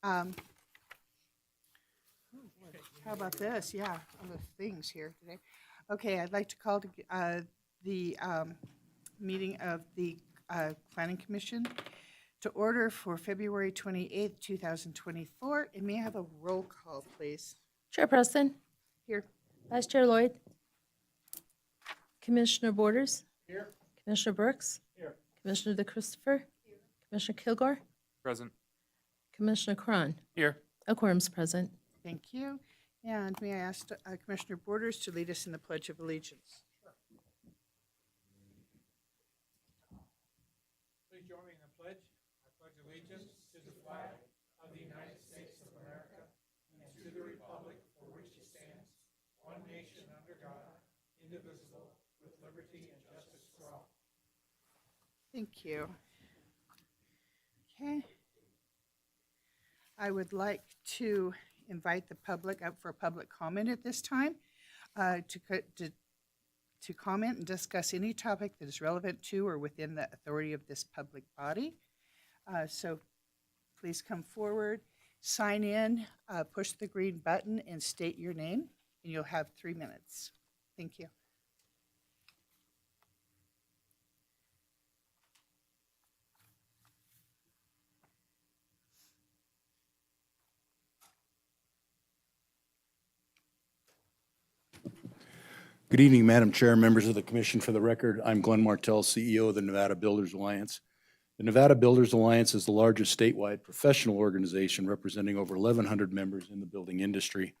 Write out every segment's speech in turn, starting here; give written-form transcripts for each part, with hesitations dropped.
How about this? Yeah, all the things here today. Okay, I'd like to call the meeting of the Planning Commission to order for February 28th, 2024. And may I have a roll call, please? Chairperson, Here. Vice Chair Lloyd, Commissioner Borders. Here. Commissioner Brooks. Here. Commissioner DeChristopher. Here. Commissioner Kilgore. Present. Commissioner Cron. Here. A quorum's present. Thank you. And may I ask Commissioner Borders to lead us in the Pledge of Allegiance? Please join me in the pledge. I pledge allegiance to the flag of the United States of America and to the republic for which it stands, one nation under God, indivisible, with liberty and justice for all. Thank you. Okay. I would like to invite the public up for public comment at this time to comment and discuss any topic that is relevant to or within the authority of this public body. So please come forward, sign in, push the green button, and state your name, and you'll have 3 minutes. Thank you. Good evening, Madam Chair, members of the Commission. For the record, I'm Glenn Martell, CEO of the Nevada Builders Alliance. The Nevada Builders Alliance is the largest statewide professional organization representing over 1,100 members in the building industry.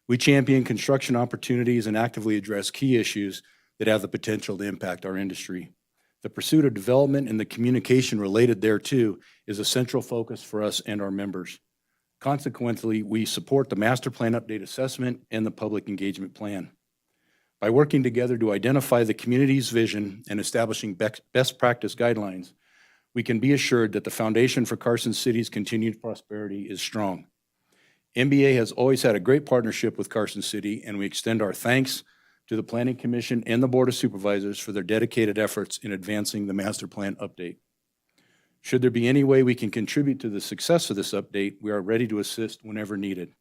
We champion construction opportunities and actively address key issues that have the potential to impact our industry. The pursuit of development and the communication related thereto is a central focus for us and our members. Consequently, we support the Master Plan Update Assessment and the Public Engagement Plan. By working together to identify the community's vision and establishing best practice guidelines, we can be assured that the foundation for Carson City's continued prosperity is strong. NBA has always had a great partnership with Carson City, and we extend our thanks to the Planning Commission and the Board of Supervisors for their dedicated efforts in advancing the Master Plan update. Should there be any way we can contribute to the success of this update, we are ready to assist whenever needed.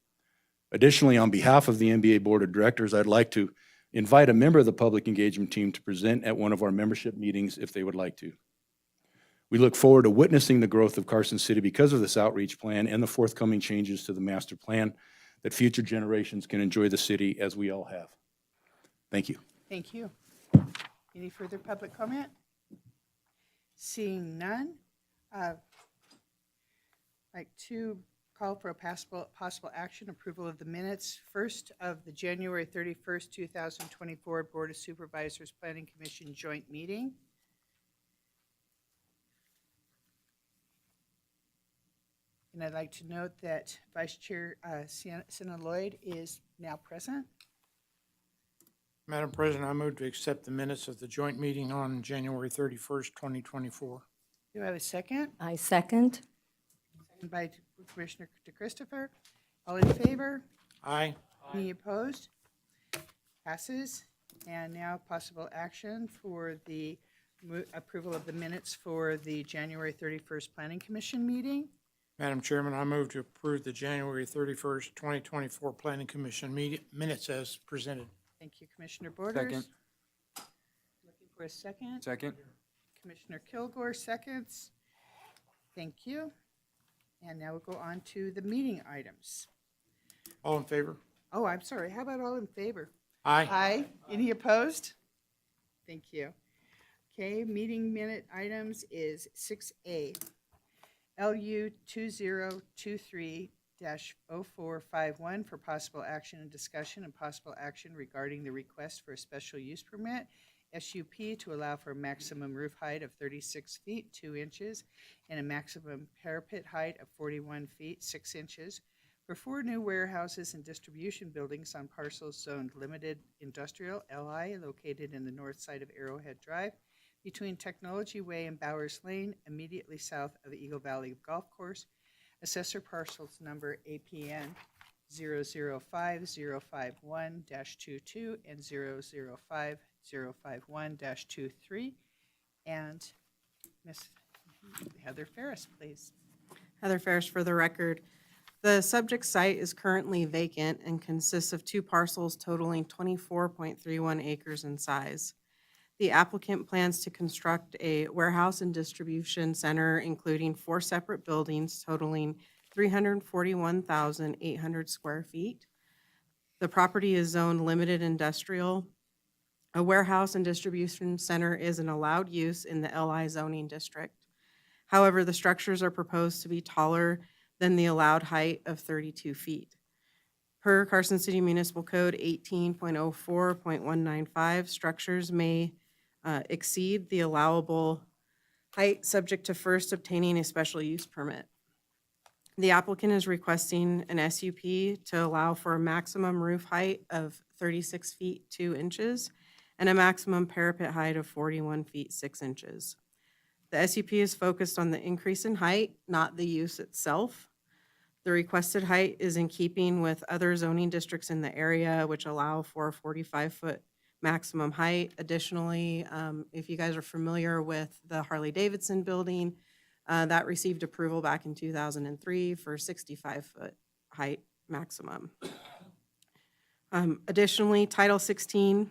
Additionally, on behalf of the NBA Board of Directors, I'd like to invite a member of the public engagement team to present at one of our membership meetings if they would like to. We look forward to witnessing the growth of Carson City because of this outreach plan and the forthcoming changes to the master plan that future generations can enjoy the city as we all have. Thank you. Thank you. Any further public comment? Seeing none, I'd like to call for a possible action approval of the minutes, first of the January 31st, 2024 Board of Supervisors Planning Commission joint meeting. And I'd like to note that Vice Chair Sienna Lloyd is now present. Madam President, I move to accept the minutes of the joint meeting on January 31st, 2024. Do I have a second? I second. Second by Commissioner DeChristopher. All in favor? Aye. Any opposed? Passes. And now possible action for the approval of the minutes for the January 31st Planning Commission meeting. Madam Chairman, I move to approve the January 31st, 2024 Planning Commission minutes as presented. Thank you, Commissioner Borders. Second. Looking for a second. Second. Commissioner Kilgore seconds. Thank you. And now we'll go on to the meeting items. All in favor? Oh, I'm sorry. How about all in favor? Aye. Aye. Any opposed? Thank you. Okay, meeting minute items is 6A. LU 2023-0451 for possible action and discussion and possible action regarding the request for a special use permit, SUP, to allow for a maximum roof height of 36 feet 2 inches and a maximum parapet height of 41 feet 6 inches for 4 new warehouses and distribution buildings on parcels zoned limited industrial LI located in the north side of Arrowhead Drive between Technology Way and Bowers Lane, immediately south of Eagle Valley Golf Course. Assessor parcels number APN 005051-22 and 005051-23. And Ms. Heather Ferris, please. Heather Ferris for the record. The subject site is currently vacant and consists of 2 parcels totaling 24.31 acres in size. The applicant plans to construct a warehouse and distribution center, including 4 separate buildings totaling 341,800 square feet. The property is zoned limited industrial. A warehouse and distribution center is an allowed use in the LI zoning district. However, the structures are proposed to be taller than the allowed height of 32 feet. Per Carson City Municipal Code 18.04.195, structures may exceed the allowable height subject to first obtaining a special use permit. The applicant is requesting an SUP to allow for a maximum roof height of 36 feet 2 inches and a maximum parapet height of 41 feet 6 inches. The SUP is focused on the increase in height, not the use itself. The requested height is in keeping with other zoning districts in the area, which allow for a 45-foot maximum height. Additionally, if you guys are familiar with the Harley-Davidson building, that received approval back in 2003 for 65-foot height maximum. Additionally, Title 16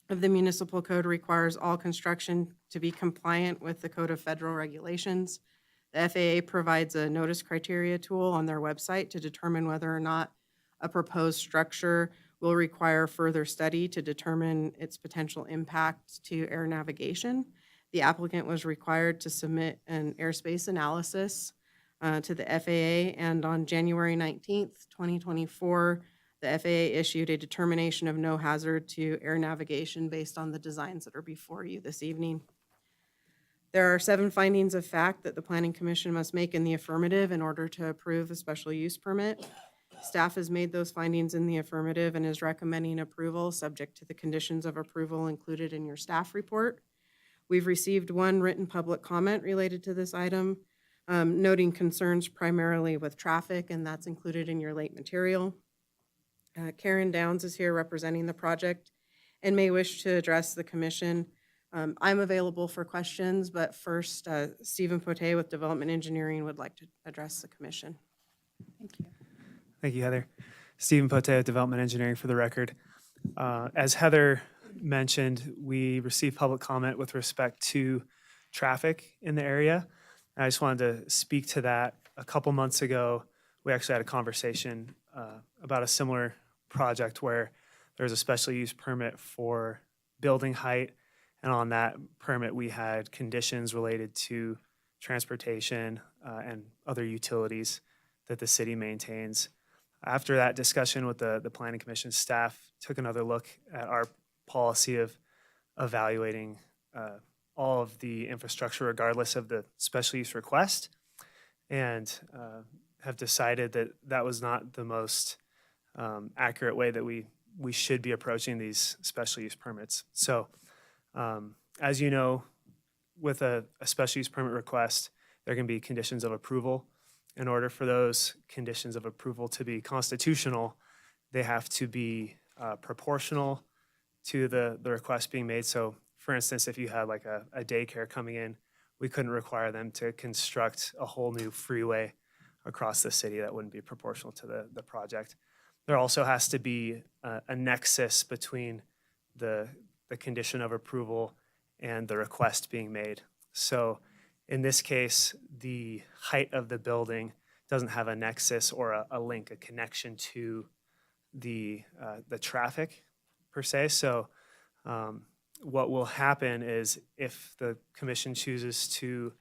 of the municipal code requires all construction to be compliant with the Code of Federal Regulations. The FAA provides a notice criteria tool on their website to determine whether or not a proposed structure will require further study to determine its potential impact to air navigation. The applicant was required to submit an airspace analysis to the FAA, and on January 19th, 2024, the FAA issued a determination of no hazard to air navigation based on the designs that are before you this evening. There are 7 findings of fact that the Planning Commission must make in the affirmative in order to approve a special use permit. Staff has made those findings in the affirmative and is recommending approval subject to the conditions of approval included in your staff report. We've received 1 written public comment related to this item, noting concerns primarily with traffic, and that's included in your late material. Karen Downs is here representing the project and may wish to address the commission. I'm available for questions, but first, Stephen Pote with Development Engineering would like to address the commission. Thank you. Thank you, Heather. Stephen Pote with Development Engineering for the record. As Heather mentioned, we received public comment with respect to traffic in the area. I just wanted to speak to that. A couple months ago, we actually had a conversation about a similar project where there was a special use permit for building height, and on that permit we had conditions related to transportation and other utilities that the city maintains. After that discussion with the Planning Commission staff, took another look at our policy of evaluating all of the infrastructure regardless of the special use request, and have decided that that was not the most accurate way that we should be approaching these special use permits. So as you know, with a special use permit request, there can be conditions of approval. In order for those conditions of approval to be constitutional, they have to be proportional to the request being made. So for instance, if you had like a daycare coming in, we couldn't require them to construct a whole new freeway across the city. That wouldn't be proportional to the project. There also has to be a nexus between the condition of approval and the request being made. So in this case, the height of the building doesn't have a nexus or a link, a connection to the traffic per se. So what will happen is if the commission chooses to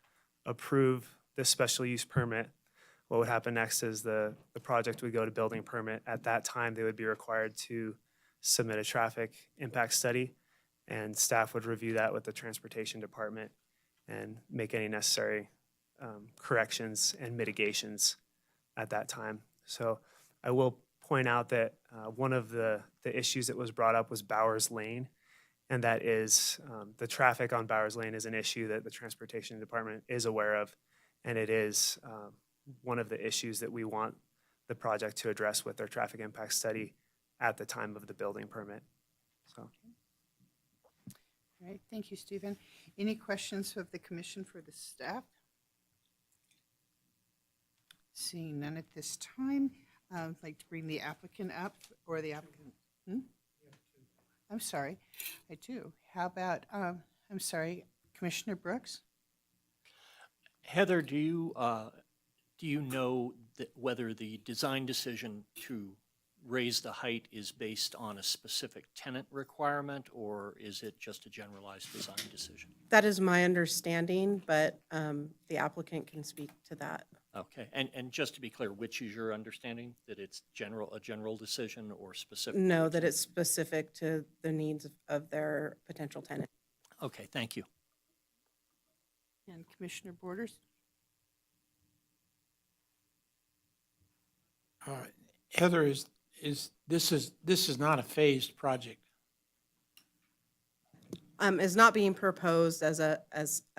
approve this special use permit, what would happen next is the project would go to building permit. At that time, they would be required to submit a traffic impact study, and staff would review that with the transportation department and make any necessary corrections and mitigations at that time. So I will point out that one of the issues that was brought up was Bowers Lane, and that is the traffic on Bowers Lane is an issue that the transportation department is aware of, and it is one of the issues that we want the project to address with their traffic impact study at the time of the building permit. So. All right, thank you, Stephen. Any questions of the commission for the staff? Seeing none at this time, I'd like to bring the applicant up, or the applicant. I'm sorry, I do. How about, I'm sorry, Commissioner Brooks? Heather, do you know whether the design decision to raise the height is based on a specific tenant requirement, or is it just a generalized design decision? That is my understanding, but the applicant can speak to that. Okay, and just to be clear, which is your understanding, that it's a general decision or specific? No, that it's specific to the needs of their potential tenant. Okay, thank you. And Commissioner Borders? Heather, this is not a phased project. Is not being proposed as a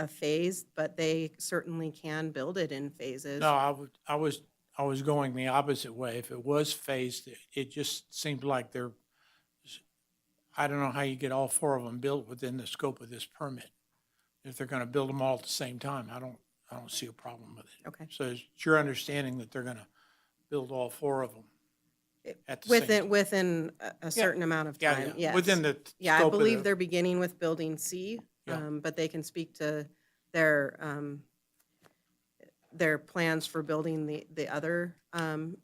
phase, but they certainly can build it in phases. No, I was going the opposite way. If it was phased, it just seemed like I don't know how you get all 4 of them built within the scope of this permit. If they're gonna build them all at the same time, I don't see a problem with it. Okay. So it's your understanding that they're gonna build all 4 of them at the same time? Within a certain amount of Yeah, time, yeah, yes. within the Yeah, I scope of believe the- they're beginning with building C, Yeah. but they can speak to their plans for building the other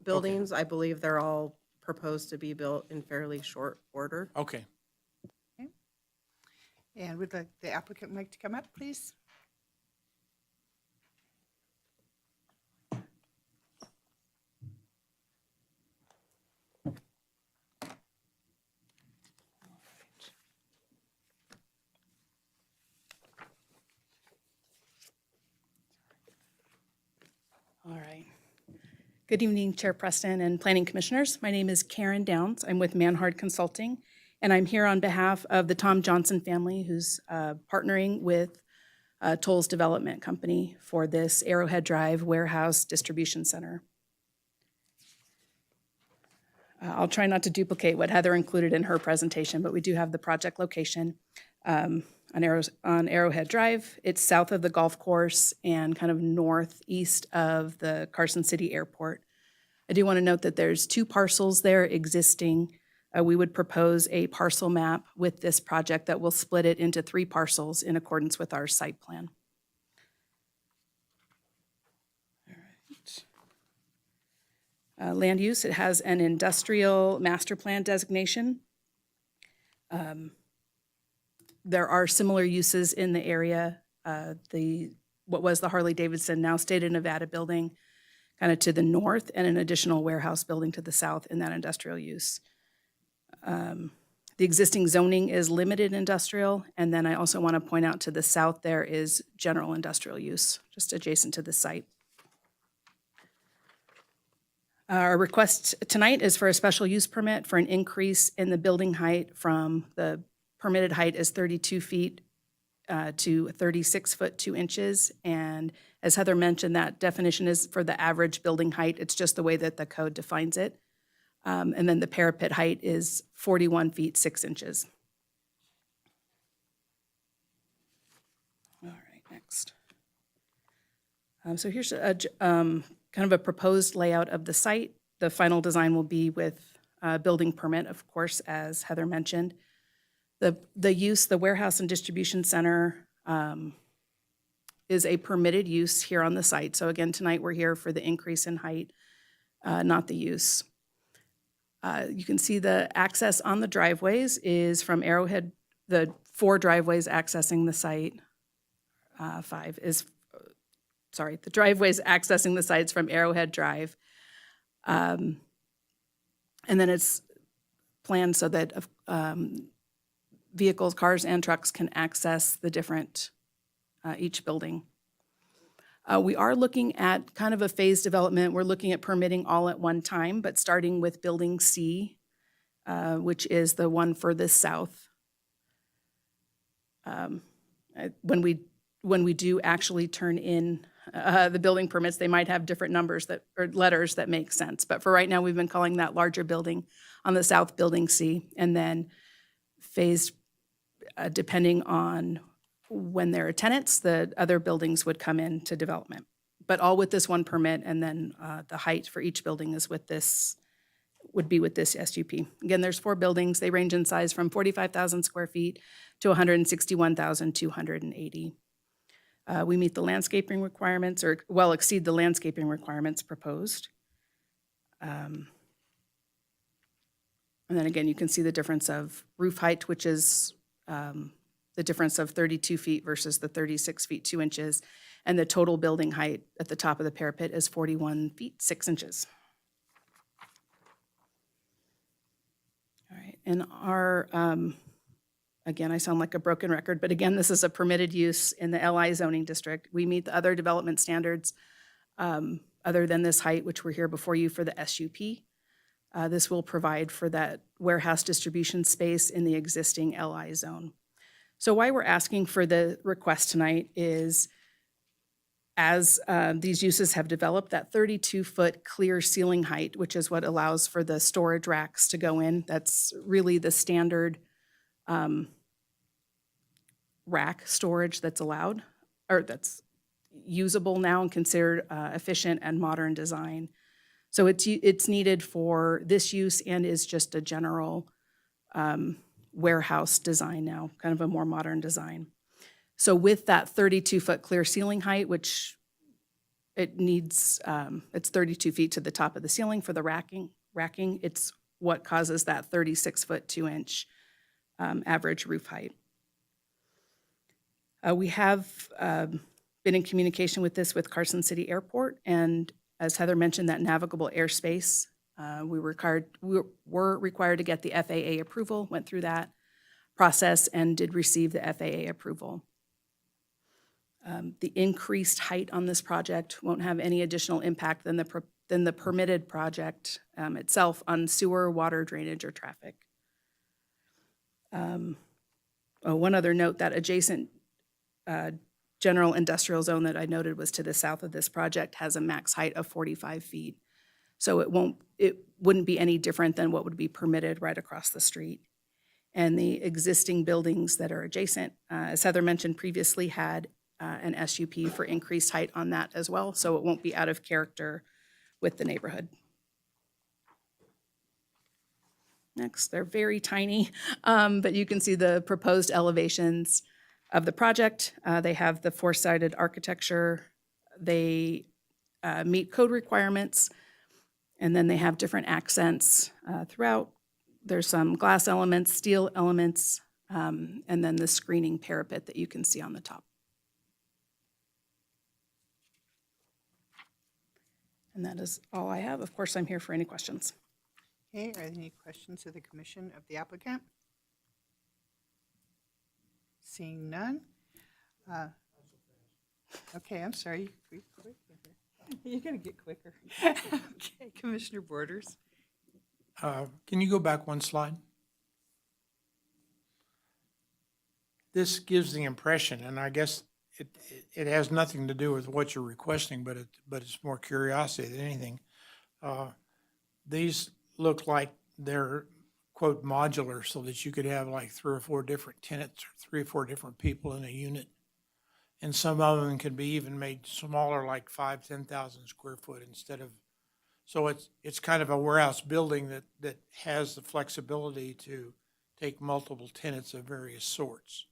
buildings. I believe they're all proposed to be built in fairly short order. Okay. And would the applicant like to come up, please? All right. Good evening, Chair Preston and Planning Commissioners. My name is Karen Downs. I'm with Manhard Consulting, and I'm here on behalf of the Tom Johnson family, who's partnering with Toll's Development Company for this Arrowhead Drive Warehouse Distribution Center. I'll try not to duplicate what Heather included in her presentation, but we do have the project location on Arrowhead Drive. It's south of the golf course and kind of northeast of the Carson City Airport. I do want to note that there's 2 parcels there existing. We would propose a parcel map with this project that will split it into 3 parcels in accordance with our site plan. Land use, it has an industrial master plan designation. There are similar uses in the area. What was the Harley-Davidson, now State of Nevada building, kind of to the north, and an additional warehouse building to the south in that industrial use. The existing zoning is limited industrial, and then I also want to point out to the south there is general industrial use, just adjacent to the site. Our request tonight is for a special use permit for an increase in the building height from the permitted height is 32 feet to 36 foot 2 inches. And as Heather mentioned, that definition is for the average building height. It's just the way that the code defines it. And then the parapet height is 41 feet 6 inches. All right, next. So here's kind of a proposed layout of the site. The final design will be with building permit, of course, as Heather mentioned. The use, the warehouse and distribution center is a permitted use here on the site. So again, tonight we're here for the increase in height, not the use. You can see the access on the driveways is from Arrowhead, the 4 driveways accessing the site. The driveways accessing the sites from Arrowhead Drive. And then it's planned so that vehicles, cars, and trucks can access the different, each building. We are looking at kind of a phased development. We're looking at permitting all at one time, but starting with Building C, which is the one furthest south. When we do actually turn in the building permits, they might have different numbers or letters that make sense. But for right now, we've been calling that larger building on the south, Building C, and then phased, depending on when there are tenants, the other buildings would come into development. But all with this one permit, and then the height for each building is with this, would be with this SUP. Again, there's 4 buildings. They range in size from 45,000 square feet to 161,280. We meet the landscaping requirements, or well exceed the landscaping requirements proposed. And then again, you can see the difference of roof height, which is the difference of 32 feet versus the 36 feet 2 inches. And the total building height at the top of the parapet is 41 feet 6 inches. All right, and our, again, I sound like a broken record, but again, this is a permitted use in the LI zoning district. We meet the other development standards other than this height, which we're here before you for the SUP. This will provide for that warehouse distribution space in the existing LI zone. So why we're asking for the request tonight is, as these uses have developed, that 32-foot clear ceiling height, which is what allows for the storage racks to go in, that's really the standard rack storage that's allowed, or that's usable now and considered efficient and modern design. So it's needed for this use and is just a general warehouse design now, kind of a more modern design. So with that 32-foot clear ceiling height, which it needs, it's 32 feet to the top of the ceiling for the racking, it's what causes that 36-foot 2-inch average roof height. We have been in communication with this with Carson City Airport, and as Heather mentioned, that navigable airspace, we were required to get the FAA approval, went through that process and did receive the FAA approval. The increased height on this project won't have any additional impact than the permitted project itself on sewer, water, drainage, or traffic. One other note, that adjacent general industrial zone that I noted was to the south of this project has a max height of 45 feet. So it wouldn't be any different than what would be permitted right across the street. And the existing buildings that are adjacent, as Heather mentioned previously, had an SUP for increased height on that as well, so it won't be out of character with the neighborhood. Next, they're very tiny, but you can see the proposed elevations of the project. They have the 4-sided architecture. They meet code requirements, and then they have different accents throughout. There's some glass elements, steel elements, and then the screening parapet that you can see on the top. And that is all I have. Of course, I'm here for any questions. Okay, are there any questions of the commission of the applicant? Seeing none. Okay, I'm sorry. You gotta get quicker. Okay, Commissioner Borders. Can you go back one slide? This gives the impression, and I guess it has nothing to do with what you're requesting, but it's more curiosity than anything. These look like they're, quote, modular, so that you could have like 3 or 4 different tenants, or 3 or 4 different people in a unit. And some of them can be even made smaller, like 5,000-10,000 square foot instead of, so it's kind of a warehouse building that has the flexibility to take multiple tenants of various sorts.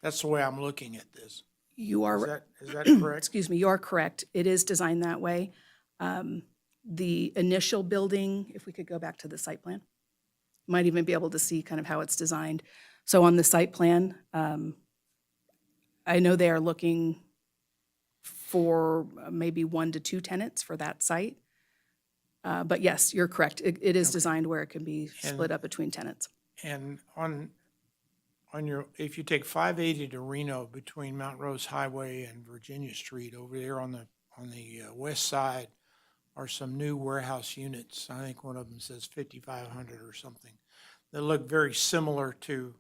That's the way I'm looking at this. You are. Is that correct? Excuse me, you are correct. It is designed that way. The initial building, if we could go back to the site plan, might even be able to see kind of how it's designed. So on the site plan, I know they are looking for maybe 1 to 2 tenants for that site. But yes, you're correct. It is designed where it can be split up between tenants. And on your, if you take 580 to Reno between Mount Rose Highway and Virginia Street, over there on the west side are some new warehouse units. I think one of them says 5,500 or something. They look very similar to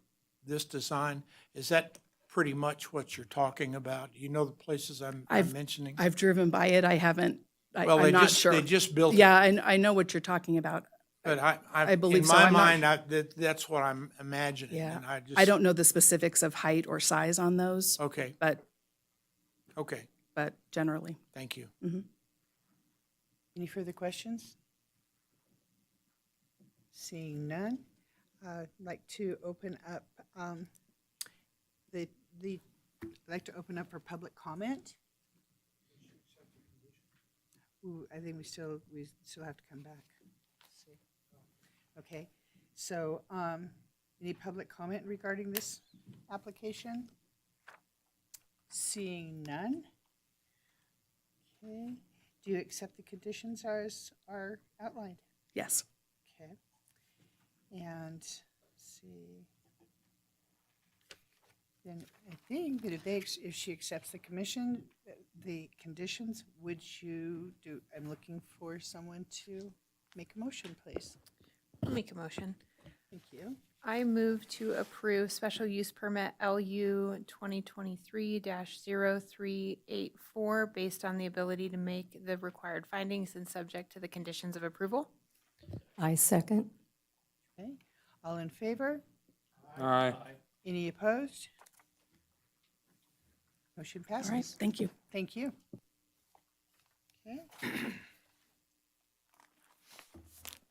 this design. Is that pretty much what you're talking about? You know the places I'm mentioning? I've driven by it. I haven't. Well, I'm not sure. They just built it. Yeah, I know what you're talking about. But I believe in so. my I'm not- mind, that's what I'm imagining. Yeah, And I don't know the specifics of height or size on those, Okay, but okay. but generally. Thank you. Any further questions? Seeing none, I'd like to open up I'd like to open up for public comment. Ooh, I think we still have to come back. Let's see. Okay, so any public comment regarding this application? Seeing none. Okay, do you accept the conditions as are outlined? Yes. Okay, and let's see. Then I think that if she accepts the conditions, would you do, I'm looking for someone to make a motion, please. I'll make a motion. Thank you. I move to approve special use permit LU 2023-0384 based on the ability to make the required findings and subject to the conditions of approval. I second. Okay, all in favor? Aye. Any opposed? Motion All right, passes. thank you. Thank you. Okay.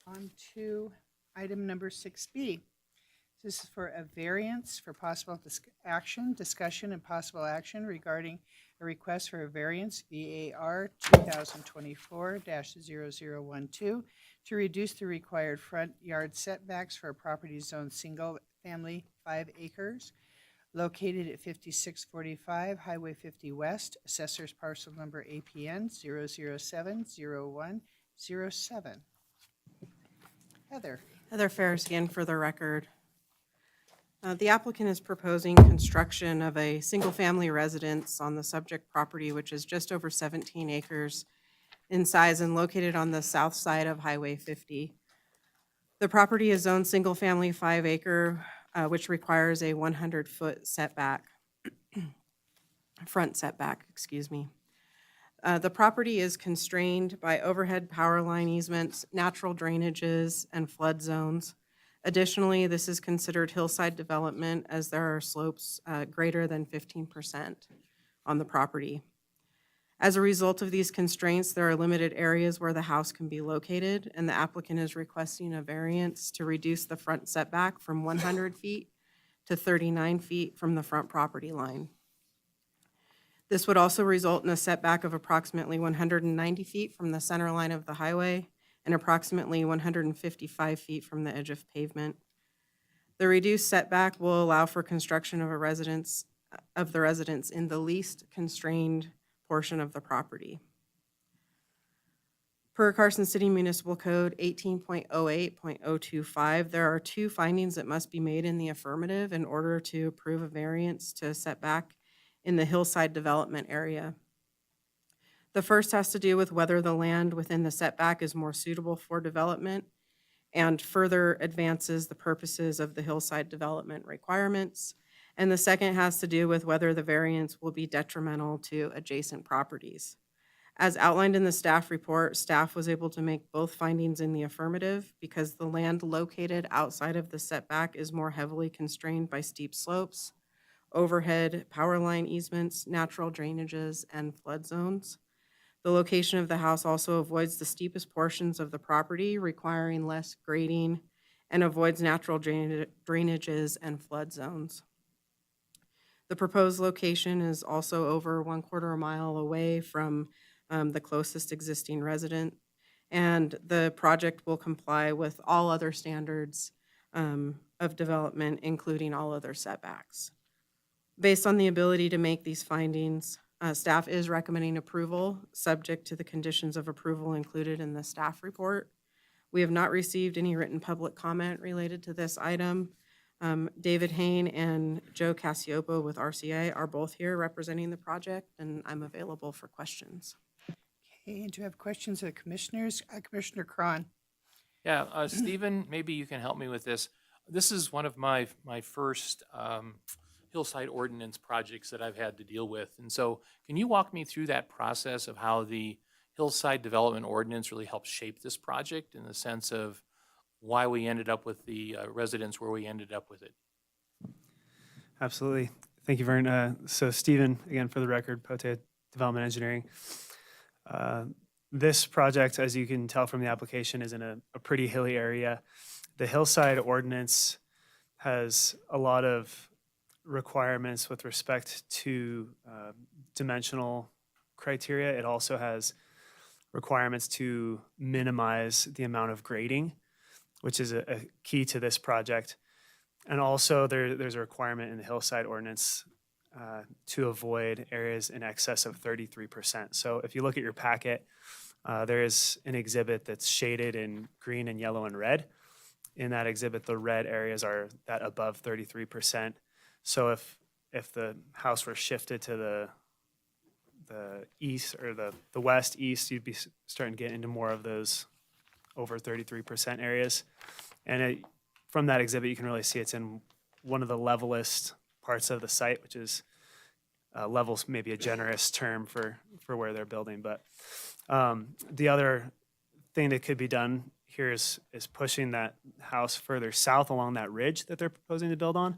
On to item number 6B. This is for a variance for possible discussion and possible action regarding a request for a variance VAR 2024-0012 to reduce the required front yard setbacks for a property zone single-family 5 acres located at 5645 Highway 50 West, Assessor's Parcel Number APN 0070107. Heather. Heather Ferris again for the record. The applicant is proposing construction of a single-family residence on the subject property, which is just over 17 acres in size and located on the south side of Highway 50. The property is zoned single-family 5 acre, which requires a 100-foot setback, front setback, excuse me. The property is constrained by overhead power line easements, natural drainages, and flood zones. Additionally, this is considered hillside development as there are slopes greater than 15% on the property. As a result of these constraints, there are limited areas where the house can be located, and the applicant is requesting a variance to reduce the front setback from 100 feet to 39 feet from the front property line. This would also result in a setback of approximately 190 feet from the center line of the highway and approximately 155 feet from the edge of pavement. The reduced setback will allow for construction of the residence in the least constrained portion of the property. Per Carson City Municipal Code 18.08.025, there are 2 findings that must be made in the affirmative in order to approve a variance to setback in the hillside development area. The first has to do with whether the land within the setback is more suitable for development and further advances the purposes of the hillside development requirements. And the second has to do with whether the variance will be detrimental to adjacent properties. As outlined in the staff report, staff was able to make both findings in the affirmative because the land located outside of the setback is more heavily constrained by steep slopes, overhead power line easements, natural drainages, and flood zones. The location of the house also avoids the steepest portions of the property, requiring less grading, and avoids natural drainages and flood zones. The proposed location is also over 1/4 mile away from the closest existing resident, and the project will comply with all other standards of development, including all other setbacks. Based on the ability to make these findings, staff is recommending approval, subject to the conditions of approval included in the staff report. We have not received any written public comment related to this item. David Hain and Joe Cassiopo with RCA are both here representing the project, and I'm available for questions. Okay, and do you have questions of the commissioners? Commissioner Cron. Yeah, Stephen, maybe you can help me with this. This is one of my first hillside ordinance projects that I've had to deal with. And so can you walk me through that process of how the hillside development ordinance really helps shape this project in the sense of why we ended up with the residence where we ended up with it? Absolutely. Thank you very much. So Stephen, again, for the record, Pote Development Engineering. This project, as you can tell from the application, is in a pretty hilly area. The hillside ordinance has a lot of requirements with respect to dimensional criteria. It also has requirements to minimize the amount of grading, which is a key to this project. And also there's a requirement in the hillside ordinance to avoid areas in excess of 33%. So if you look at your packet, there is an exhibit that's shaded in green and yellow and red. In that exhibit, the red areas are that above 33%. So if the house were shifted to the east or the west east, you'd be starting to get into more of those over 33% areas. And from that exhibit, you can really see it's in one of the levelest parts of the site, which is levels maybe a generous term for where they're building. But the other thing that could be done here is pushing that house further south along that ridge that they're proposing to build on.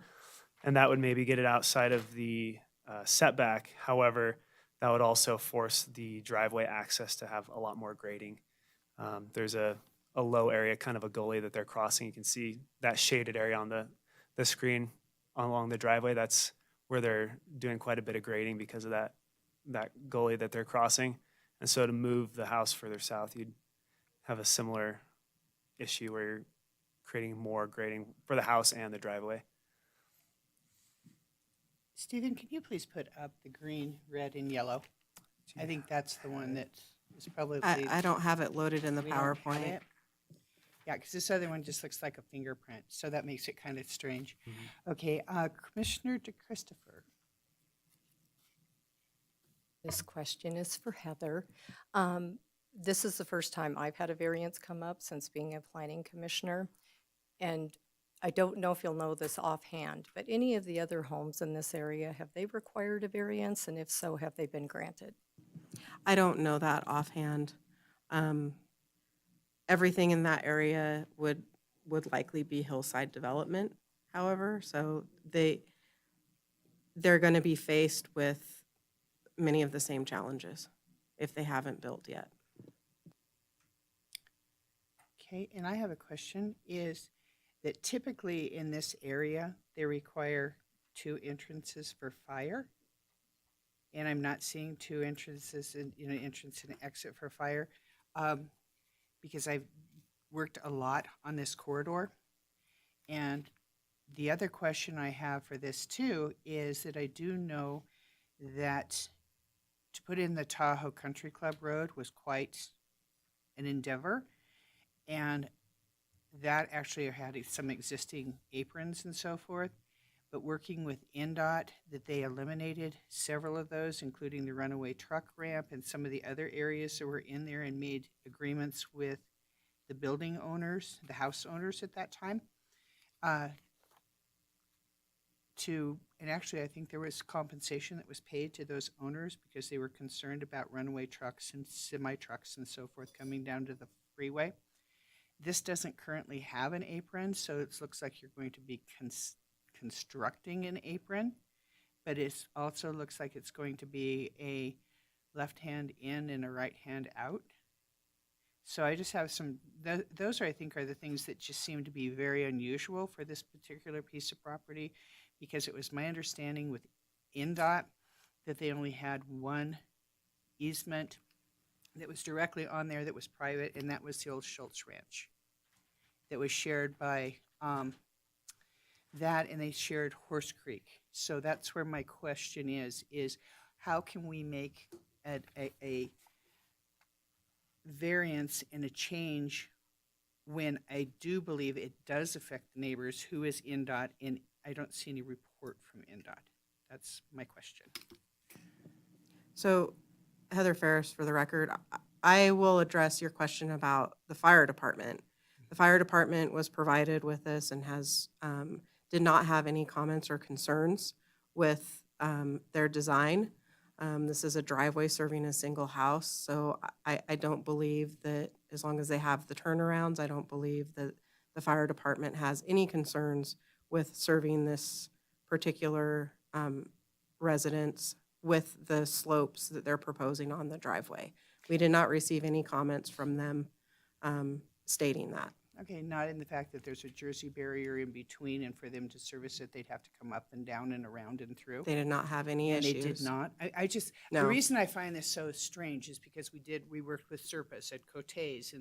And that would maybe get it outside of the setback. However, that would also force the driveway access to have a lot more grading. There's a low area, kind of a gully that they're crossing. You can see that shaded area on the screen along the driveway. That's where they're doing quite a bit of grading because of that gully that they're crossing. And so to move the house further south, you'd have a similar issue where you're creating more grading for the house and the driveway. Stephen, can you please put up the green, red, and yellow? I think that's the one that is probably. I don't have it loaded in the We don't have PowerPoint. it? Yeah, because this other one just looks like a fingerprint, so that makes it kind of strange. Okay, Commissioner DeChristopher. This question is for Heather. This is the first time I've had a variance come up since being a planning commissioner. And I don't know if you'll know this offhand, but any of the other homes in this area, have they required a variance? And if so, have they been granted? I don't know that offhand. Everything in that area would likely be hillside development, however, so they're going to be faced with many of the same challenges if they haven't built yet. Okay, and I have a question, is that typically in this area, they require 2 entrances for fire. And I'm not seeing 2 entrances, entrance and exit for fire, because I've worked a lot on this corridor. And the other question I have for this too is that I do know that to put in the Tahoe Country Club Road was quite an endeavor. And that actually had some existing aprons and so forth. But working with NDOT, that they eliminated several of those, including the runaway truck ramp and some of the other areas that were in there, and made agreements with the building owners, the house owners at that time. And actually I think there was compensation that was paid to those owners because they were concerned about runaway trucks and semi-trucks and so forth coming down to the freeway. This doesn't currently have an apron, so it looks like you're going to be constructing an apron, but it also looks like it's going to be a left hand in and a right hand out. So I just have those I think are the things that just seem to be very unusual for this particular piece of property, because it was my understanding with NDOT that they only had one easement that was directly on there that was private, and that was the old Schultz Ranch that was shared by that, and they shared Horse Creek. So that's where my question is how can we make a variance and a change when I do believe it does affect the neighbors, who is NDOT, and I don't see any report from NDOT. That's my question. So Heather Ferris, for the record, I will address your question about the fire department. The fire department was provided with this and has did not have any comments or concerns with their design. This is a driveway serving a single house, so I don't believe that as long as they have the turnarounds, I don't believe that the fire department has any concerns with serving this particular residence with the slopes that they're proposing on the driveway. We did not receive any comments from them stating that. Okay, not in the fact that there's a Jersey barrier in between, and for them to service it, they'd have to come up and down and around and through? They did not have any And issues. they did not? I just, the No. reason I find this so strange is because we worked with Serpus at Cotes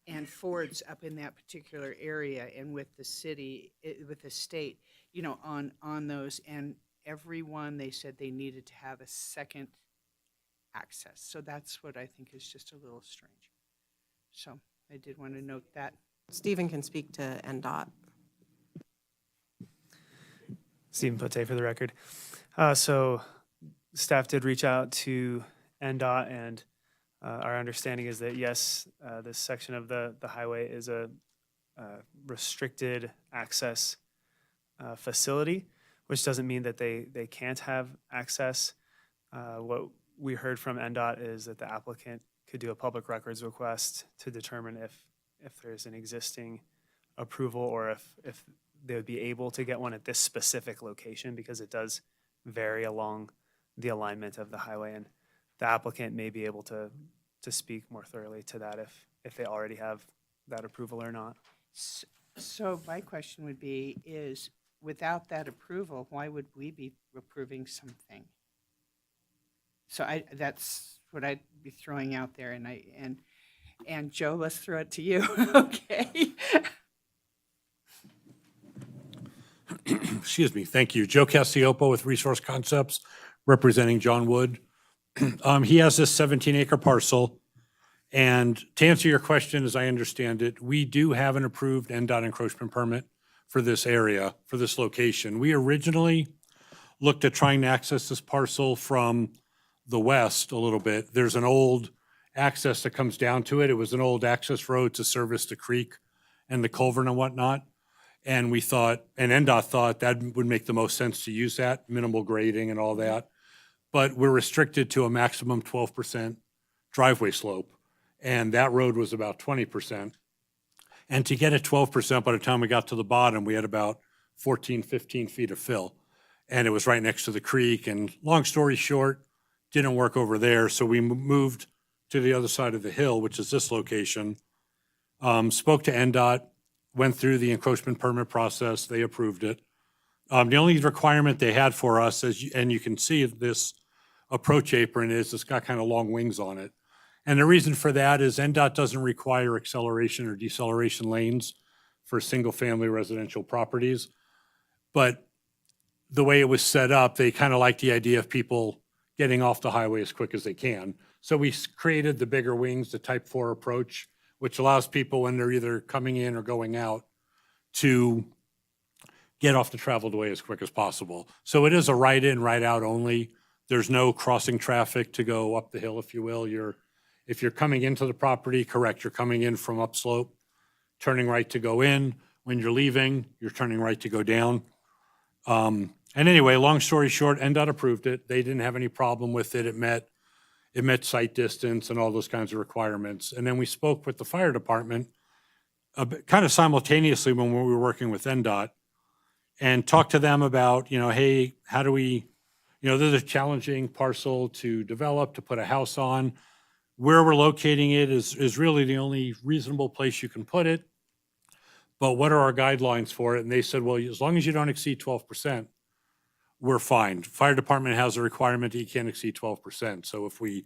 and Ford's up in that particular area, and with the city, with the state, you know, on those, and everyone, they said they needed to have a second access. So that's what I think is just a little strange. So I did want to note that. Stephen can speak to NDOT. Stephen Pote for the record. So staff did reach out to NDOT, and our understanding is that, yes, this section of the highway is a restricted access facility, which doesn't mean that they can't have access. What we heard from NDOT is that the applicant could do a public records request to determine if there's an existing approval, or if they would be able to get one at this specific location, because it does vary along the alignment of the highway, and the applicant may be able to speak more thoroughly to that if they already have that approval or not. So my question would be, is without that approval, why would we be approving something? So that's what I'd be throwing out there, and Joe, let's throw it to you, okay? Excuse me, thank you. Joe Cassiopo with Resource Concepts, representing John Wood. He has this 17-acre parcel, and to answer your question, as I understand it, we do have an approved NDOT encroachment permit for this area, for this location. We originally looked at trying to access this parcel from the west a little bit. There's an old access that comes down to it. It was an old access road to service the creek and the culvert and whatnot. And we thought, and NDOT thought that would make the most sense to use that, minimal grading and all that. But we're restricted to a maximum 12% driveway slope. And that road was about 20%. And to get it 12%, by the time we got to the bottom, we had about 14, 15 feet of fill. And it was right next to the creek. And long story short, didn't work over there. So we moved to the other side of the hill, which is this location. Spoke to NDOT, went through the encroachment permit process. They approved it. The only requirement they had for us, and you can see this approach apron, is it's got kind of long wings on it. And the reason for that is NDOT doesn't require acceleration or deceleration lanes for single-family residential properties. But the way it was set up, they kind of like the idea of people getting off the highway as quick as they can. So we created the bigger wings, the Type 4 approach, which allows people when they're either coming in or going out to get off the traveled way as quick as possible. So it is a right in, right out only. There's no crossing traffic to go up the hill, if you will. If you're coming into the property, correct, you're coming in from upslope, turning right to go in. When you're leaving, you're turning right to go down. And anyway, long story short, NDOT approved it. They didn't have any problem with it. It met site distance and all those kinds of requirements. And then we spoke with the fire department kind of simultaneously when we were working with NDOT, and talked to them about, hey, how do we, this is a challenging parcel to develop, to put a house on. Where we're locating it is really the only reasonable place you can put it. But what are our guidelines for it? And they said, well, as long as you don't exceed 12%, we're fine. Fire department has a requirement that you can't exceed 12%. So if we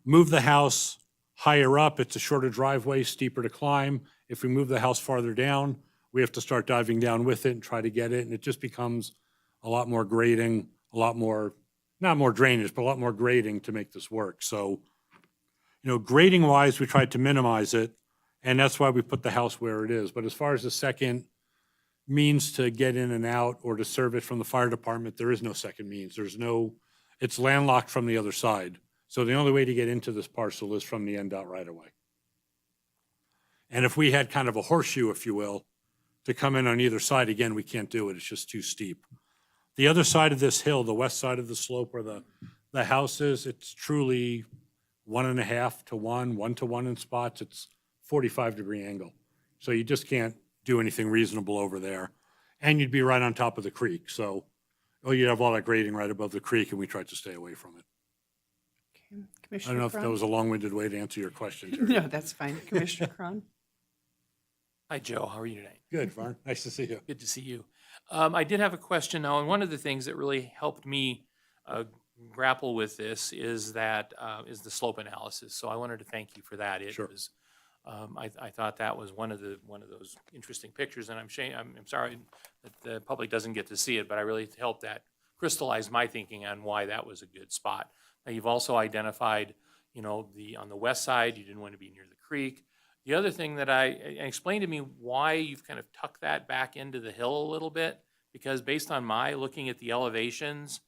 move the house higher up, it's a shorter driveway, steeper to climb. If we move the house farther down, we have to start diving down with it and try to get it. And it just becomes a lot more grading, a lot more, not more drainage, but a lot more grading to make this work. So, grading wise, we tried to minimize it. And that's why we put the house where it is. But as far as the second means to get in and out or to serve it from the fire department, there is no second means. It's landlocked from the other side. So the only way to get into this parcel is from the NDOT right away. And if we had kind of a horseshoe, if you will, to come in on either side, again, we can't do it. It's just too steep. The other side of this hill, the west side of the slope where the house is, it's truly 1.5 to 1 to 1 in spots. It's 45-degree angle. So you just can't do anything reasonable over there. And you'd be right on top of the creek. So Oh, you have all that grading right above the creek, and we tried to stay away from it. Okay. I Commissioner don't know if that Cron? was a long-winded way to answer your question, Terry. No, that's fine. Commissioner Cron? Hi, Joe. How are you tonight? Good, Vern. Nice to see you. Good to see you. I did have a question now, and one of the things that really helped me grapple with this is is the slope analysis. So I wanted to thank you for that. It Sure. was, I thought that was one of those interesting pictures, and I'm sorry that the public doesn't get to see it, but I really helped that crystallize my thinking on why that was a good spot. Now, you've also identified, on the west side, you didn't want to be near the creek. The other thing that explain to me why you've kind of tucked that back into the hill a little bit, because based on my looking at the elevations,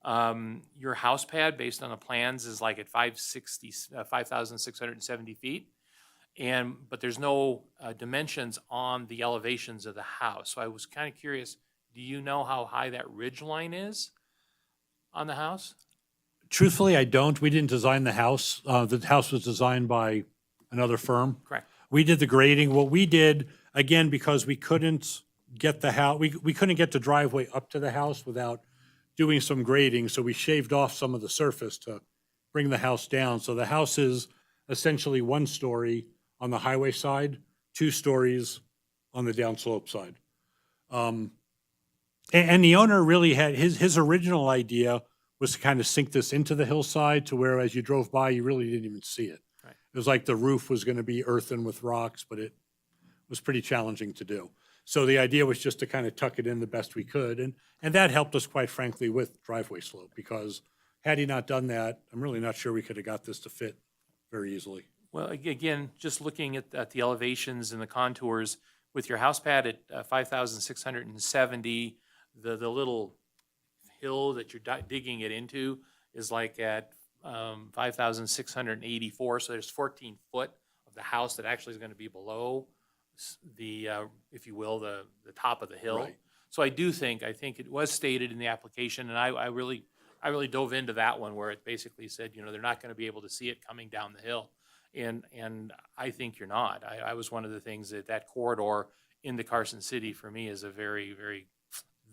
your house pad based on the plans is like at 5,670 feet. But there's no dimensions on the elevations of the house. So I was kind of curious, do you know how high that ridge line is on the house? Truthfully, I don't. We didn't design the house. The house was designed by another firm. Correct. We did the grading. What we did, again, because we couldn't get the house, we couldn't get the driveway up to the house without doing some grading, so we shaved off some of the surface to bring the house down. So the house is essentially 1 story on the highway side, 2 stories on the downslope side. And the owner really had, his original idea was to kind of sink this into the hillside to where as you drove by, you really didn't even see it. Right. It was like the roof was going to be earthen with rocks, but it was pretty challenging to do. So the idea was just to kind of tuck it in the best we could. And that helped us, quite frankly, with driveway slope, because had he not done that, I'm really not sure we could have got this to fit very easily. Well, again, just looking at the elevations and the contours, with your house pad at 5,670, the little hill that you're digging it into is like at 5,684. So there's 14 foot of the house that actually is going to be below the, if you will, the top of the hill. Right. So I think it was stated in the application, and I really dove into that one where it basically said, they're not going to be able to see it coming down the hill. And I think you're not. I was one of the things that corridor into Carson City for me is a very, very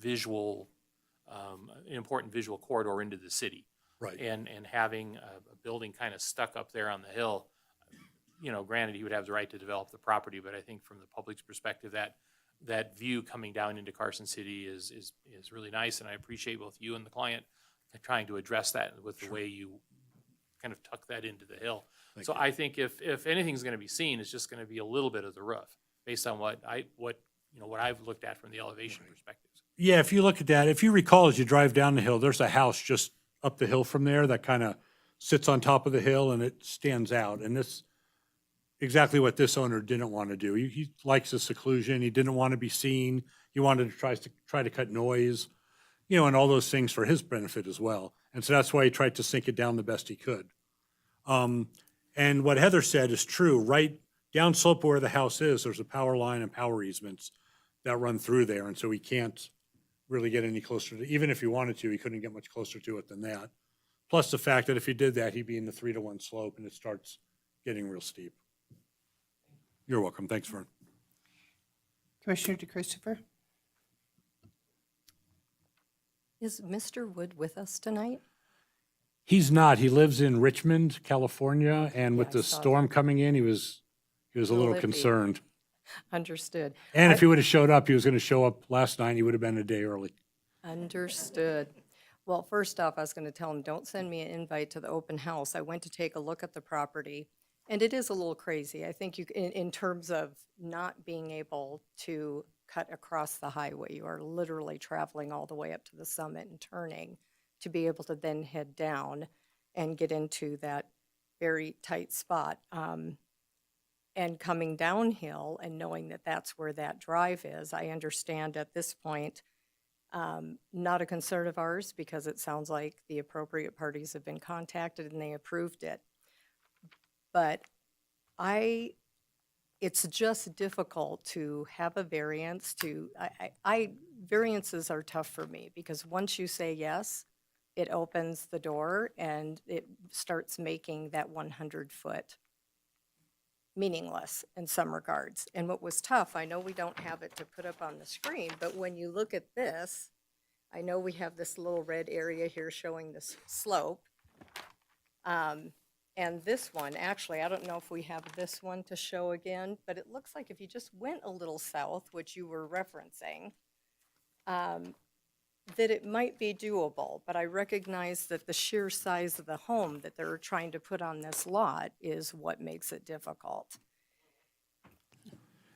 visual, important visual corridor into the city. Right. And having a building kind of stuck up there on the hill, granted, he would have the right to develop the property, but I think from the public's perspective, that view coming down into Carson City is really nice, and I appreciate both you and the client trying to address that with the way you kind of tuck that into the hill. Thank So you. I think if anything's going to be seen, it's just going to be a little bit of the roof, based on what I've looked at from the elevation perspectives. Yeah, if you look at that, if you recall, as you drive down the hill, there's a house just up the hill from there that kind of sits on top of the hill and it stands out. And this, exactly what this owner didn't want to do. He likes the seclusion. He didn't want to be seen. He wanted to try to cut noise, and all those things for his benefit as well. And so that's why he tried to sink it down the best he could. And what Heather said is true. Right down slope where the house is, there's a power line and power easements that run through there. And so he can't really get any closer to, even if he wanted to, he couldn't get much closer to it than that. Plus the fact that if he did that, he'd be in the 3-to-1 slope and it starts getting real steep. You're welcome. Thanks, Vern. Commissioner DeChristopher? Is Mr. Wood with us tonight? He's not. He lives in Richmond, California, and with Yeah, I the saw storm coming in, he was a little iffy. concerned. Understood. And if he would have showed up, he was going to show up last night. He would have been a day early. Understood. Well, first off, I was going to tell him, don't send me an invite to the open house. I went to take a look at the property, and it is a little crazy. I think in terms of not being able to cut across the highway, you are literally traveling all the way up to the summit and turning to be able to then head down and get into that very tight spot. And coming downhill and knowing that that's where that drive is, I understand at this point, not a concern of ours because it sounds like the appropriate parties have been contacted and they approved it. But it's just difficult to have a variance variances are tough for me because once you say yes, it opens the door and it starts making that 100-foot meaningless in some regards. And what was tough, I know we don't have it to put up on the screen, but when you look at this, I know we have this little red area here showing this slope. And this one, actually, I don't know if we have this one to show again, but it looks like if you just went a little south, which you were referencing, that it might be doable, but I recognize that the sheer size of the home that they're trying to put on this lot is what makes it difficult.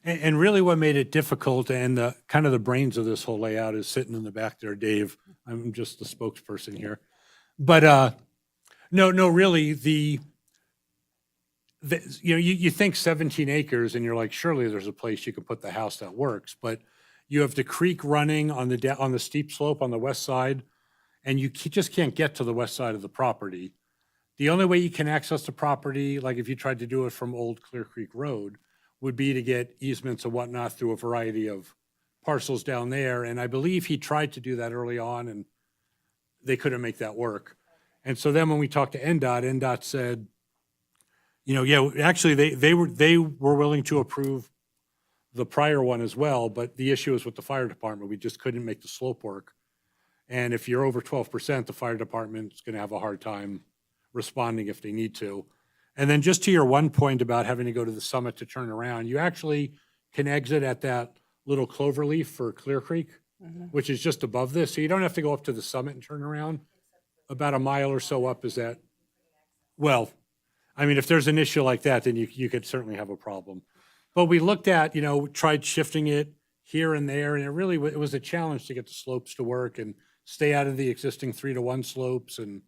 And really what made it difficult and the kind of the brains of this whole layout is sitting in the back there, Dave. I'm just the spokesperson here. But no, really you think 17 acres and you're like, surely there's a place you can put the house that works. But you have the creek running on the steep slope on the west side, and you just can't get to the west side of the property. The only way you can access the property, like if you tried to do it from Old Clear Creek Road, would be to get easements and whatnot through a variety of parcels down there. And I believe he tried to do that early on and they couldn't make that work. And so then when we talked to NDOT said, yeah, actually they were willing to approve the prior one as well, but the issue is with the fire department. We just couldn't make the slope work. And if you're over 12%, the fire department's going to have a hard time responding if they need to. And then just to your one point about having to go to the summit to turn around, you actually can exit at that little clover leaf for Clear Creek, which is just above this. So you don't have to go up to the summit and turn around. About a mile or so up is that. Well, I mean, if there's an issue like that, then you could certainly have a problem. But we looked at, tried shifting it here and there, and it was a challenge to get the slopes to work and stay out of the existing 3-to-1 slopes and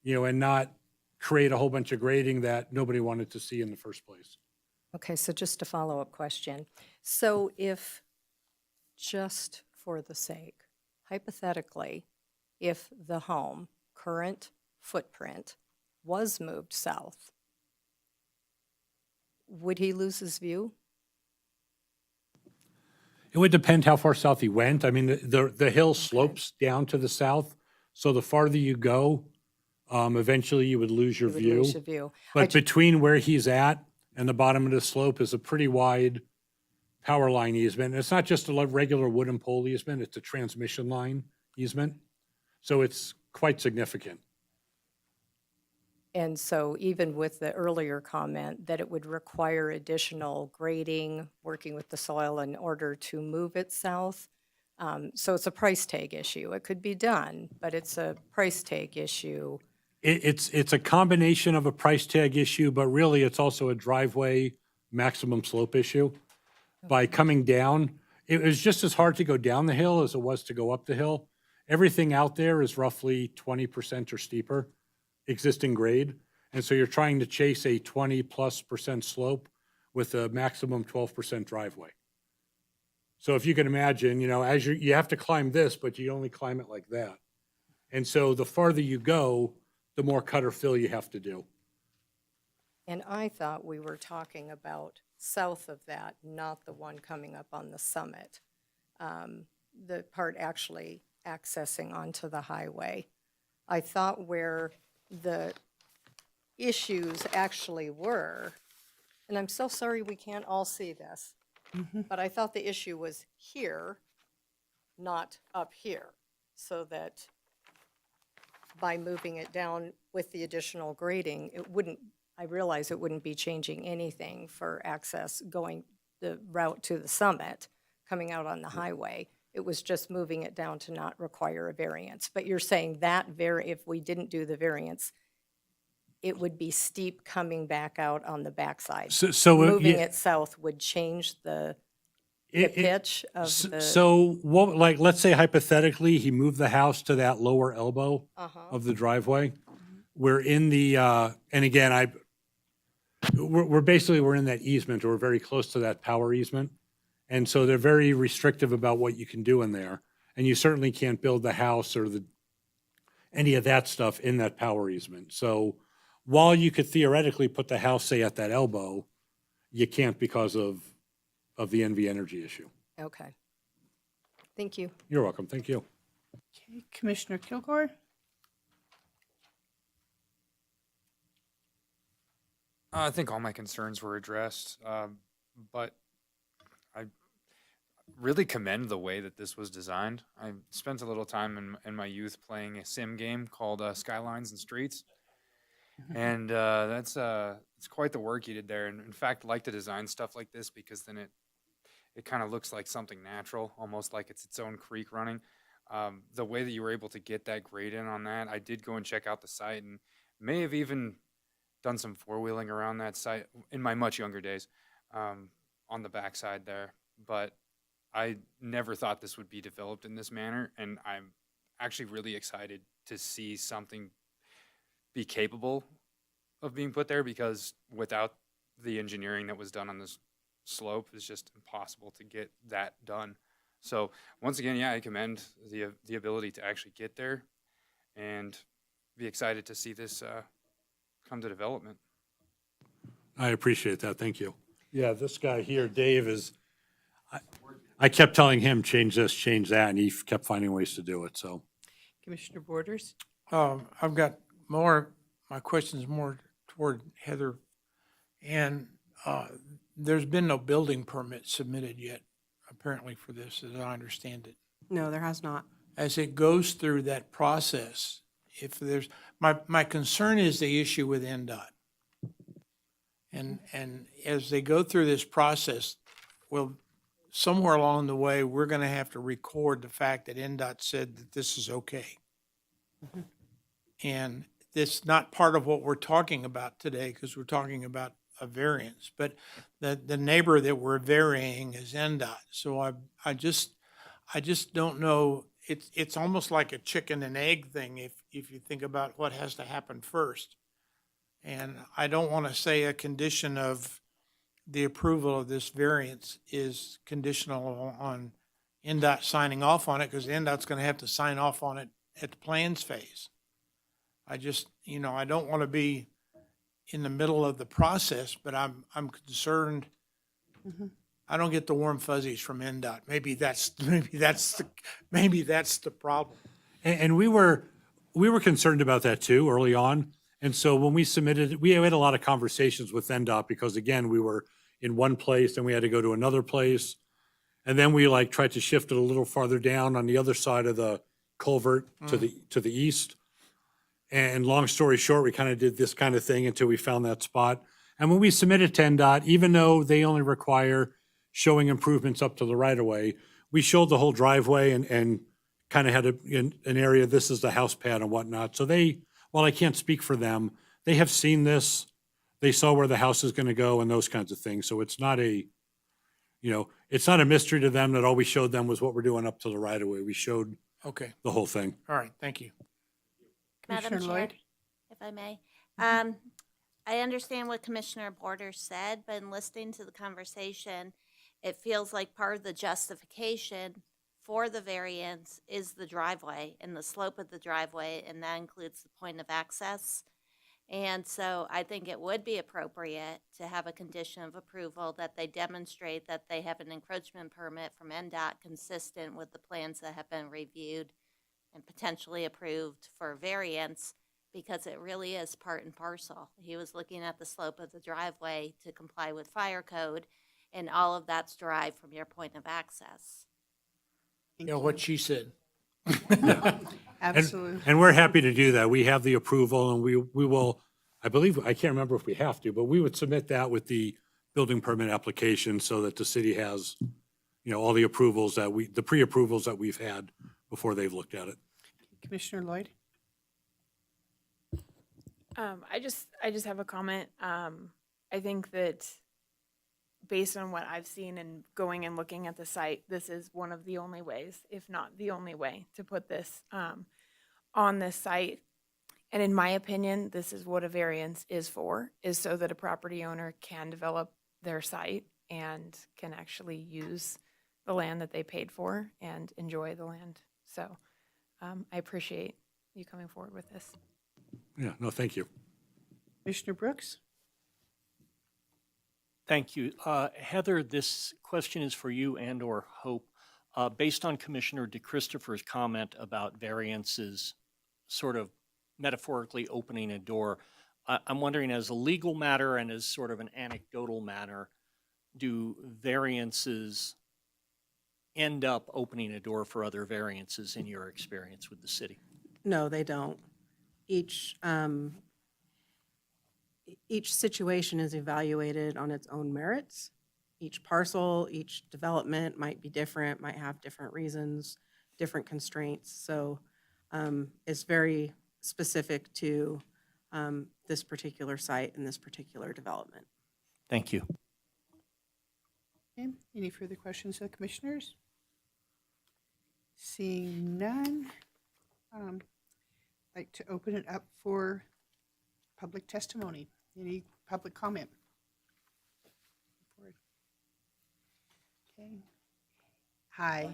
not create a whole bunch of grading that nobody wanted to see in the first place. Okay, so just a follow-up question. So if, just for the sake, hypothetically, if the home, current footprint, was moved south, would he lose his view? It would depend how far south he went. I mean, the hill slopes down to the south, so the farther you go, eventually you would lose your You would view. lose your view. But between where he's at and the bottom of the slope is a pretty wide power line easement. It's not just a regular wooden pole easement, it's a transmission line easement. So it's quite significant. And so even with the earlier comment that it would require additional grading, working with the soil in order to move it south, so it's a price tag issue. It could be done, but it's a price tag issue. It's a combination of a price tag issue, but really it's also a driveway maximum slope issue. By coming down, it was just as hard to go down the hill as it was to go up the hill. Everything out there is roughly 20% or steeper existing grade. And so you're trying to chase a 20+% slope with a maximum 12% driveway. So if you can imagine, as you have to climb this, but you only climb it like that. And so the farther you go, the more cut or fill you have to do. And I thought we were talking about south of that, not the one coming up on the summit. The part actually accessing onto the highway. I thought where the issues actually were, and I'm so sorry we can't all see this, but I thought the issue was here, not up here, so that by moving it down with the additional grading, I realize it wouldn't be changing anything for access going the route to the summit, coming out on the highway. It was just moving it down to not require a variance. But you're saying that if we didn't do the variance, it would be steep coming back out on the backside. Moving it south would change the pitch of the. So let's say hypothetically, he moved the house to that lower elbow of the driveway. We're in the, and again, we're in that easement, or we're very close to that power easement. And so they're very restrictive about what you can do in there. And you certainly can't build the house or any of that stuff in that power easement. So while you could theoretically put the house, say, at that elbow, you can't because of the NV Energy issue. Okay. Thank you. You're welcome. Thank you. Okay, Commissioner Kilgore? I think all my concerns were addressed, but really commend the way that this was designed. I spent a little time in my youth playing a sim game called Skylines and Streets. And that's it's quite the work you did there. And in fact, I like to design stuff like this because then it kind of looks like something natural, almost like it's its own creek running. The way that you were able to get that grade in on that, I did go and check out the site and may have even done some four-wheeling around that site in my much younger days on the backside there. But I never thought this would be developed in this manner, and I'm actually really excited to see something be capable of being put there, because without the engineering that was done on this slope, it's just impossible to get that done. So once again, yeah, I commend the ability to actually get there and be excited to see this come to development. I appreciate that. Thank you. Yeah, this guy here, Dave, I kept telling him, change this, change that, and he kept finding ways to do it, so. Commissioner Borders? I've got my question's more toward Heather. And there's been no building permit submitted yet, apparently, for this, as I understand it. No, there has not. As it goes through that process, if there's, my concern is the issue with NDOT. And as they go through this process, well, somewhere along the way, we're going to have to record the fact that NDOT said that this is okay. And it's not part of what we're talking about today, because we're talking about a variance, but the neighbor that we're varying is NDOT. So I just don't know. It's almost like a chicken and egg thing if you think about what has to happen first. And I don't want to say a condition of the approval of this variance is conditional on NDOT signing off on it, because NDOT's going to have to sign off on it at the plans phase. I just, I don't want to be in the middle of the process, but I'm concerned. I don't get the warm fuzzies from NDOT. Maybe that's the problem. And we were concerned about that too early on. And so when we submitted, we had a lot of conversations with NDOT because again, we were in one place and we had to go to another place. And then we tried to shift it a little farther down on the other side of the culvert to the east. And long story short, we kind of did this kind of thing until we found that spot. And when we submitted to NDOT, even though they only require showing improvements up to the right of way, we showed the whole driveway and kind of had an area, this is the house pad and whatnot. So while I can't speak for them, they have seen this. They saw where the house is going to go and those kinds of things. So it's not it's not a mystery to them that all we showed them was what we're doing up to the right of way. We showed Okay. the whole thing. All right. Thank you. Madam Commissioner Chair, Lloyd? if I may. I understand what Commissioner Borders said, but in listening to the conversation, it feels like part of the justification for the variance is the driveway and the slope of the driveway, and that includes the point of access. And so I think it would be appropriate to have a condition of approval that they demonstrate that they have an encroachment permit from NDOT consistent with the plans that have been reviewed and potentially approved for variance, because it really is part and parcel. He was looking at the slope of the driveway to comply with fire code, and all of that's derived from your point of access. Yeah, what she said. Absolutely. And we're happy to do that. We have the approval and we will, I believe, I can't remember if we have to, but we would submit that with the building permit application so that the city has, all the approvals the pre-approvals that we've had before they've looked at it. Commissioner Lloyd? I just have a comment. I think that based on what I've seen and going and looking at the site, this is one of the only ways, if not the only way, to put this on this site. And in my opinion, this is what a variance is for, is so that a property owner can develop their site and can actually use the land that they paid for and enjoy the land. So I appreciate you coming forward with this. Yeah, no, thank you. Commissioner Brooks? Thank you. Heather, this question is for you and/or Hope. Based on Commissioner DeChristopher's comment about variances sort of metaphorically opening a door, I'm wondering, as a legal matter and as sort of an anecdotal matter, do variances end up opening a door for other variances in your experience with the city? No, they don't. Each, each situation is evaluated on its own merits. Each parcel, each development might be different, might have different reasons, different constraints. So it's very specific to this particular site and this particular development. Thank you. Okay, any further questions of the commissioners? Seeing none, I'd like to open it up for public testimony. Any public comment? Okay. Hi.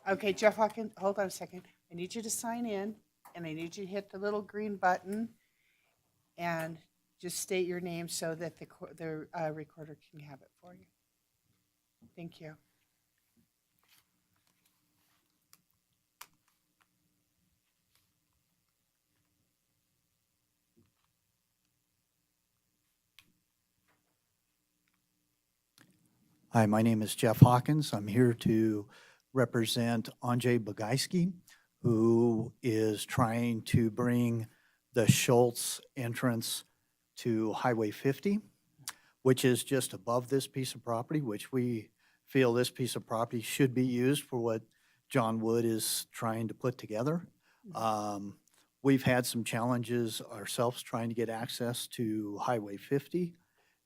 Okay, Jeff Hawkins, hold on a second. I need you to sign in, and I need you to hit the little green button and just state your name so that the recorder can have it for you. Thank you. Hi, my name is Jeff Hawkins. I'm here to represent Andrzej Bogajski, who is trying to bring the Schultz entrance to Highway 50, which is just above this piece of property, which we feel this piece of property should be used for what John Wood is trying to put together. We've had some challenges ourselves trying to get access to Highway 50,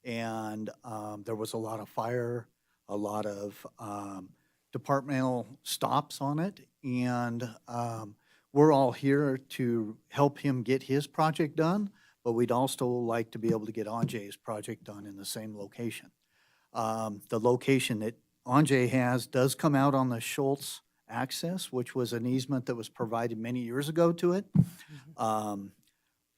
and there was a lot of fire, a lot of departmental stops on it, and we're all here to help him get his project done, but we'd also like to be able to get Andrzej's project done in the same location. The location that Andrzej has does come out on the Schultz access, which was an easement that was provided many years ago to it.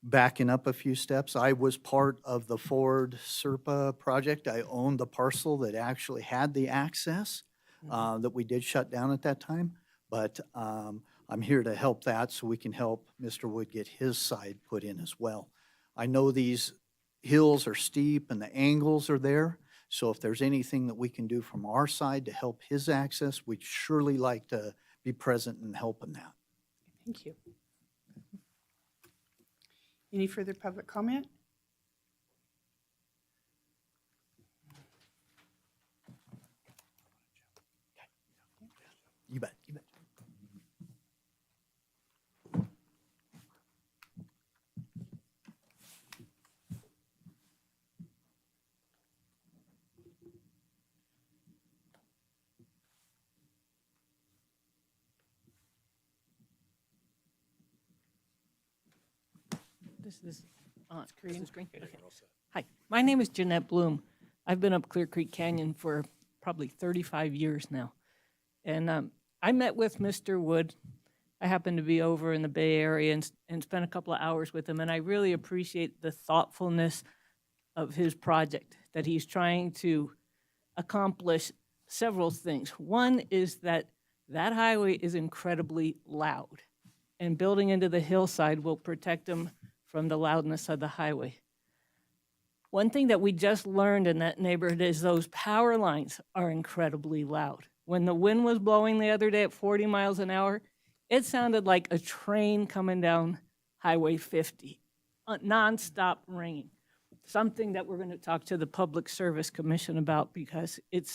Backing up a few steps, I was part of the Ford Serpa project. I owned the parcel that actually had the access that we did shut down at that time. But I'm here to help that so we can help Mr. Wood get his side put in as well. I know these hills are steep and the angles are there. So if there's anything that we can do from our side to help his access, we'd surely like to be present and help in that. Thank you. Any further public comment? You bet, you bet. This is on. Green. This is green? Okay. Hi, my name is Jeanette Bloom. I've been up Clear Creek Canyon for probably 35 years now. And I met with Mr. Wood. I happened to be over in the Bay Area and spent a couple of hours with him, and I really appreciate the thoughtfulness of his project, that he's trying to accomplish several things. One is that highway is incredibly loud, and building into the hillside will protect him from the loudness of the highway. One thing that we just learned in that neighborhood is those power lines are incredibly loud. When the wind was blowing the other day at 40 miles an hour, it sounded like a train coming down Highway 50, nonstop ringing. Something that we're going to talk to the Public Service Commission about because it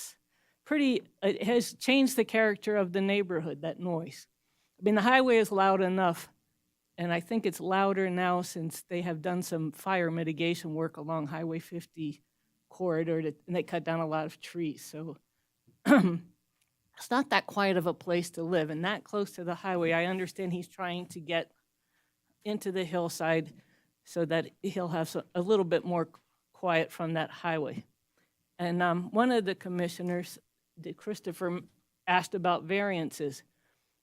has changed the character of the neighborhood, that noise. I mean, the highway is loud enough, and I think it's louder now since they have done some fire mitigation work along Highway 50 corridor, and they cut down a lot of trees. So it's not that quiet of a place to live, and that close to the highway. I understand he's trying to get into the hillside so that he'll have a little bit more quiet from that highway. And one of the commissioners, Christopher, asked about variances.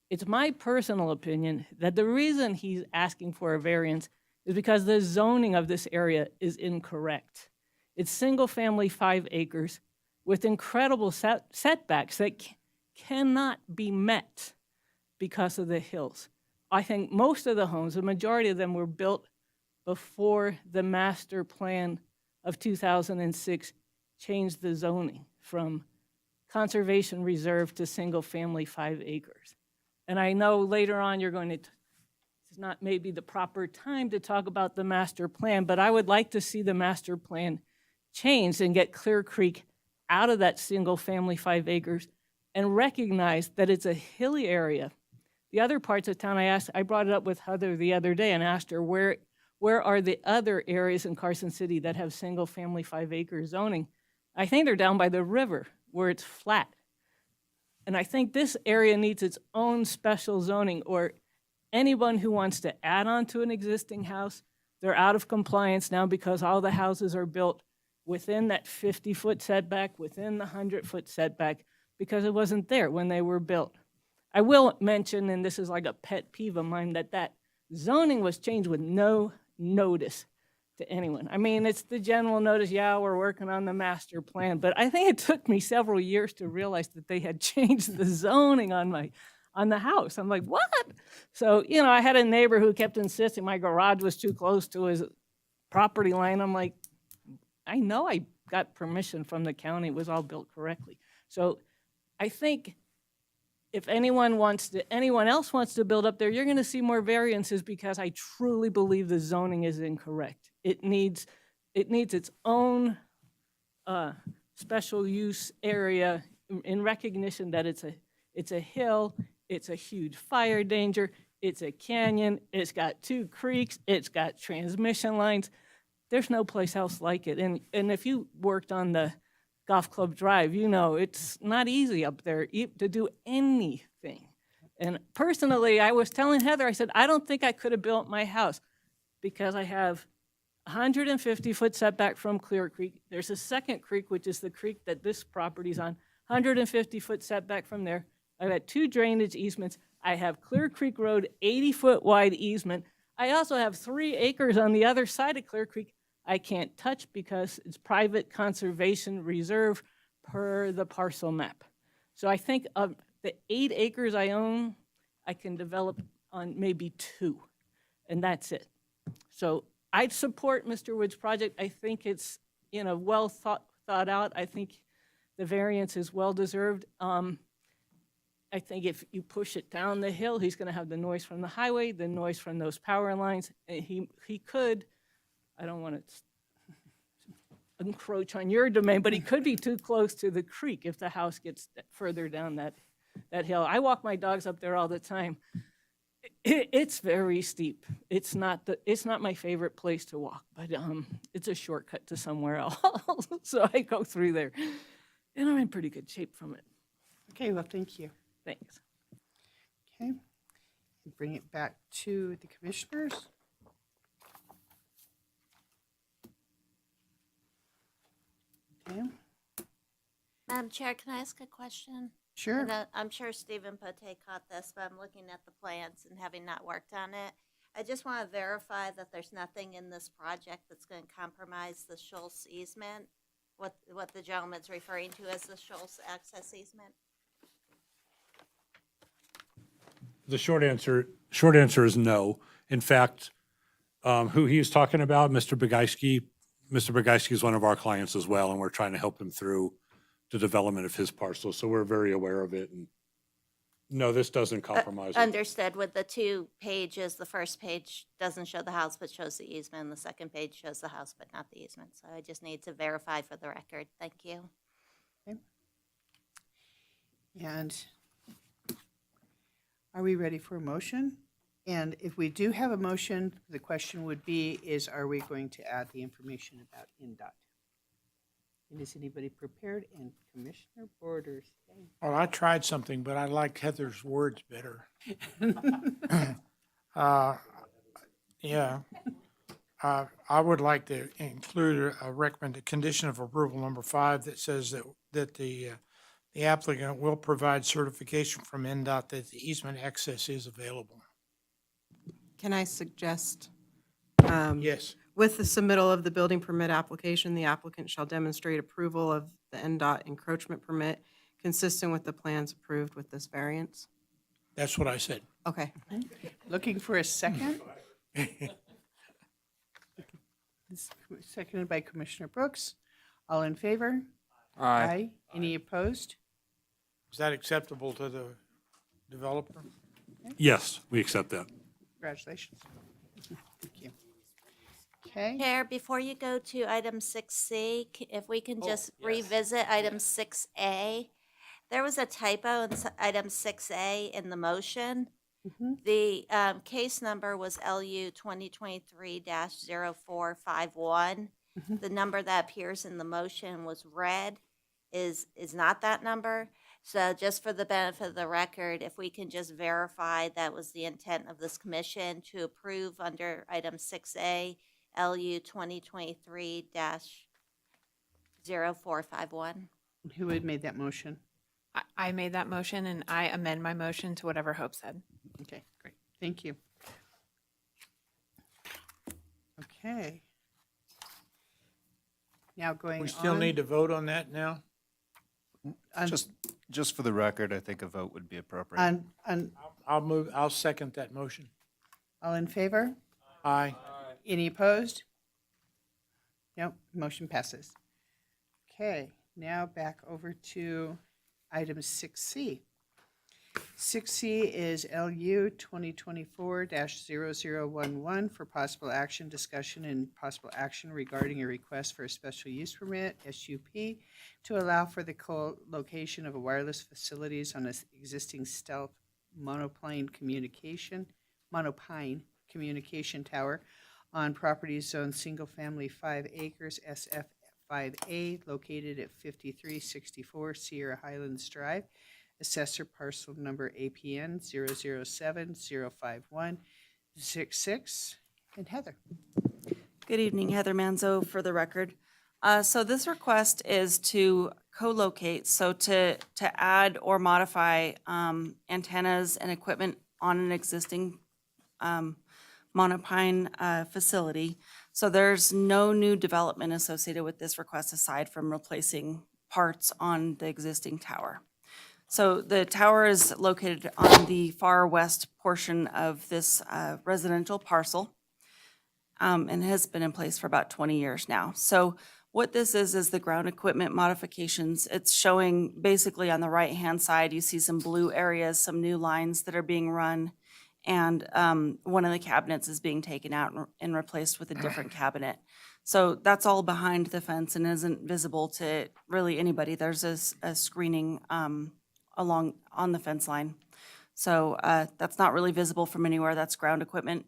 It's my personal opinion that the reason he's asking for a variance is because the zoning of this area is incorrect. It's single-family 5 acres with incredible setbacks that cannot be met because of the hills. I think most of the homes, the majority of them, were built before the master plan of 2006 changed the zoning from conservation reserve to single-family 5 acres. And I know later on you're going to, it's not maybe the proper time to talk about the master plan, but I would like to see the master plan changed and get Clear Creek out of that single-family 5 acres and recognize that it's a hilly area. The other parts of town, I brought it up with Heather the other day and asked her, where are the other areas in Carson City that have single-family 5 acre zoning? I think they're down by the river where it's flat. And I think this area needs its own special zoning, or anyone who wants to add on to an existing house, they're out of compliance now because all the houses are built within that 50-foot setback, within the 100-foot setback, because it wasn't there when they were built. I will mention, and this is like a pet peeve of mine, that zoning was changed with no notice to anyone. I mean, it's the general notice, yeah, we're working on the master plan, but I think it took me several years to realize that they had changed the zoning on the house. I'm like, what? So, I had a neighbor who kept insisting my garage was too close to his property line. I'm like, I know I got permission from the county, it was all built correctly. So I think if anyone else wants to build up there, you're gonna see more variances because I truly believe the zoning is incorrect. It needs its own special use area in recognition that it's a hill, it's a huge fire danger, it's a canyon, it's got 2 creeks, it's got transmission lines. There's no place else like it. And if you worked on the Golf Club Drive, it's not easy up there to do anything. And personally, I was telling Heather, I said, I don't think I could have built my house because I have 150-foot setback from Clear Creek. There's a second creek, which is the creek that this property's on, 150-foot setback from there. I've got 2 drainage easements. I have Clear Creek Road, 80-foot wide easement. I also have 3 acres on the other side of Clear Creek I can't touch because it's private conservation reserve per the parcel map. So I think of the 8 acres I own, I can develop on maybe 2, and that's it. So I'd support Mr. Wood's project. I think it's, well thought out. I think the variance is well deserved. I think if you push it down the hill, he's gonna have the noise from the highway, the noise from those power lines. And he could, I don't want to encroach on your domain, but he could be too close to the creek if the house gets further down that hill. I walk my dogs up there all the time. It's very steep. It's not my favorite place to walk, but it's a shortcut to somewhere else. So I go through there, and I'm in pretty good shape from it. Okay, well, thank you. Thanks. Okay, bring it back to the commissioners. Okay, Madam Chair, can I ask a question? sure. And I'm sure Stephen Pote caught this, but I'm looking at the plans and having not worked on it. I just want to verify that there's nothing in this project that's going to compromise the Schultz easement, what the gentleman's referring to as the Schultz access easement. The short answer is no. In fact, who he is talking about, Mr. Begeiski is one of our clients as well, and we're trying to help him through the development of his parcel, so we're very aware of it. And no, this doesn't compromise it. Understood. With the 2 pages, the first page doesn't show the house but shows the easement, and the second page shows the house but not the easement. So I just need to verify for the record. Thank you. Okay. And are we ready for a motion? And if we do have a motion, the question would be, are we going to add the information about NDOT? And is anybody prepared? And Commissioner Borders. Well, I tried something, but I like Heather's words better. Yeah. I would like to include a condition of approval number 5 that says that the applicant will provide certification from NDOT that the easement access is available. Can I suggest? Yes. With the submittal of the building permit application, the applicant shall demonstrate approval of the NDOT encroachment permit consistent with the plans approved with this variance. That's what I said. Okay. Looking for a second? Seconded by Commissioner Brooks. All in favor? Aye. Any opposed? Is that acceptable to the developer? Yes, we accept that. Congratulations. Thank you. Okay, Chair, before you go to item 6C, if we can just revisit item 6A. There was a typo in item 6A in the motion. The case number was LU 2023-0451. The number that appears in the motion was red, is not that number. So just for the benefit of the record, if we can just verify that was the intent of this commission to approve under item 6A, LU 2023-0451. who had made that motion? I made that motion and I amend my motion to whatever Hope said. Okay, great. Thank you. Okay. Now going on. We still need to vote on that now? on- Just for the record, I think a vote would be appropriate. On, I'll second that motion. all in favor? Aye. Any opposed? Nope, motion passes. Okay, now back over to item 6C. 6C is LU 2024-0011 for possible action, discussion, and possible action regarding a request for a special use permit, SUP, to allow for the co-location of a wireless facilities on an existing stealth monopine communication tower on property zone single-family 5 acres, SF 5A, located at 5364 Sierra Highlands Drive. Assessor parcel number APN 007-05166. And Heather. Good evening, Heather Manzo for the record. So this request is to co-locate, so to add or modify antennas and equipment on an existing monopine facility. So there's no new development associated with this request aside from replacing parts on the existing tower. So the tower is located on the far west portion of this residential parcel and has been in place for about 20 years now. So what this is the ground equipment modifications. It's showing basically on the right-hand side, you see some blue areas, some new lines that are being run, and one of the cabinets is being taken out and replaced with a different cabinet. So that's all behind the fence and isn't visible to really anybody. There's a screening along on the fence line. So that's not really visible from anywhere. That's ground equipment.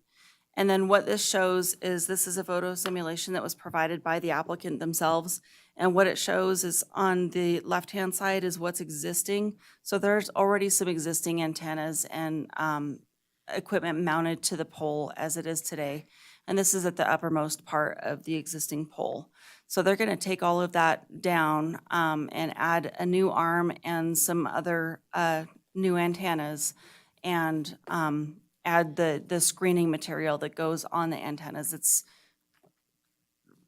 And then what this shows is this is a photo simulation that was provided by the applicant themselves. And what it shows is on the left-hand side is what's existing. So there's already some existing antennas and equipment mounted to the pole as it is today. And this is at the uppermost part of the existing pole. So they're going to take all of that down and add a new arm and some other new antennas and add the screening material that goes on the antennas. It's,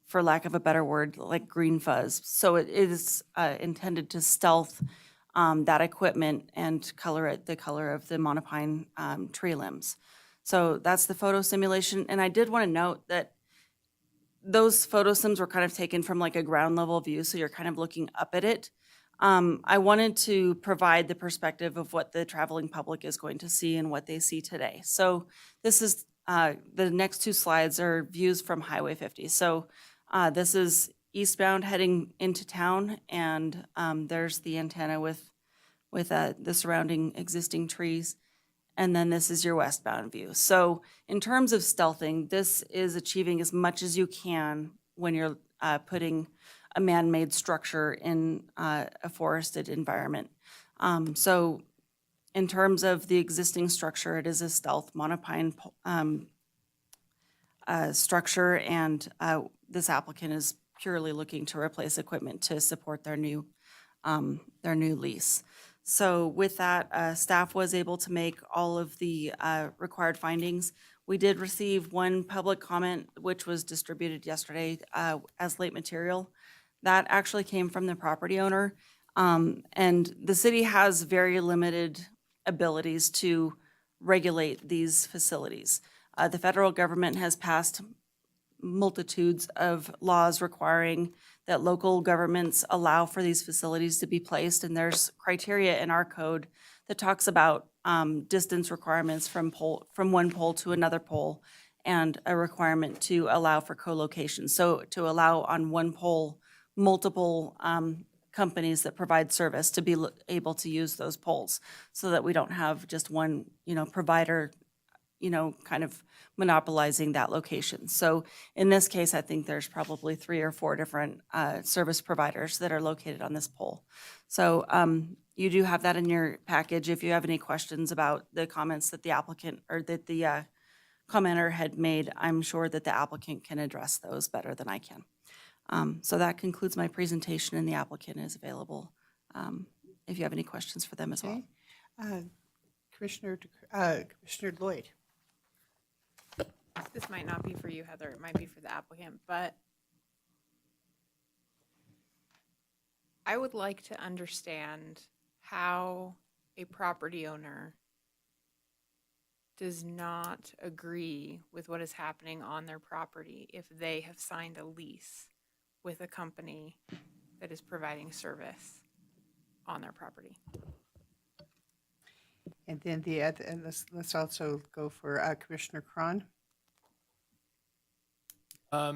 for lack of a better word, like green fuzz. So it is intended to stealth that equipment and color it the color of the monopine tree limbs. So that's the photo simulation. And I did want to note that those photo sims were kind of taken from like a ground level view, so you're kind of looking up at it. I wanted to provide the perspective of what the traveling public is going to see and what they see today. So this is, the next two slides are views from Highway 50. So this is eastbound heading into town, and there's the antenna with the surrounding existing trees. And then this is your westbound view. So in terms of stealthing, this is achieving as much as you can when you're putting a man-made structure in a forested environment. So in terms of the existing structure, it is a stealth monopine structure, and this applicant is purely looking to replace equipment to support their new lease. So with that, staff was able to make all of the required findings. We did receive one public comment, which was distributed yesterday as late material. That actually came from the property owner. And the city has very limited abilities to regulate these facilities. The federal government has passed multitudes of laws requiring that local governments allow for these facilities to be placed. And there's criteria in our code that talks about distance requirements from one pole to another pole, and a requirement to allow for co-location. So to allow on one pole, multiple companies that provide service to be able to use those poles, so that we don't have just one, provider, kind of monopolizing that location. So in this case, I think there's probably 3 or 4 different service providers that are located on this pole. So you do have that in your package. If you have any questions about the comments that the applicant or that the commenter had made, I'm sure that the applicant can address those better than I can. So that concludes my presentation, and the applicant is available if you have any questions for them as well. Commissioner Lloyd. This might not be for you, Heather, it might be for the applicant, but I would like to understand how a property owner does not agree with what is happening on their property if they have signed a lease with a company that is providing service on their property. And then let's also go for Commissioner Cron.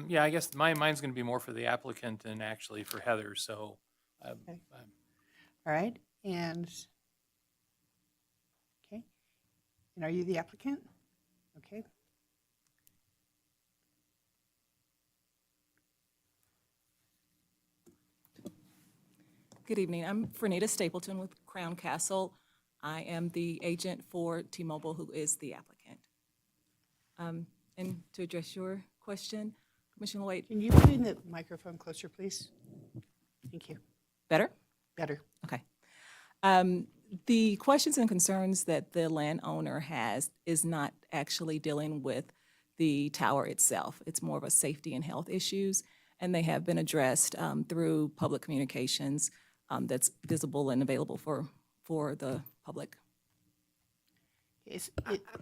Yeah, I guess mine's going to be more for the applicant than actually for Heather, so. Okay. All right, and, okay. And are you the applicant? Okay. Good evening. I'm Fernita Stapleton with Crown Castle. I am the agent for T-Mobile, who is the applicant. And to address your question, Commissioner Lloyd. Can you put in the microphone closer, please? Thank you. Better? Better. Okay. The questions and concerns that the landowner has is not actually dealing with the tower itself. It's more of a safety and health issues, and they have been addressed through public communications that's visible and available for the public.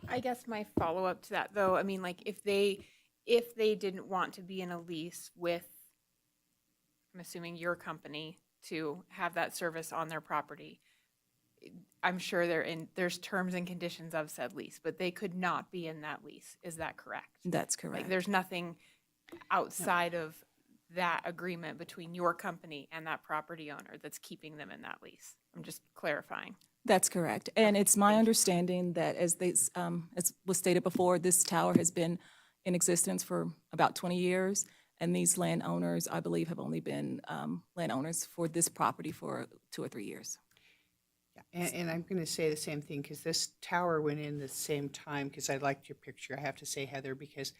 I guess my follow-up to that, though, I mean, like, if they didn't want to be in a lease with, I'm assuming your company, to have that service on their property, I'm sure there's terms and conditions of said lease, but they could not be in that lease. Is that correct? That's correct. Like, there's nothing outside of that agreement between your company and that property owner that's keeping them in that lease. I'm just clarifying. That's correct. And it's my understanding that, as was stated before, this tower has been in existence for about 20 years. And these landowners, I believe, have only been landowners for this property for 2 or 3 years. Yeah, and I'm going to say the same thing, because this tower went in the same time, because I liked your picture, I have to say, Heather, because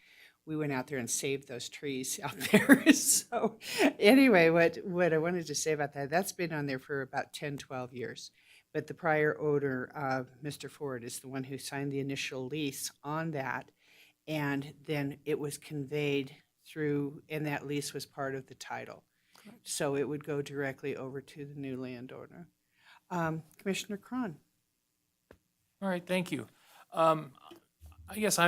we went out there and saved those trees out there. So anyway, what I wanted to say about that's been on there for about 10, 12 years. But the prior owner, Mr. Ford, is the one who signed the initial lease on that. And then it was conveyed through, and that lease was part of the title. Correct. So it would go directly over to the new landowner. Commissioner Cron. All right, thank you. I guess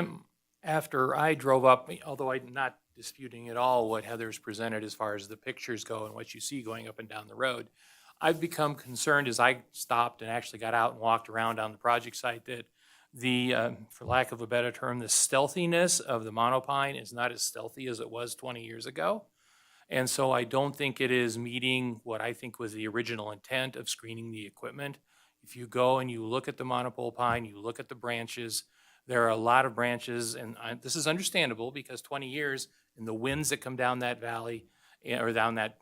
after I drove up, although I'm not disputing at all what Heather's presented as far as the pictures go and what you see going up and down the road, I've become concerned as I stopped and actually got out and walked around on the project site that for lack of a better term, the stealthiness of the monopine is not as stealthy as it was 20 years ago. And so I don't think it is meeting what I think was the original intent of screening the equipment. If you go and you look at the monopole pine, you look at the branches, there are a lot of branches, and this is understandable because 20 years and the winds that come down that valley or down that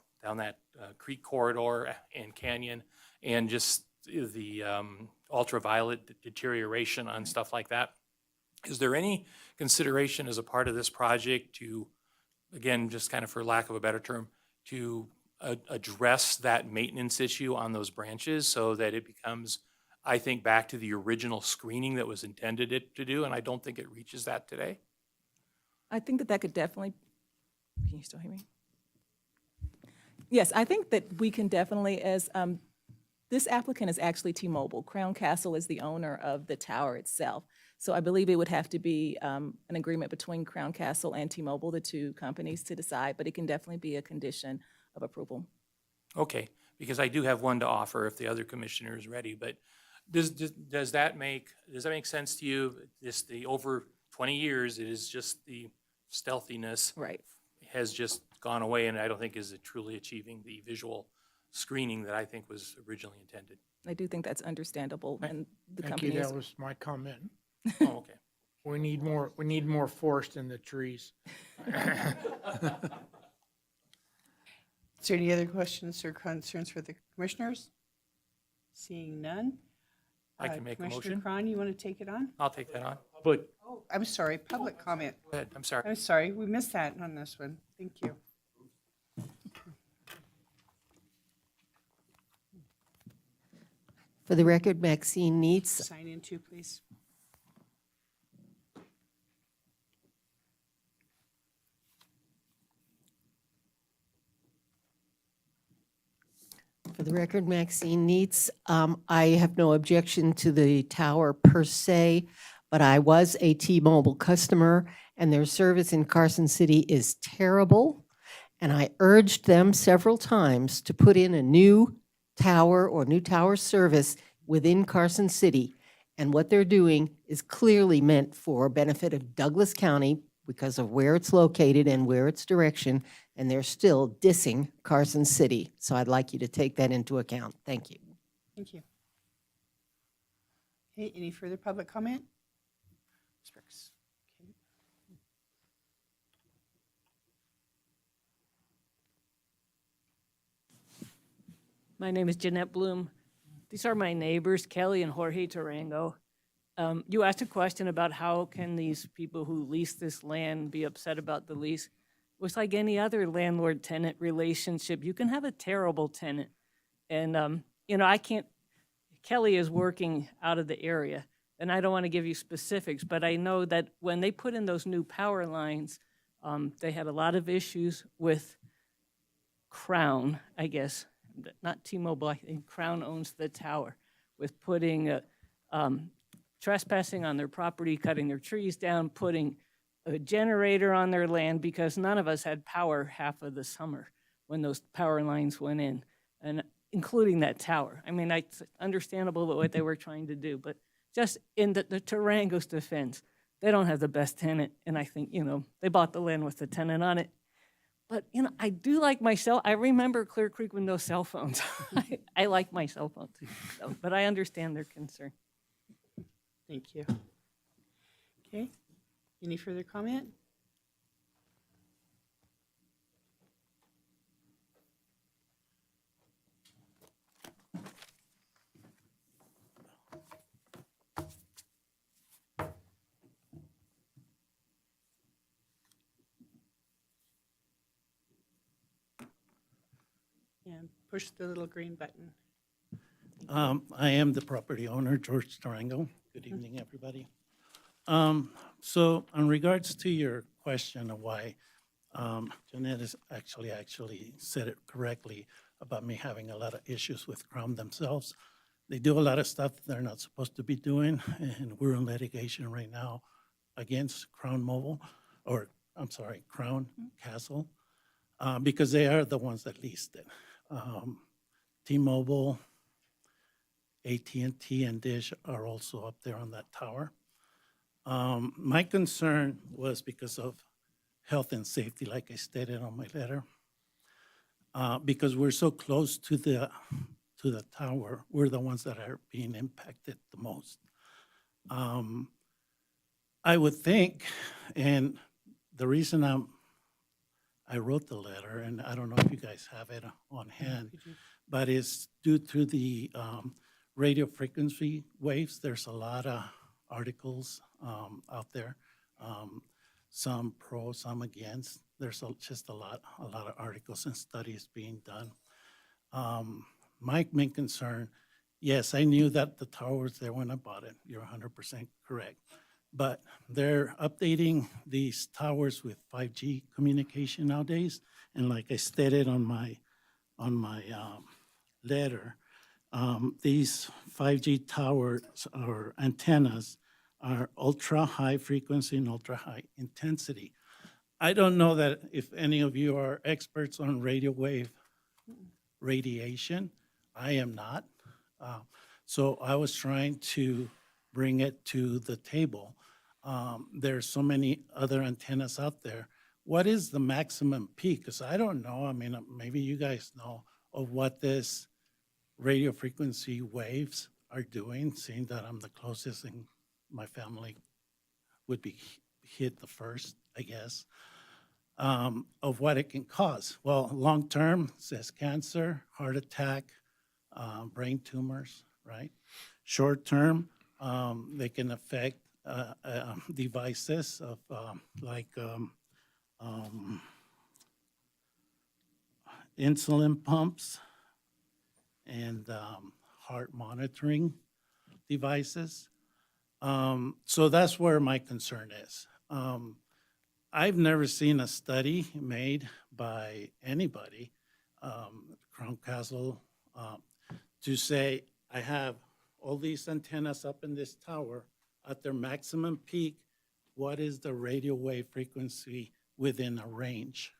creek corridor and canyon, and just the ultraviolet deterioration on stuff like that. Is there any consideration as a part of this project to, again, just kind of for lack of a better term, to address that maintenance issue on those branches so that it becomes, I think, back to the original screening that was intended it to do, and I don't think it reaches that today? I think that could definitely, can you still hear me? Yes, I think that we can definitely, as this applicant is actually T-Mobile. Crown Castle is the owner of the tower itself. So I believe it would have to be an agreement between Crown Castle and T-Mobile, the two companies, to decide, but it can definitely be a condition of approval. Okay, because I do have one to offer if the other commissioner is ready, but does that make sense to you? The over 20 years, it is just the stealthiness. Right. Has just gone away, and I don't think is truly achieving the visual screening that I think was originally intended. I do think that's understandable, and the Thank company you, is. that was my comment. Oh, okay. We need more forest in the trees. Is there any other questions or concerns for the commissioners? Seeing none. I can make a Commissioner motion. Cron, you want to take it on? I'll take that on. But Oh, I'm sorry, public comment. Go ahead, I'm sorry. I'm sorry, we missed that on this one. Thank you. For the record, Maxine Neitz. Sign in too, please. For the record, Maxine Neitz. I have no objection to the tower per se, but I was a T-Mobile customer, and their service in Carson City is terrible. And I urged them several times to put in a new tower or new tower service within Carson City. And what they're doing is clearly meant for benefit of Douglas County because of where it's located and where its direction, and they're still dissing Carson City. So I'd like you to take that into account. Thank you. Thank you. Okay, any further public comment? Ms. Brooks. Okay. My name is Jeanette Bloom. These are my neighbors, Kelly and Jorge Tarango. You asked a question about how can these people who lease this land be upset about the lease. It was like any other landlord-tenant relationship. You can have a terrible tenant. And, I can't, Kelly is working out of the area, and I don't want to give you specifics, but I know that when they put in those new power lines, they had a lot of issues with Crown, I guess, not T-Mobile, I think Crown owns the tower, with putting trespassing on their property, cutting their trees down, putting a generator on their land, because none of us had power half of the summer when those power lines went in, and including that tower. I mean, it's understandable what they were trying to do, but just in the Tarango's defense, they don't have the best tenant, and I think, they bought the land with the tenant on it. But, I do like my I remember Clear Creek with no cell phones. I like my cell phone too, but I understand their concern. Thank you. Okay, any further comment? And push the little green button. I am the property owner, George Tarango. Good evening, everybody. So in regards to your question of why, Jeanette has actually said it correctly about me having a lot of issues with Crown themselves. They do a lot of stuff they're not supposed to be doing, and we're in litigation right now against Crown Mobile, or I'm sorry, Crown Castle, because they are the ones that leased it. T-Mobile, AT&T, and Dish are also up there on that tower. My concern was because of health and safety, like I stated on my letter. Because we're so close to the tower, we're the ones that are being impacted the most. I would think, and the reason I wrote the letter, and I don't know if you guys have it on hand, but it's due to the radio frequency waves. There's a lot of articles out there, some pro, some against. There's just a lot of articles and studies being done. My main concern, yes, I knew that the tower was there when I bought it. You're 100% correct. But they're updating these towers with 5G communication nowadays. And like I stated on my letter, these 5G towers or antennas are ultra high frequency and ultra high intensity. I don't know that if any of you are experts on radio wave radiation. I am not. So I was trying to bring it to the table. There's so many other antennas out there. What is the maximum peak? Because I don't know. I mean, maybe you guys know of what this radio frequency waves are doing, seeing that I'm the closest and my family would be hit the first, I guess, of what it can cause. Well, long-term, it says cancer, heart attack, brain tumors, right? Short-term, they can affect devices of insulin pumps and heart monitoring devices. So that's where my concern is. I've never seen a study made by anybody, Crown Castle, to say, I have all these antennas up in this tower at their maximum peak. What is the radio wave frequency within a range?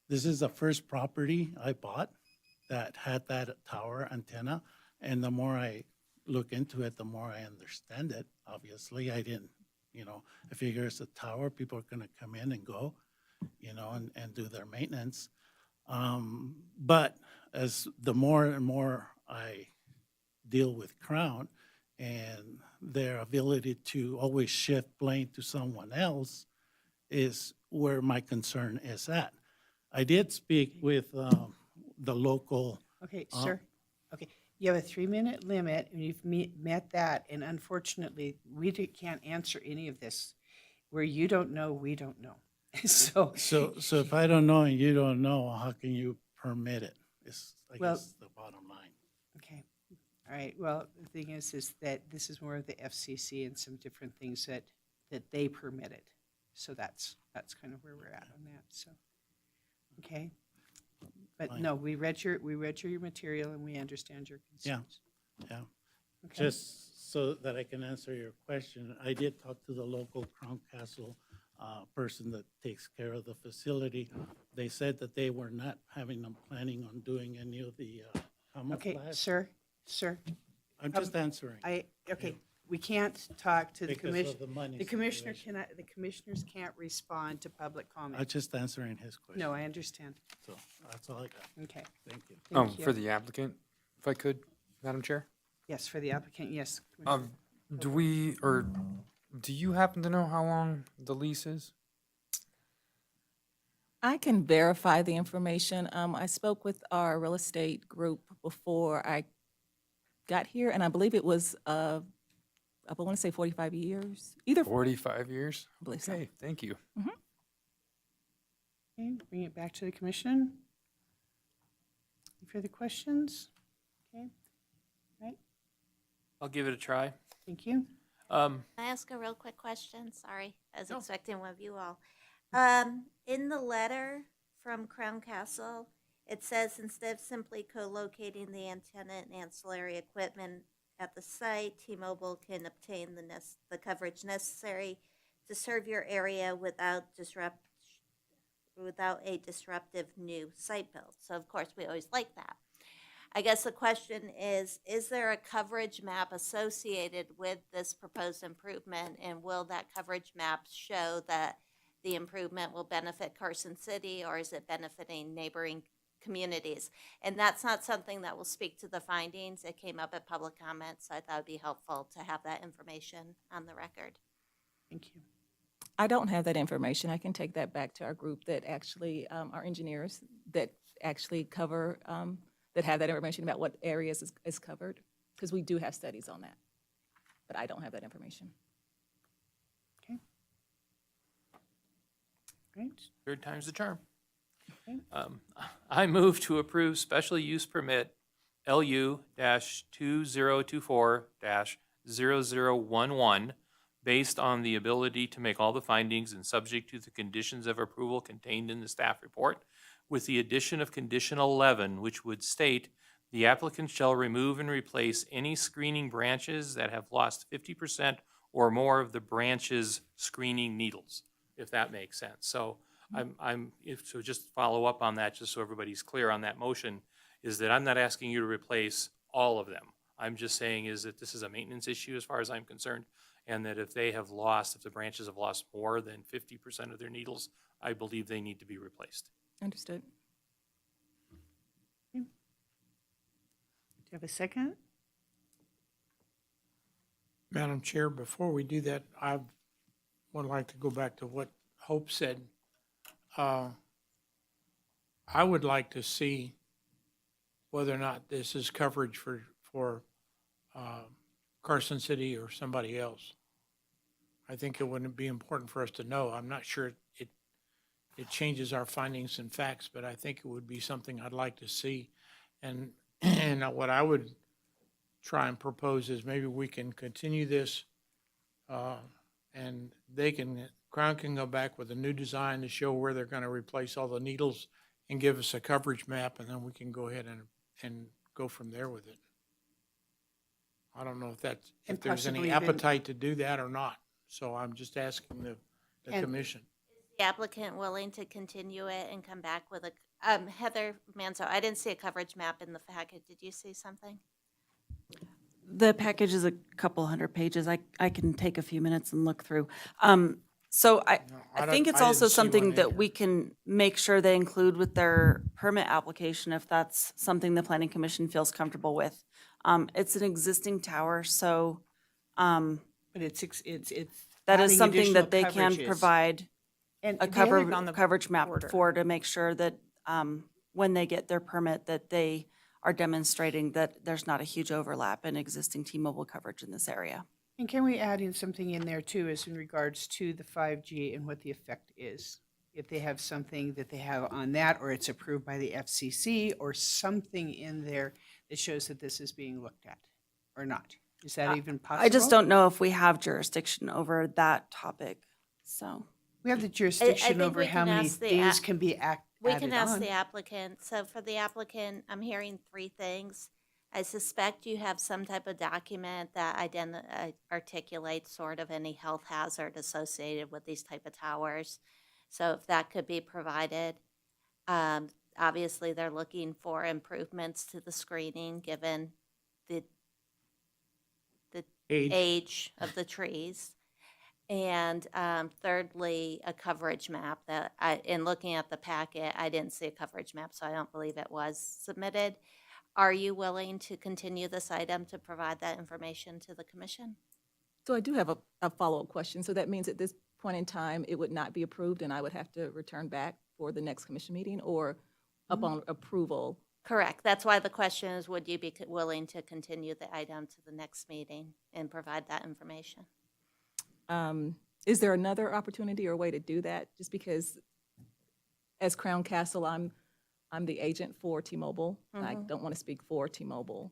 This is the first property I bought that had that tower antenna. And the more I look into it, the more I understand it. Obviously, I didn't, I figure it's a tower. People are going to come in and go, and do their maintenance. But as the more and more I deal with Crown and their ability to always shift blame to someone else is where my concern is at. I did speak with the local. Okay, sir. Okay, you have a 3-minute limit, and you've met that, and unfortunately, we can't answer any of this. Where you don't know, we don't know. So if I don't know and you don't know, how can you permit it? Is I guess the bottom line. Okay. All right. Well, the thing is that this is more of the FCC and some different things that they permitted. So that's kind of where we're at on that. So, okay. But Fine. no, we read your material and we understand your concerns. Yeah. Okay. Just so that I can answer your question, I did talk to the local Crown Castle person that takes care of the facility. They said that they were not planning on doing any of the camouflage. Okay, sir. I'm just answering. Okay, we can't talk to the Because of commission. the money The commissioner situation. the commissioners can't respond to public comment. I'm just answering his question. No, I understand. So that's all I got. Okay. Thank you. Thank you. For the applicant, if I could, Madam Chair? Yes, for the applicant, yes. Commissioner. Do you happen to know how long the lease is? I can verify the information. I spoke with our real estate group before I got here, and I believe it was, I want to say 45 years. 45 years? I believe so. Okay, thank you. Okay, bring it back to the commission. Any further questions? Okay, right, I'll give it a try. thank you. Can I ask a real quick question? Sorry, I was expecting one of you all. In the letter from Crown Castle, it says instead of simply co-locating the antenna and ancillary equipment at the site, T-Mobile can obtain the coverage necessary to serve your area without a disruptive new site build. So of course, we always like that. I guess the question is there a coverage map associated with this proposed improvement? And will that coverage map show that the improvement will benefit Carson City, or is it benefiting neighboring communities? And that's not something that will speak to the findings. It came up at public comments, so I thought it would be helpful to have that information on the record. Thank you. I don't have that information. I can take that back to our group that actually, our engineers that actually cover, that have that information about what areas is covered, because we do have studies on that. But I don't have that information. Okay. Great. Third time's the charm. Okay. I move to approve special use permit LU-2024-0011 based on the ability to make all the findings and subject to the conditions of approval contained in the staff report, with the addition of condition 11, which would state The applicant shall remove and replace any screening branches that have lost 50% or more of the branch's screening needles, if that makes sense. So so just follow up on that, just so everybody's clear on that motion, is that I'm not asking you to replace all of them. I'm just saying is that this is a maintenance issue as far as I'm concerned, and that if the branches have lost more than 50% of their needles, I believe they need to be replaced. Understood. Do you have a second? Madam Chair, before we do that, I would like to go back to what Hope said. I would like to see whether or not this is coverage for Carson City or somebody else. I think it wouldn't be important for us to know. I'm not sure it changes our findings and facts, but I think it would be something I'd like to see. And what I would try and propose is maybe we can continue this, and Crown can go back with a new design to show where they're gonna replace all the needles and give us a coverage map, and then we can go ahead and go from there with it. I don't know if there's any possibly appetite to do that or not, so I'm just asking the And- commission. The applicant willing to continue it and come back with a, Heather Manzo, I didn't see a coverage map in the packet. Did you see something? The package is a couple hundred pages. I can take a few minutes and look through. So I think it's also something that we can make sure they include with their permit application if that's something the planning commission feels comfortable with. It's an existing tower, so But it's that is adding something additional that they can coverages. provide And a the other- coverage map border. for to make sure that when they get their permit, that they are demonstrating that there's not a huge overlap in existing T-Mobile coverage in this area. And can we add in something in there too, as in regards to the 5G and what the effect is? If they have something that they have on that, or it's approved by the FCC, or something in there that shows that this is being looked at, or not? Is that even possible? I just don't know if we have jurisdiction over that topic, so. We have the jurisdiction think over we how can many ask the things can be We added can ask on. the applicant. So for the applicant, I'm hearing three things. I suspect you have some type of document that articulates sort of any health hazard associated with these type of towers. So if that could be provided. Obviously, they're looking for improvements to the screening, given the age of the trees. And thirdly, a coverage map that in looking at the packet, I didn't see a coverage map, so I don't believe it was submitted. Are you willing to continue this item to provide that information to the commission? So I do have a follow-up question. So that means at this point in time, it would not be approved and I would have to return back for the next commission meeting, or upon approval? Correct. That's why the question is, would you be willing to continue the item to the next meeting and provide that information? Is there another opportunity or way to do that? Just because as Crown Castle, I'm the agent for T-Mobile. I don't want to speak for T-Mobile.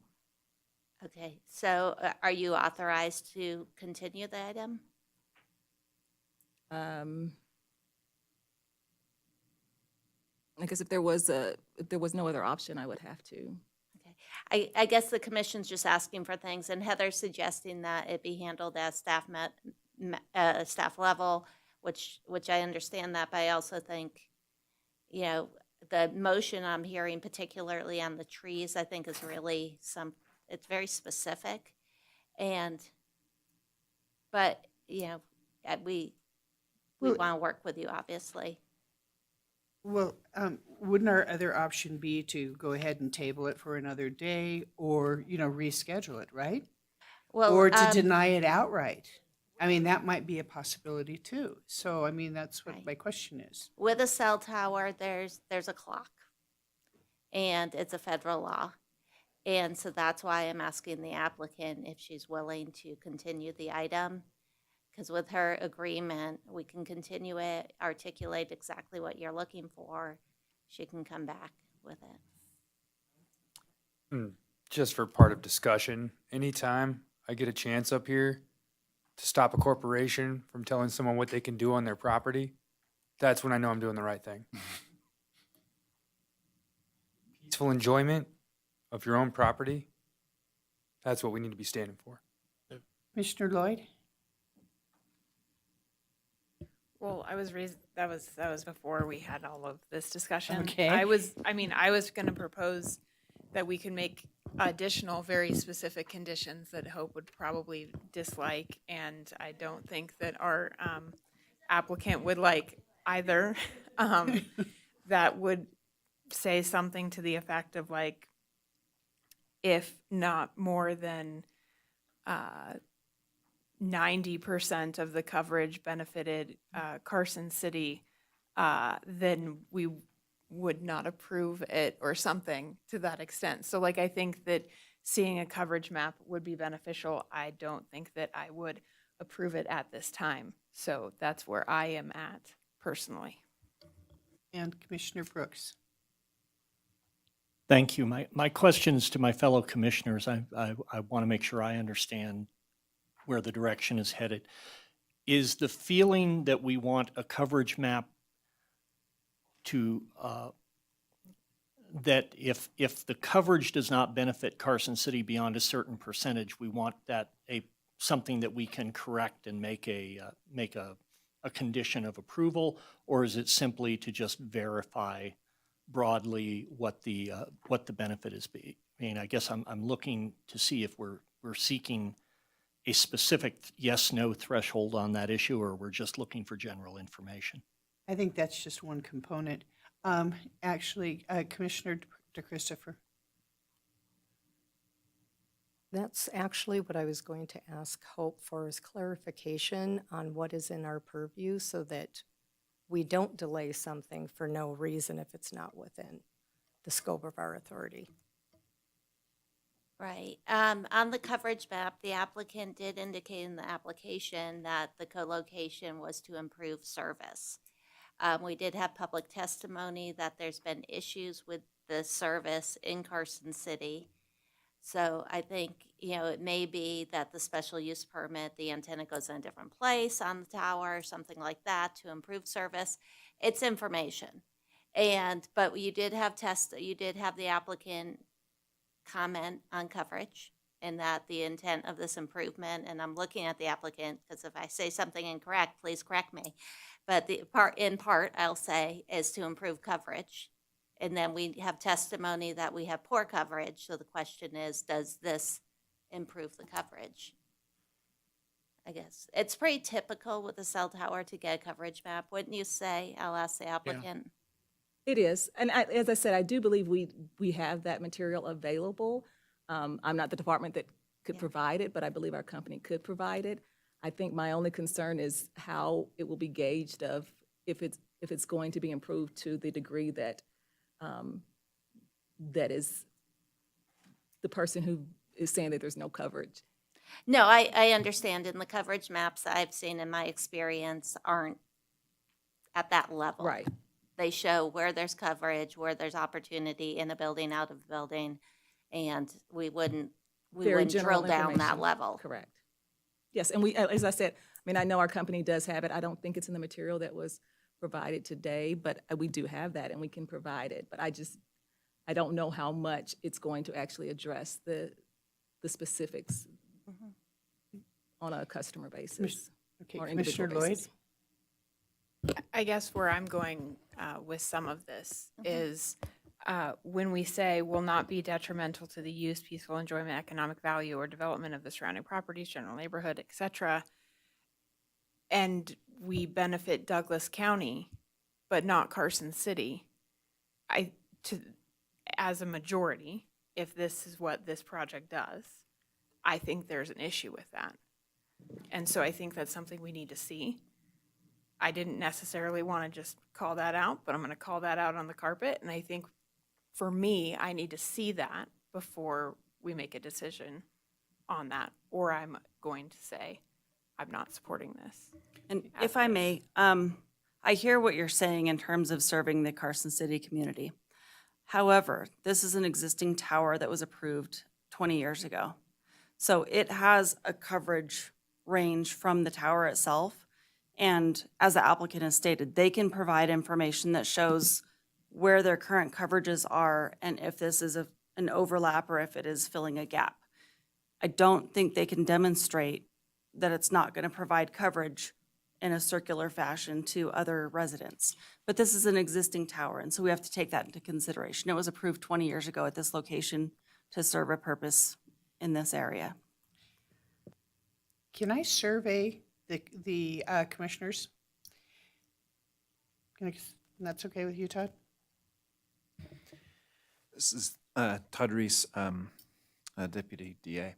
Okay, so are you authorized to continue the item? I guess if there was no other option, I would have to. I guess the commission's just asking for things, and Heather's suggesting that it be handled at staff level, which I understand that, but I also think, the motion I'm hearing, particularly on the trees, I think is really it's very specific, but we want to work with you, obviously. Well, wouldn't our other option be to go ahead and table it for another day, or, reschedule it, right? Well, Or to deny it outright? I mean, that might be a possibility too. So, that's what my question is. With a cell tower, there's a clock, and it's a federal law. And so that's why I'm asking the applicant if she's willing to continue the item, because with her agreement, we can continue it, articulate exactly what you're looking for. She can come back with it. Just for part of discussion, anytime I get a chance up here to stop a corporation from telling someone what they can do on their property, that's when I know I'm doing the right thing. Peaceful enjoyment of your own property, that's what we need to be standing for. Commissioner Lloyd? Well, that was before we had all of this discussion. Okay. I was going to propose that we can make additional very specific conditions that Hope would probably dislike, and I don't think that our applicant would like either. That would say something to the effect of like, if not more than 90% of the coverage benefited Carson City, then we would not approve it or something to that extent. So like, I think that seeing a coverage map would be beneficial. I don't think that I would approve it at this time. So that's where I am at personally. And Commissioner Brooks? Thank you. My questions to my fellow commissioners, I want to make sure I understand where the direction is headed. Is the feeling that we want a coverage map to, that if the coverage does not benefit Carson City beyond a certain percentage, we want that something that we can correct and make a condition of approval? Or is it simply to just verify broadly what the benefit is? I mean, I guess I'm looking to see if we're seeking a specific yes/no threshold on that issue, or we're just looking for general information. I think that's just one component. Actually, Commissioner DeChristopher. That's actually what I was going to ask Hope for, is clarification on what is in our purview so that we don't delay something for no reason if it's not within the scope of our authority. Right. On the coverage map, the applicant did indicate in the application that the co-location was to improve service. We did have public testimony that there's been issues with the service in Carson City. So I think, it may be that the special use permit, the antenna goes in a different place on the tower, something like that to improve service. It's information. But you did have the applicant comment on coverage and that the intent of this improvement, and I'm looking at the applicant because if I say something incorrect, please correct me. But in part, I'll say, is to improve coverage. And then we have testimony that we have poor coverage. So the question is, does this improve the coverage? I guess it's pretty typical with a cell tower to get a coverage map, wouldn't you say? I'll ask the applicant. It is. And as I said, I do believe we have that material available. I'm not the department that could provide it, but I believe our company could provide it. I think my only concern is how it will be gauged of if it's going to be improved to the degree that that is the person who is saying that there's no coverage. No, I understand. And the coverage maps that I've seen in my experience aren't at that level. Right. They show where there's coverage, where there's opportunity in a building, out of the building, and we wouldn't drill down that level. Correct. Yes, and we, as I said, I know our company does have it. I don't think it's in the material that was provided today, but we do have that and we can provide it. But I don't know how much it's going to actually address the specifics on a customer basis. Okay, or individual Commissioner Lloyd? basis. I guess where I'm going with some of this is when we say will not be detrimental to the use, peaceful enjoyment, economic value, or development of the surrounding properties, general neighborhood, et cetera, and we benefit Douglas County, but not Carson City, as a majority, if this is what this project does, I think there's an issue with that. And so I think that's something we need to see. I didn't necessarily want to just call that out, but I'm going to call that out on the carpet. And I think for me, I need to see that before we make a decision on that, or I'm going to say, I'm not supporting this. And if I may, I hear what you're saying in terms of serving the Carson City community. However, this is an existing tower that was approved 20 years ago. So it has a coverage range from the tower itself. And as the applicant has stated, they can provide information that shows where their current coverages are and if this is an overlap or if it is filling a gap. I don't think they can demonstrate that it's not going to provide coverage in a circular fashion to other residents. But this is an existing tower, and so we have to take that into consideration. It was approved 20 years ago at this location to serve a purpose in this area. Can I survey the commissioners? That's okay with you, Todd? This is Todd Reese, Deputy DA.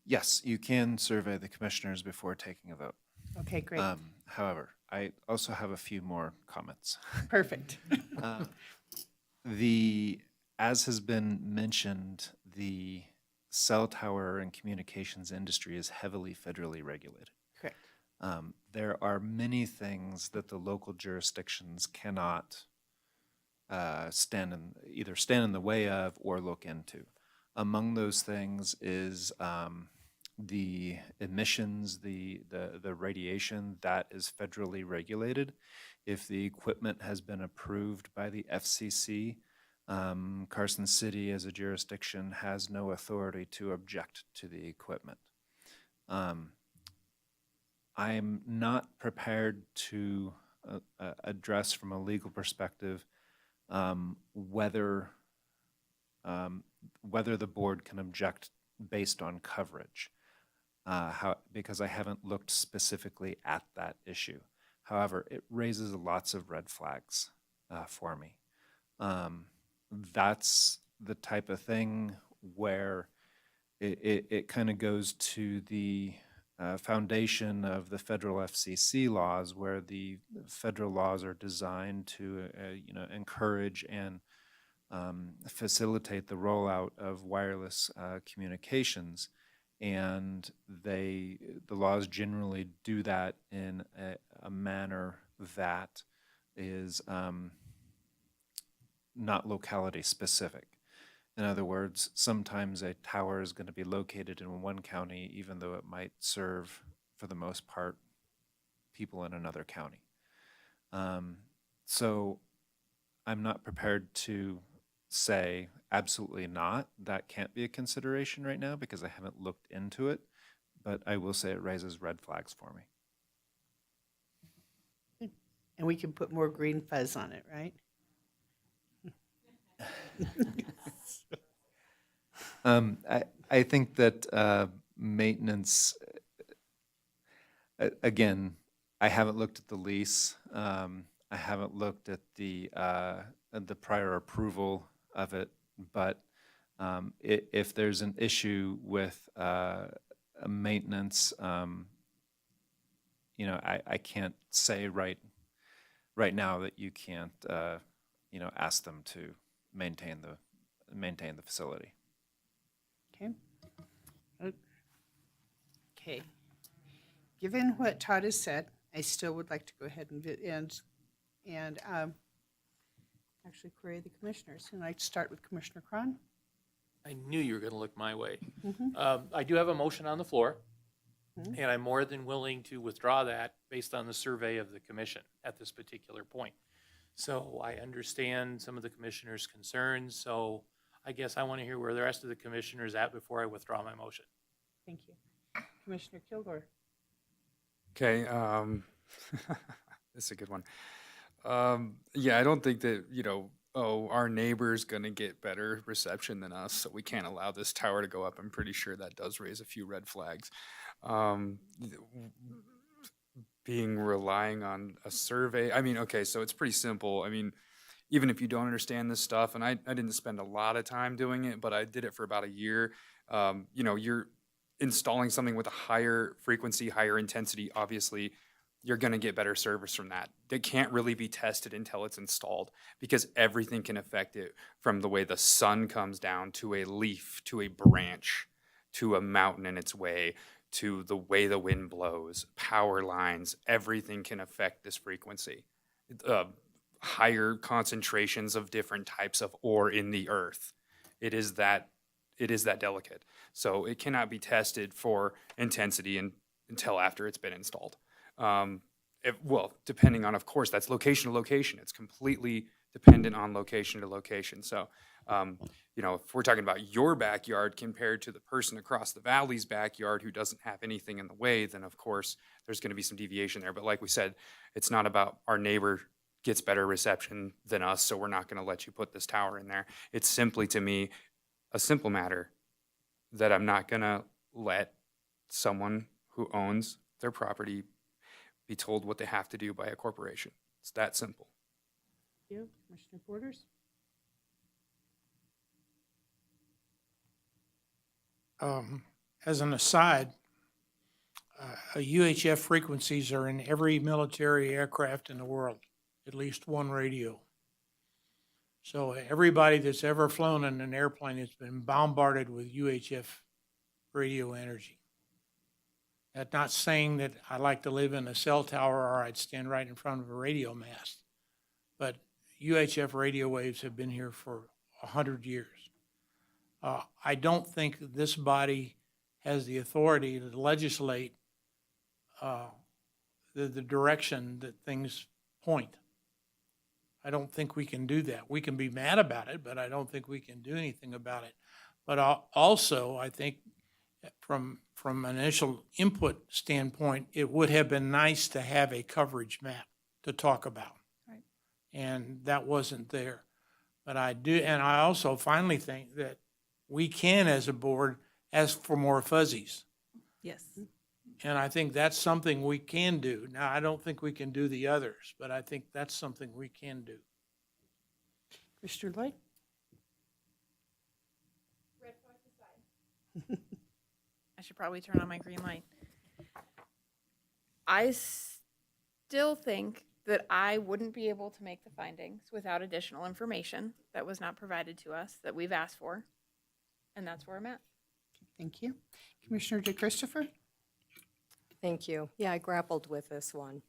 Yes, you can survey the commissioners before taking a vote. Okay, great. However, I also have a few more comments. Perfect. As has been mentioned, the cell tower and communications industry is heavily federally regulated. Correct. There are many things that the local jurisdictions cannot stand in the way of or look into. Among those things is the emissions, the radiation that is federally regulated. If the equipment has been approved by the FCC, Carson City as a jurisdiction has no authority to object to the equipment. I'm not prepared to address from a legal perspective whether the board can object based on coverage, because I haven't looked specifically at that issue. However, it raises lots of red flags for me. That's the type of thing where it kind of goes to the foundation of the federal FCC laws, where the federal laws are designed to encourage and facilitate the rollout of wireless communications, and the laws generally do that in a manner that is not locality specific. In other words, sometimes a tower is going to be located in one county, even though it might serve, for the most part, people in another county. So I'm not prepared to say absolutely not. That can't be a consideration right now because I haven't looked into it, but I will say it raises red flags for me. And we can put more green fuzz on it, right? I think that maintenance, again, I haven't looked at the lease. I haven't looked at the prior approval of it, but if there's an issue with maintenance, I can't say right now that you can't ask them to maintain the facility. Okay. Okay. Given what Todd has said, I still would like to go ahead and actually query the commissioners. And I'd start with Commissioner Cron. I knew you were going to look my way. I do have a motion on the floor, and I'm more than willing to withdraw that based on the survey of the commission at this particular point. So I understand some of the commissioners' concerns, so I guess I want to hear where the rest of the commissioners at before I withdraw my motion. Thank you. Commissioner Kilgore. Okay, that's a good one. Yeah, I don't think that, our neighbor's gonna get better reception than us, so we can't allow this tower to go up. I'm pretty sure that does raise a few red flags. Relying on a survey, okay, so it's pretty simple. Even if you don't understand this stuff, and I didn't spend a lot of time doing it, but I did it for about a year. You're installing something with a higher frequency, higher intensity, obviously, you're going to get better service from that. It can't really be tested until it's installed because everything can affect it, from the way the sun comes down to a leaf, to a branch, to a mountain in its way, to the way the wind blows, power lines, everything can affect this frequency. Higher concentrations of different types of ore in the earth. It is that delicate. So it cannot be tested for intensity until after it's been installed. Depending on, of course, that's location to location. It's completely dependent on location to location. So, you know, if we're talking about your backyard compared to the person across the valley's backyard who doesn't have anything in the way, then of course there's going to be some deviation there. But like we said, it's not about our neighbor gets better reception than us, so we're not going to let you put this tower in there. It's simply, to me, a simple matter that I'm not going to let someone who owns their property be told what they have to do by a corporation. It's that simple. Thank you. Commissioner Borders? As an aside, UHF frequencies are in every military aircraft in the world, at least one radio. So everybody that's ever flown in an airplane has been bombarded with UHF radio energy. That's not saying that I like to live in a cell tower or I'd stand right in front of a radio mast, but UHF radio waves have been here for 100 years. I don't think this body has the authority to legislate the direction that things point. I don't think we can do that. We can be mad about it, but I don't think we can do anything about it. But also, I think from an initial input standpoint, it would have been nice to have a coverage map to talk about. Right. And that wasn't there. But I do, and I also finally think that we can, as a board, ask for more fuzzies. Yes. And I think that's something we can do. Now, I don't think we can do the others, but I think that's something we can do. Commissioner Lloyd? I should probably turn on my green light. I still think that I wouldn't be able to make the findings without additional information that was not provided to us that we've asked for. And that's where I'm at. Thank you. Commissioner DeChristopher? Thank you. Yeah, I grappled with this one.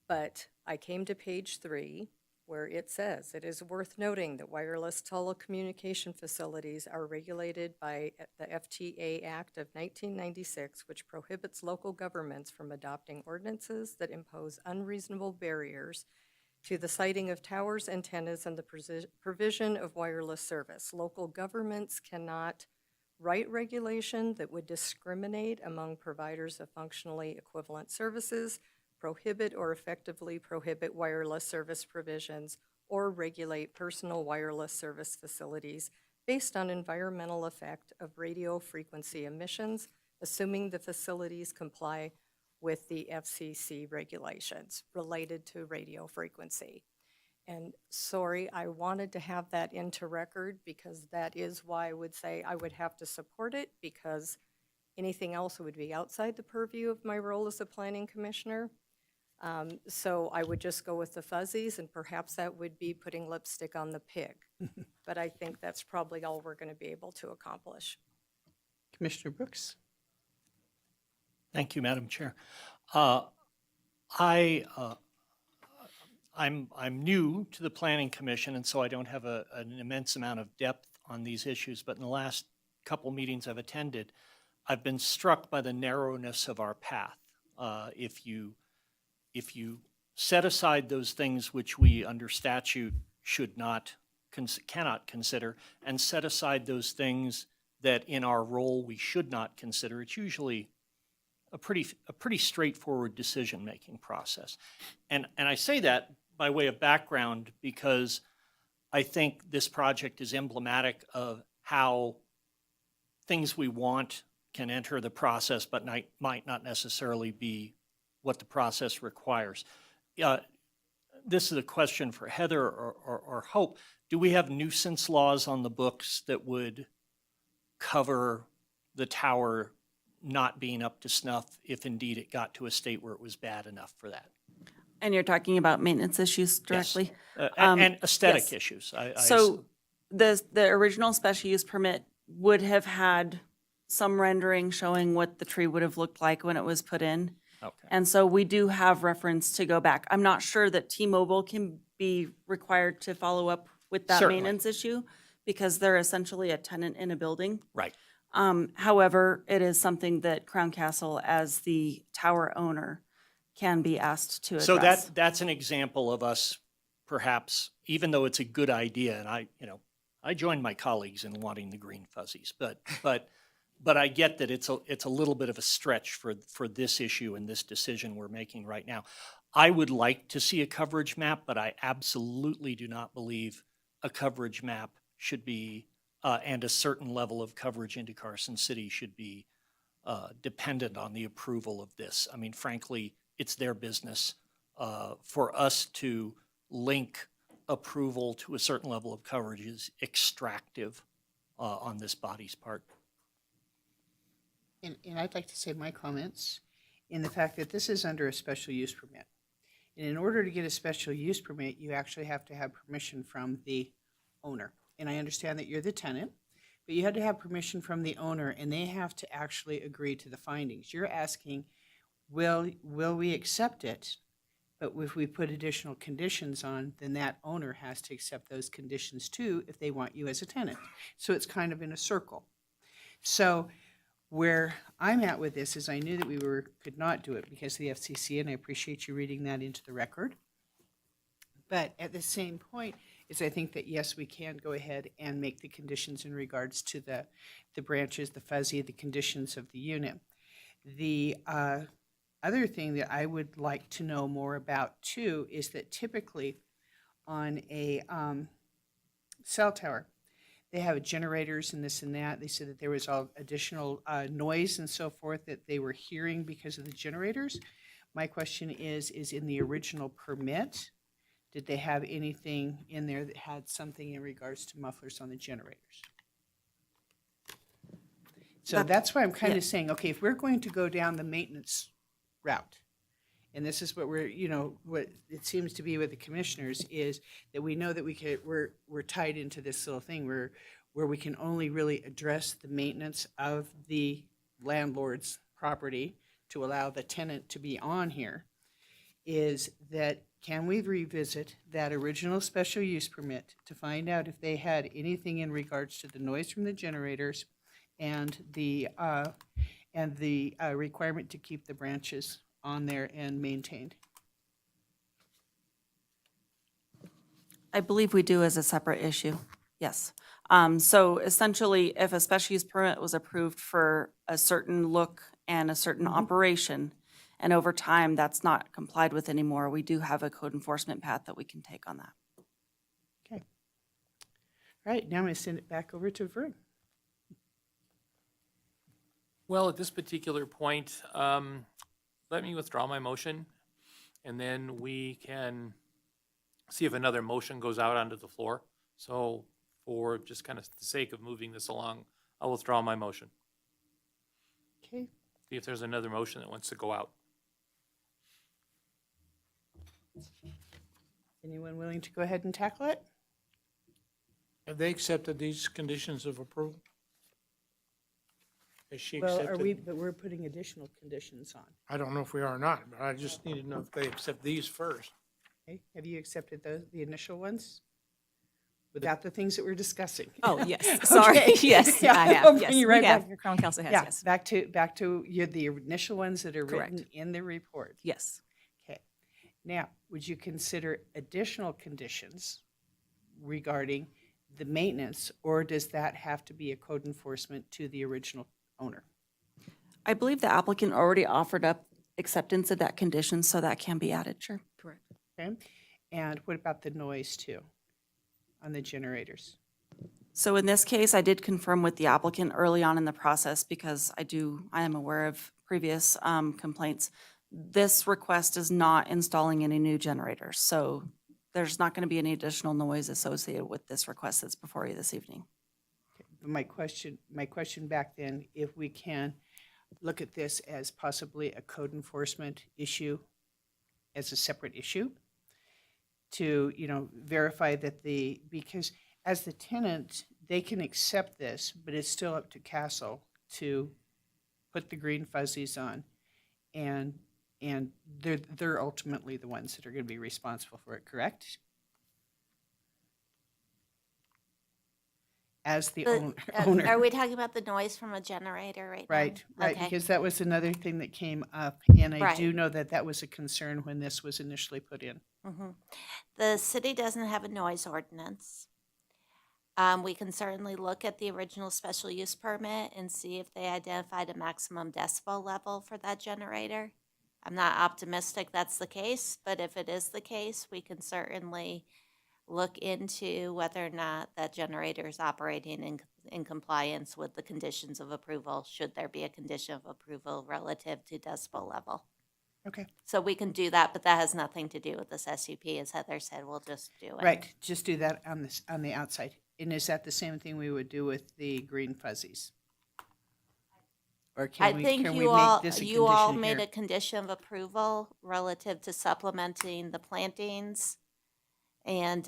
But I came to page 3, where it says, "It is worth noting that wireless telecommunication facilities are regulated by the FTA Act of 1996, which prohibits local governments from adopting ordinances that impose unreasonable barriers to the siting of towers, antennas, and the provision of wireless service. Local governments cannot write regulation that would discriminate among providers of functionally equivalent services, prohibit or effectively prohibit wireless service provisions, or regulate personal wireless service facilities based on environmental effect of radio frequency emissions, assuming the facilities comply with the FCC regulations related to radio frequency." And sorry, I wanted to have that into record because that is why I would say I would have to support it, because anything else would be outside the purview of my role as a planning commissioner. So I would just go with the fuzzies, and perhaps that would be putting lipstick on the pig. But I think that's probably all we're going to be able to accomplish. Commissioner Brooks? Thank you, Madam Chair. I'm new to the Planning Commission, and so I don't have an immense amount of depth on these issues, but in the last couple meetings I've attended, I've been struck by the narrowness of our path. If you set aside those things which we under statute cannot consider, and set aside those things that in our role we should not consider, it's usually a pretty straightforward decision-making process. And I say that by way of background because I think this project is emblematic of how things we want can enter the process but might not necessarily be what the process requires. This is a question for Heather or Hope. Do we have nuisance laws on the books that would cover the tower not being up to snuff if indeed it got to a state where it was bad enough for that? And you're talking about maintenance issues directly? Yes. And aesthetic yes. issues. So the original special use permit would have had some rendering showing what the tree would have looked like when it was put in. Okay. And so we do have reference to go back. I'm not sure that T-Mobile can be required to follow up with that Certainly. maintenance issue because they're essentially a tenant in a building. Right. However, it is something that Crown Castle, as the tower owner, can be asked to address. So that's an example of us perhaps, even though it's a good idea, and I joined my colleagues in wanting the green fuzzies, but I get that it's a little bit of a stretch for this issue and this decision we're making right now. I would like to see a coverage map, but I absolutely do not believe a coverage map should be, and a certain level of coverage into Carson City should be dependent on the approval of this. I mean, frankly, it's their business. For us to link approval to a certain level of coverage is extractive on this body's part. And I'd like to say my comments in the fact that this is under a special use permit. And in order to get a special use permit, you actually have to have permission from the owner. And I understand that you're the tenant, but you had to have permission from the owner, and they have to actually agree to the findings. You're asking, will we accept it? But if we put additional conditions on, then that owner has to accept those conditions too if they want you as a tenant. So it's kind of in a circle. So where I'm at with this is I knew that we could not do it because of the FCC, and I appreciate you reading that into the record. But at the same point is I think that, yes, we can go ahead and make the conditions in regards to the branches, the fuzzy, the conditions of the unit. The other thing that I would like to know more about too is that typically on a cell tower, they have generators and this and that. They said that there was all additional noise and so forth that they were hearing because of the generators. My question is in the original permit, did they have anything in there that had something in regards to mufflers on the generators? So that's why I'm kind of saying, okay, if we're going to go down the maintenance route, and this is what what it seems to be with the commissioners is that we know that we're tied into this little thing where we can only really address the maintenance of the landlord's property to allow the tenant to be on here, is that can we revisit that original special use permit to find out if they had anything in regards to the noise from the generators and the requirement to keep the branches on there and maintained? I believe we do as a separate issue, yes. So essentially, if a special use permit was approved for a certain look and a certain operation, and over time that's not complied with anymore, we do have a code enforcement path that we can take on that. Okay. All right, now I'm going to send it back over to Vern. Well, at this particular point, let me withdraw my motion, and then we can see if another motion goes out onto the floor. So for just kind of the sake of moving this along, I'll withdraw my motion. Okay. See if there's another motion that wants to go out. Anyone willing to go ahead and tackle it? Have they accepted these conditions of approval? Has she Well, accepted? but we're putting additional conditions on. I don't know if we are or not, but I just need to know if they accept these first. Okay, have you accepted the initial ones? Without the things that we're discussing? Oh, yes, sorry, Okay. yes, Yeah, I have, I'll yes, bring you we right have. back. Your Crown Council has, Yeah, yes. back to the initial ones that are written Correct. in the report. Yes. Okay. Now, would you consider additional conditions regarding the maintenance, or does that have to be a code enforcement to the original owner? I believe the applicant already offered up acceptance of that condition, so that can be added, sure. Correct. Okay. And what about the noise too, on the generators? So in this case, I did confirm with the applicant early on in the process because I am aware of previous complaints. This request is not installing any new generators, so there's not going to be any additional noise associated with this request that's before you this evening. My question back then, if we can look at this as possibly a code enforcement issue as a separate issue to, verify that because as the tenant, they can accept this, but it's still up to Castle to put the green fuzzies on, and they're ultimately the ones that are going to be responsible for it, correct? as the The- owner. Are we talking about the noise from a generator right now? Right, right, Okay. because that was another thing that came up, and I do Right. know that that was a concern when this was initially put in. Mhm. The city doesn't have a noise ordinance. We can certainly look at the original special use permit and see if they identified a maximum decibel level for that generator. I'm not optimistic that's the case, but if it is the case, we can certainly look into whether or not that generator is operating in compliance with the conditions of approval, should there be a condition of approval relative to decibel level. Okay. So we can do that, but that has nothing to do with this SUP. As Heather said, we'll just do it. Right, just do that on this, on the outside. And is that the same thing we would do with the green fuzzies? Or I can we think make you all, this a you all condition made here? a condition of approval relative to supplementing the plantings. And,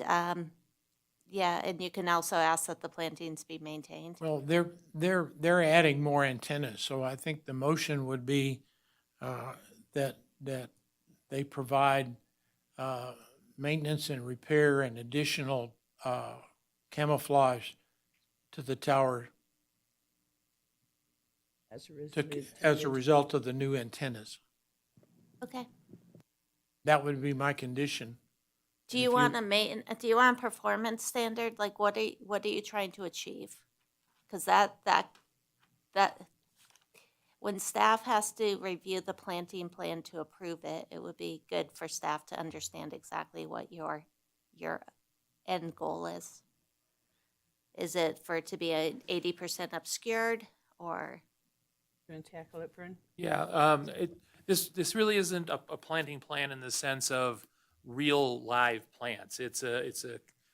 yeah, and you can also ask that the plantings be maintained. Well, they're adding more antennas, so I think the motion would be that they provide maintenance and repair and additional camouflage to the tower as a result of the new antennas. Okay. That would be my condition. Do you want do you want a performance standard? Like what are you trying to achieve? Because that, when staff has to review the planting plan to approve it, it would be good for staff to understand exactly what your end goal is. Is it for it to be 80% obscured, or? You want to tackle it, Vern? Yeah, this really isn't a planting plan in the sense of real live plants. It's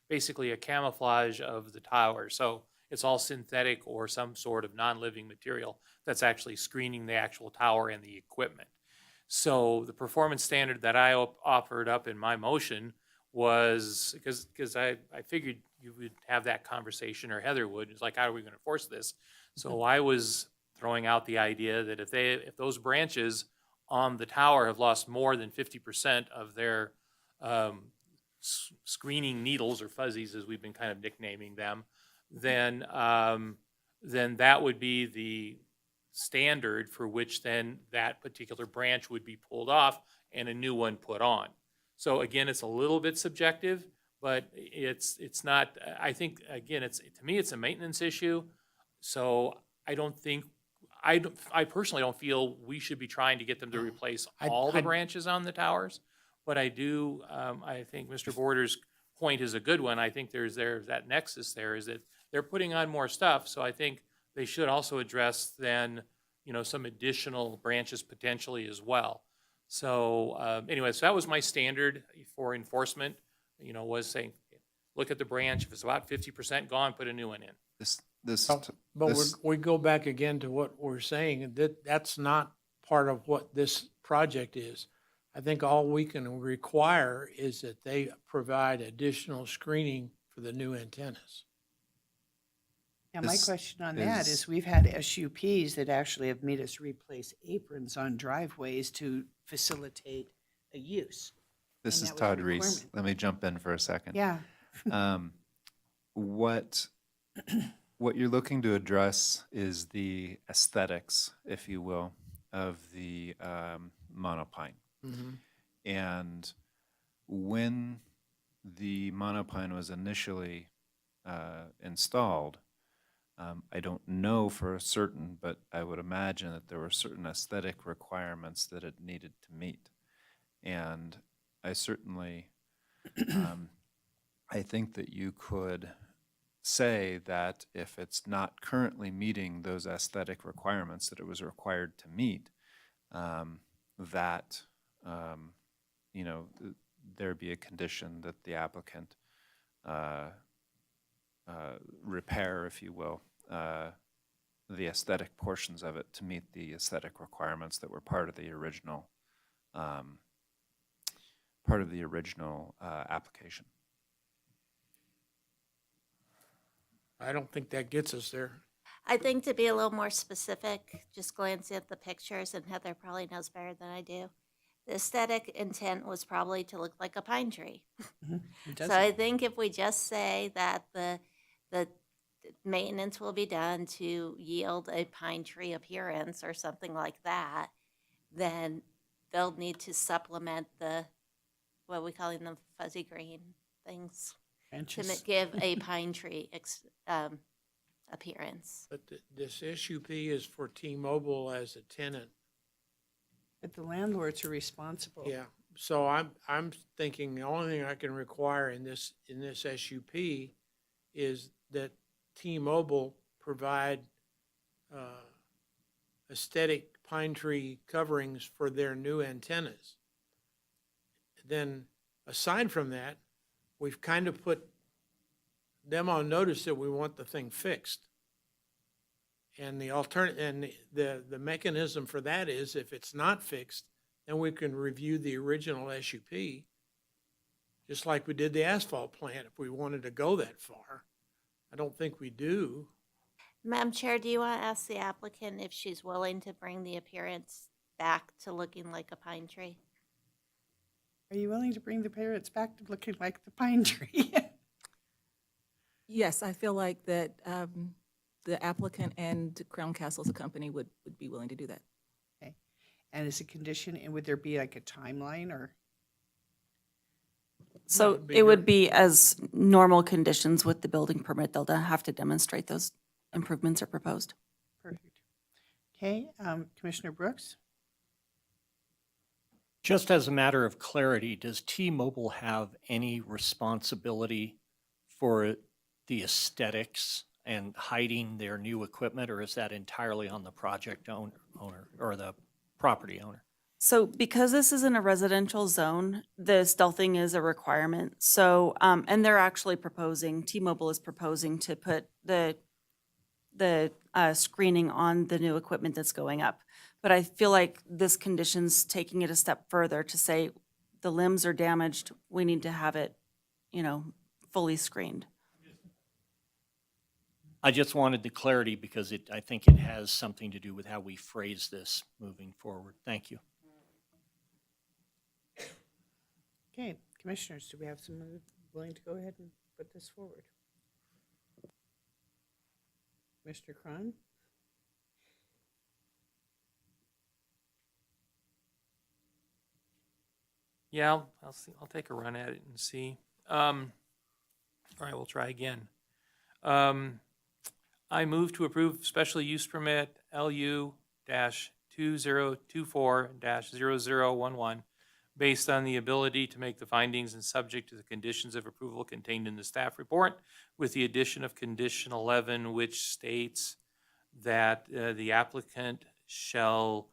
basically a camouflage of the tower. So it's all synthetic or some sort of non-living material that's actually screening the actual tower and the equipment. So the performance standard that I offered up in my motion was, because I figured you would have that conversation, or Heather would. It's like, how are we going to enforce this? So I was throwing out the idea that if those branches on the tower have lost more than 50% of their screening needles, or fuzzies as we've been kind of nicknaming them, then that would be the standard for which then that particular branch would be pulled off and a new one put on. So again, it's a little bit subjective, but it's not, I think, again, to me, it's a maintenance issue. So I personally don't feel we should be trying to get them to replace all the branches on the towers. But I do, I think Mr. Border's point is a good one. I think there's that nexus there, is that they're putting on more stuff. So I think they should also address then, some additional branches potentially as well. So anyway, so that was my standard for enforcement, was saying, look at the branch. If it's about 50% gone, put a new one in. We go back again to what we're saying, that's not part of what this project is. I think all we can require is that they provide additional screening for the new antennas. Now, my question on that is, we've had SUPs that actually have made us replace aprons on driveways to facilitate a use. This And is that was a Todd Reese. requirement. Let me jump in for a second. Yeah. What you're looking to address is the aesthetics, if you will, of the monopine. And when the monopine was initially installed, I don't know for certain, but I would imagine that there were certain aesthetic requirements that it needed to meet. And I certainly, I think that you could say that if it's not currently meeting those aesthetic requirements that it was required to meet, that there be a condition that the applicant repair, if you will, the aesthetic portions of it to meet the aesthetic requirements that were part of the original application. I don't think that gets us there. I think to be a little more specific, just glancing at the pictures, and Heather probably knows better than I do, the aesthetic intent was probably to look like a pine tree. So I think if we just say that maintenance will be done to yield a pine tree appearance or something like that, then they'll need to supplement the, what are we calling them, fuzzy green things? To Branches. give a pine tree appearance. But this SUP is for T-Mobile as a tenant. But the landlords are responsible. Yeah, so I'm thinking the only thing I can require in this SUP is that T-Mobile provide aesthetic pine tree coverings for their new antennas. Then, aside from that, we've kind of put them on notice that we want the thing fixed. And the mechanism for that is if it's not fixed, then we can review the original SUP, just like we did the asphalt plant if we wanted to go that far. I don't think we do. Madam Chair, do you want to ask the applicant if she's willing to bring the appearance back to looking like a pine tree? Are you willing to bring the parrots back to looking like the pine tree? Yes, I feel like that the applicant and Crown Castle as a company would be willing to do that. Okay. And as a condition, and would there be like a timeline or? So it would be as normal conditions with the building permit. They'll have to demonstrate those improvements are proposed. Perfect. Okay, Commissioner Brooks? Just as a matter of clarity, does T-Mobile have any responsibility for the aesthetics and hiding their new equipment, or is that entirely on the project owner or the property owner? So because this is in a residential zone, the stealthing is a requirement. So, and they're actually proposing, T-Mobile is proposing to put the screening on the new equipment that's going up. But I feel like this condition's taking it a step further to say the limbs are damaged, we need to have it, fully screened. I just wanted the clarity because I think it has something to do with how we phrase this moving forward. Thank you. Okay, commissioners, do we have someone willing to go ahead and put this forward? Mr. Cron? Yeah, I'll see. I'll take a run at it and see. All right, we'll try again. I move to approve special use permit LU-2024-0011 based on the ability to make the findings and subject to the conditions of approval contained in the staff report, with the addition of condition 11, which states that the applicant shall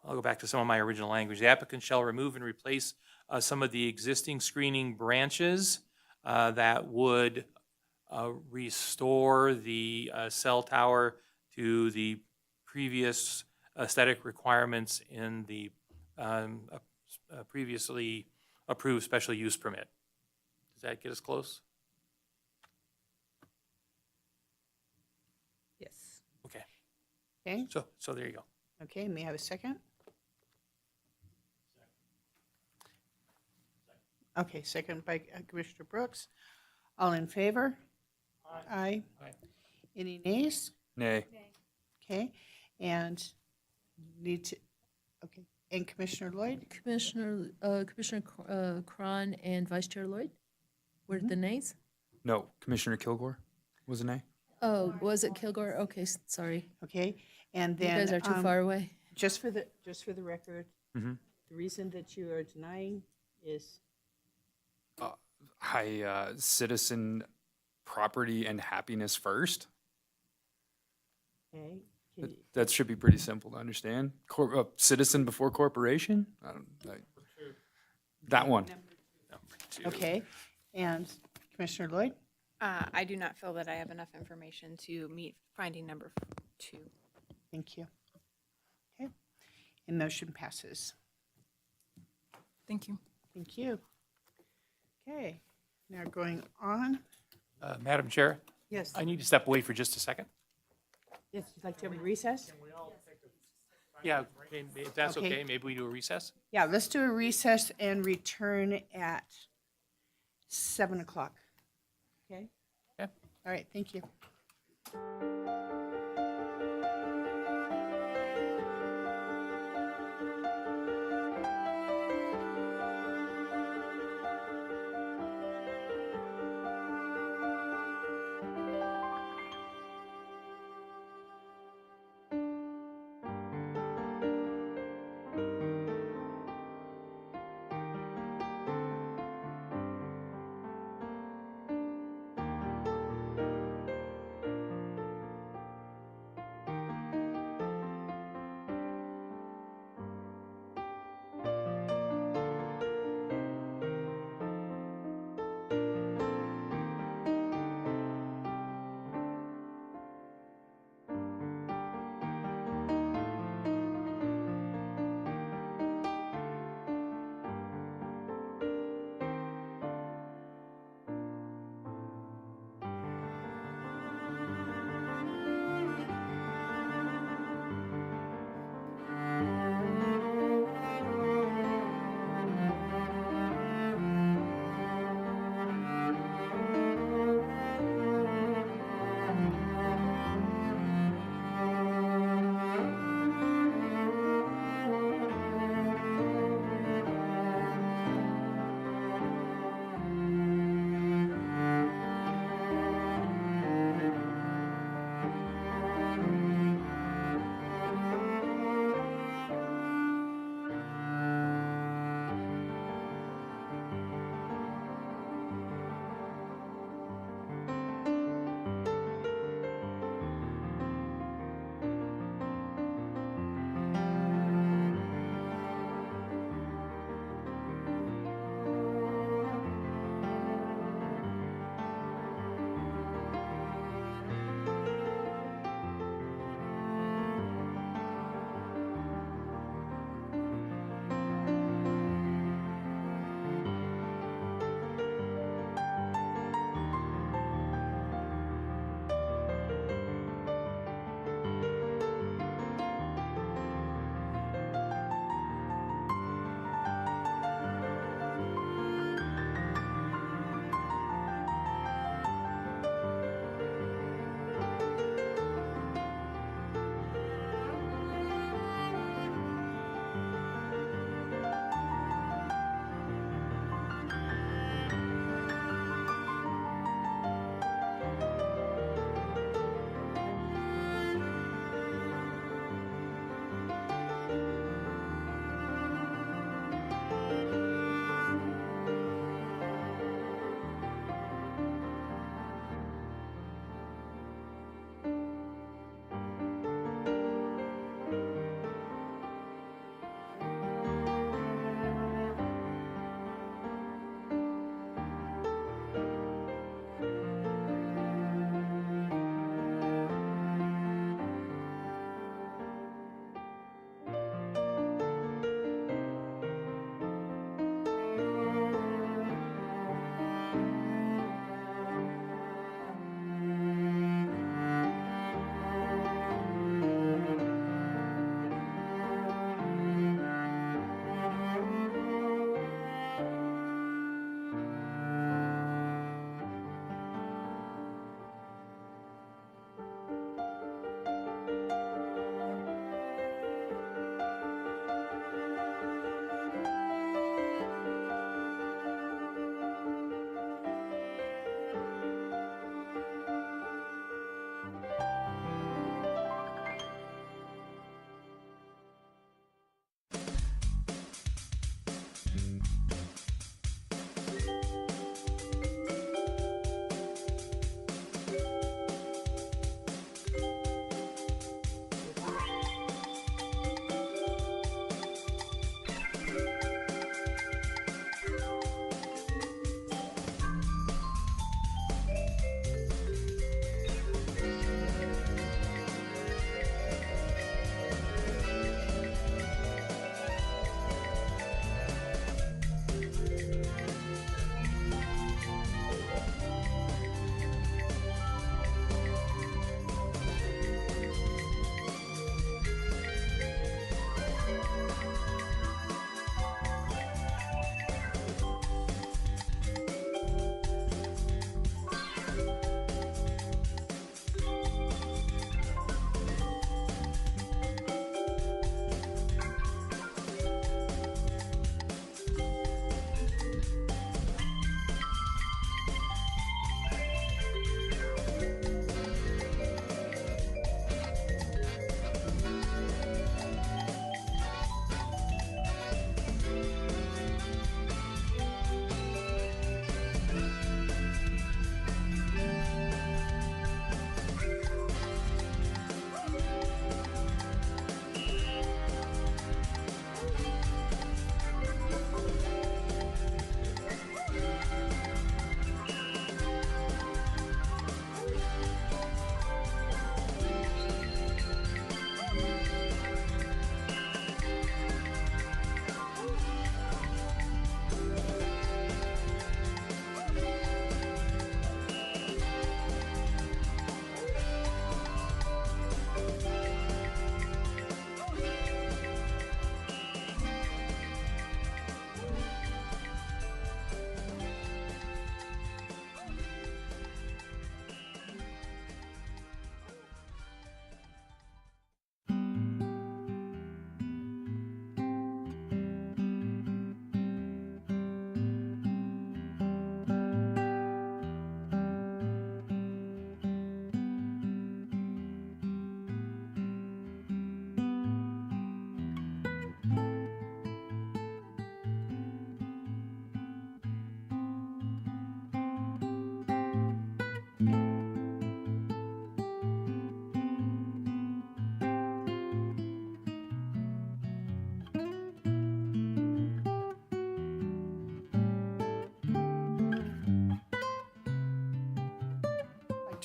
I'll go back to some of my original language. The applicant shall remove and replace some of the existing screening branches that would restore the cell tower to the previous aesthetic requirements in the previously approved special use permit. Does that get us close? Yes. Okay. Okay, So there you go. okay, may I have a second? Okay, second by Commissioner Brooks. All in favor? Aye. Aye. Any nays? Nay. Okay, and need to, okay, and Commissioner Lloyd? Commissioner Cron and Vice Chair Lloyd? Were the nays? No. Commissioner Kilgore was a nay. Oh, was it Kilgore? Okay, sorry. Okay, and You then. guys are too far away. Just for the record, Mm-hmm. the reason that you are denying is, Citizen property and happiness first. okay, can you- That should be pretty simple to understand. Citizen before corporation? That one. okay, and Commissioner Lloyd? I do not feel that I have enough information to meet finding number 2. Thank you. Okay, and motion passes. Thank you. Thank you. Okay, now going on. Madam Chair, Yes. I need to step away for just a second. Yes, you'd like to have a recess? Yeah, if that's Okay. okay, maybe we do a recess? Yeah, let's do a recess and return at 7 o'clock. Okay? Okay. All right, thank you.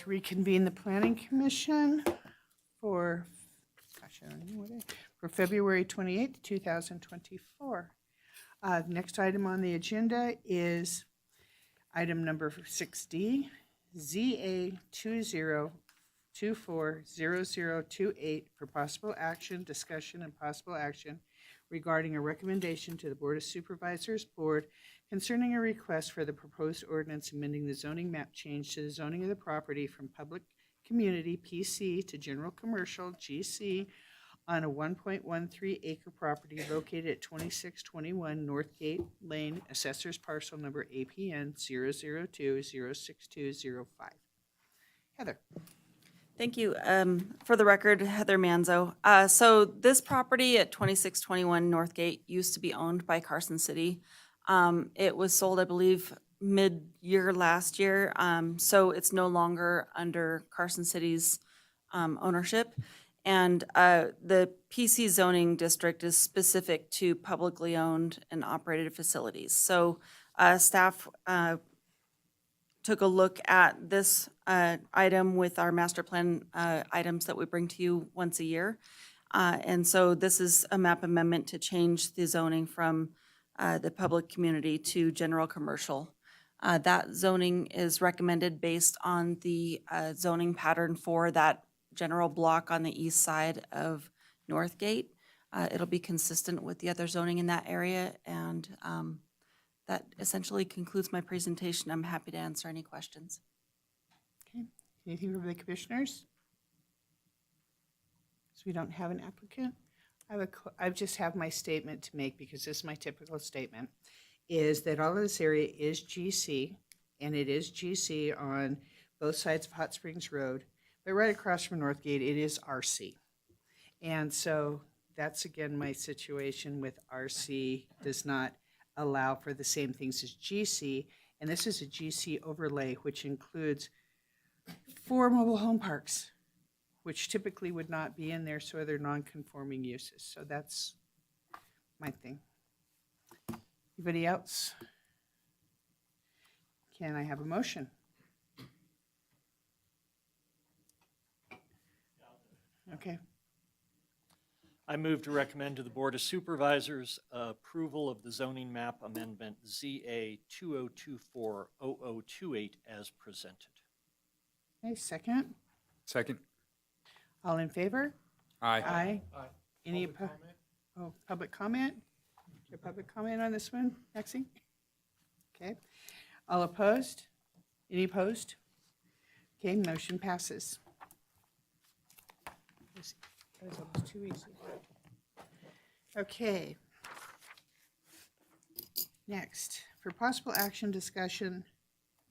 to reconvene the Planning Commission for, gosh, I don't know what it, for February 28th, 2024. Next item on the agenda is item number 6D, ZA 20240028 for possible action, discussion, and possible action regarding a recommendation to the Board of Supervisors Board concerning a request for the proposed ordinance amending the zoning map change to the zoning of the property from public community PC to general commercial GC on a 1.13 acre property located at 2621 Northgate Lane, Assessor's Parcel Number APN 002-06205. Heather. Thank you. For the record, Heather Manzo. So this property at 2621 Northgate used to be owned by Carson City. It was sold, I believe, mid-year last year. So it's no longer under Carson City's ownership. And the PC zoning district is specific to publicly owned and operated facilities. So staff took a look at this item with our master plan items that we bring to you once a year. And so this is a map amendment to change the zoning from the public community to general commercial. That zoning is recommended based on the zoning pattern for that general block on the east side of Northgate. It'll be consistent with the other zoning in that area, and that essentially concludes my presentation. I'm happy to answer any questions. Okay, anything from the commissioners? So we don't have an applicant? I just have my statement to make, because this is my typical statement, is that all of this area is GC, and it is GC on both sides of Hot Springs Road, but right across from Northgate, it is RC. And so that's, again, my situation with RC does not allow for the same things as GC, and this is a GC overlay, which includes 4 mobile home parks, which typically would not be in there, so they're non-conforming uses. So that's my thing. Anybody else? Can I have a motion? Okay. I move to recommend to the Board of Supervisors approval of the zoning map amendment ZA 2024-0028 as presented. Okay, second. Second. All in favor? Aye. Aye. Aye. Any, Public comment? oh, public comment? Is there public comment on this one, Maxine? Okay. All opposed? Any opposed? Okay, motion passes. That was almost too easy. Okay. Next, for possible action discussion,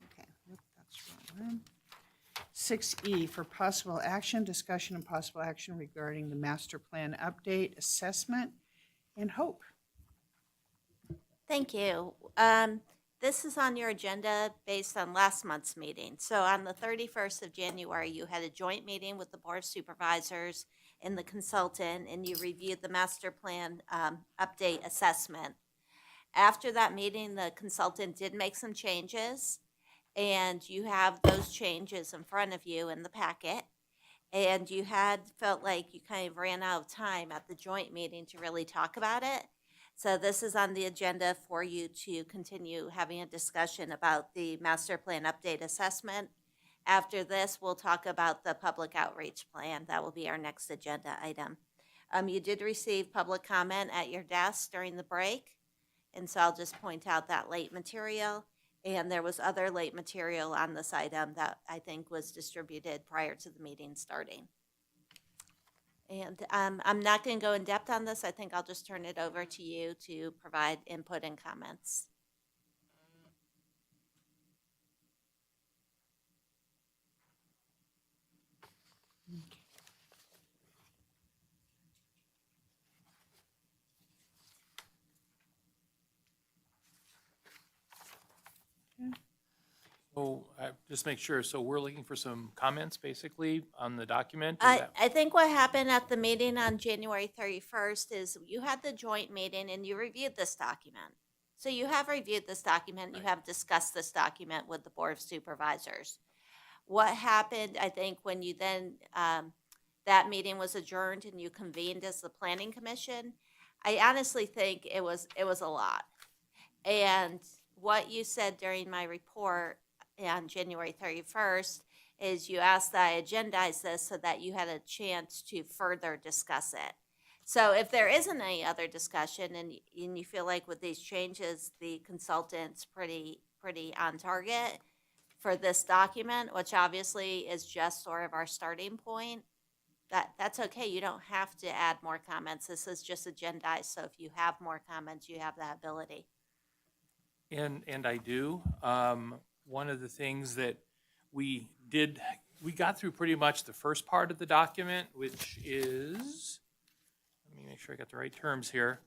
okay, nope, that's the wrong one. 6E, for possible action, discussion and possible action regarding the master plan update, assessment, and hope. Thank you. This is on your agenda based on last month's meeting. So on the 31st of January, you had a joint meeting with the Board of Supervisors and the consultant, and you reviewed the master plan update assessment. After that meeting, the consultant did make some changes, and you have those changes in front of you in the packet. And you had felt like you kind of ran out of time at the joint meeting to really talk about it. So this is on the agenda for you to continue having a discussion about the master plan update assessment. After this, we'll talk about the public outreach plan. That will be our next agenda item. You did receive public comment at your desk during the break, and so I'll just point out that late material. And there was other late material on this item that I think was distributed prior to the meeting starting. And I'm not going to go in depth on this. I think I'll just turn it over to you to provide input and comments. So just make sure, so we're looking for some comments basically on the document? Is that- I think what happened at the meeting on January 31st is you had the joint meeting and you reviewed this document. So you have reviewed this document, you have discussed this document with the Board of Supervisors. What happened, I think, when you then, that meeting was adjourned and you convened as the planning commission? I honestly think it was a lot. And what you said during my report on January 31st is you asked that I agendize this so that you had a chance to further discuss it. So if there isn't any other discussion and you feel like with these changes, the consultant's pretty on target for this document, which obviously is just sort of our starting point, that's okay. You don't have to add more comments. This is just agendized. So if you have more comments, you have that ability. And I do. One of the things that we did, we got through pretty much the first part of the document, which is, let me make sure I got the right terms here.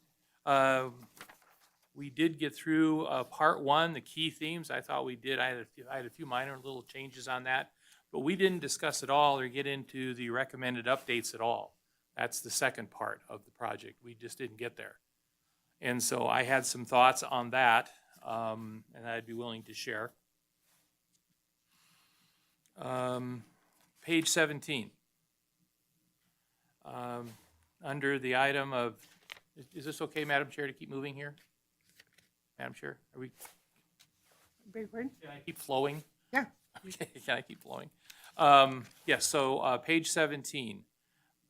We did get through part one, the key themes. I thought we did. I had a few minor little changes on that, but we didn't discuss at all or get into the recommended updates at all. That's the second part of the project. We just didn't get there. And so I had some thoughts on that, and I'd be willing to share. Page 17. Under the item of, is this okay, Madam Chair, to keep moving here? Madam Chair, are we? Beg pardon? Can I keep flowing? Yeah. Okay, can I keep flowing? Yes, so page 17,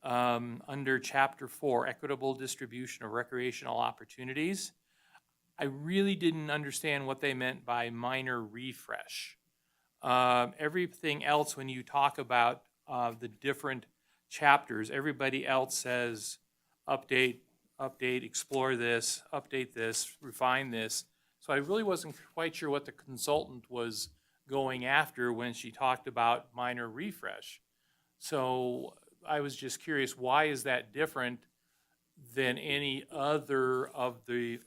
under Chapter 4, Equitable Distribution of Recreational Opportunities. I really didn't understand what they meant by minor refresh. Everything else, when you talk about the different chapters, everybody else says update, explore this, update this, refine this. So I really wasn't quite sure what the consultant was going after when she talked about minor refresh. So I was just curious, why is that different than any other of the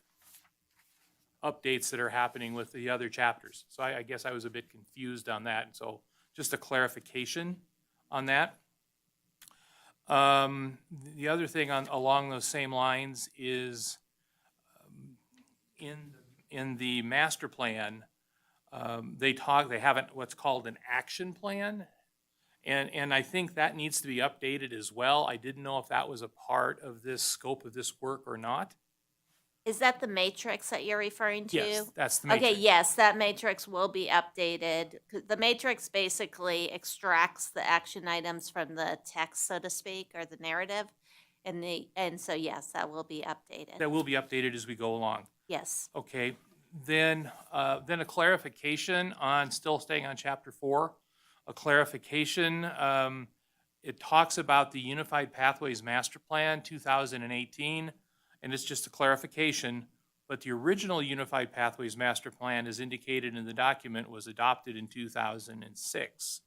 updates that are happening with the other chapters? So I guess I was a bit confused on that. And so just a clarification on that. The other thing along those same lines is in the master plan, they have what's called an action plan. And I think that needs to be updated as well. I didn't know if that was a part of this scope of this work or not. Is that the matrix that you're referring to? Yes, that's the Okay, matrix. yes, that matrix will be updated. The matrix basically extracts the action items from the text, so to speak, or the narrative. And so, yes, that will be updated. That will be updated as we go along. Yes. Okay, then a clarification on, still staying on Chapter 4, a clarification. It talks about the Unified Pathways Master Plan 2018, and it's just a clarification, but the original Unified Pathways Master Plan, as indicated in the document, was adopted in 2006.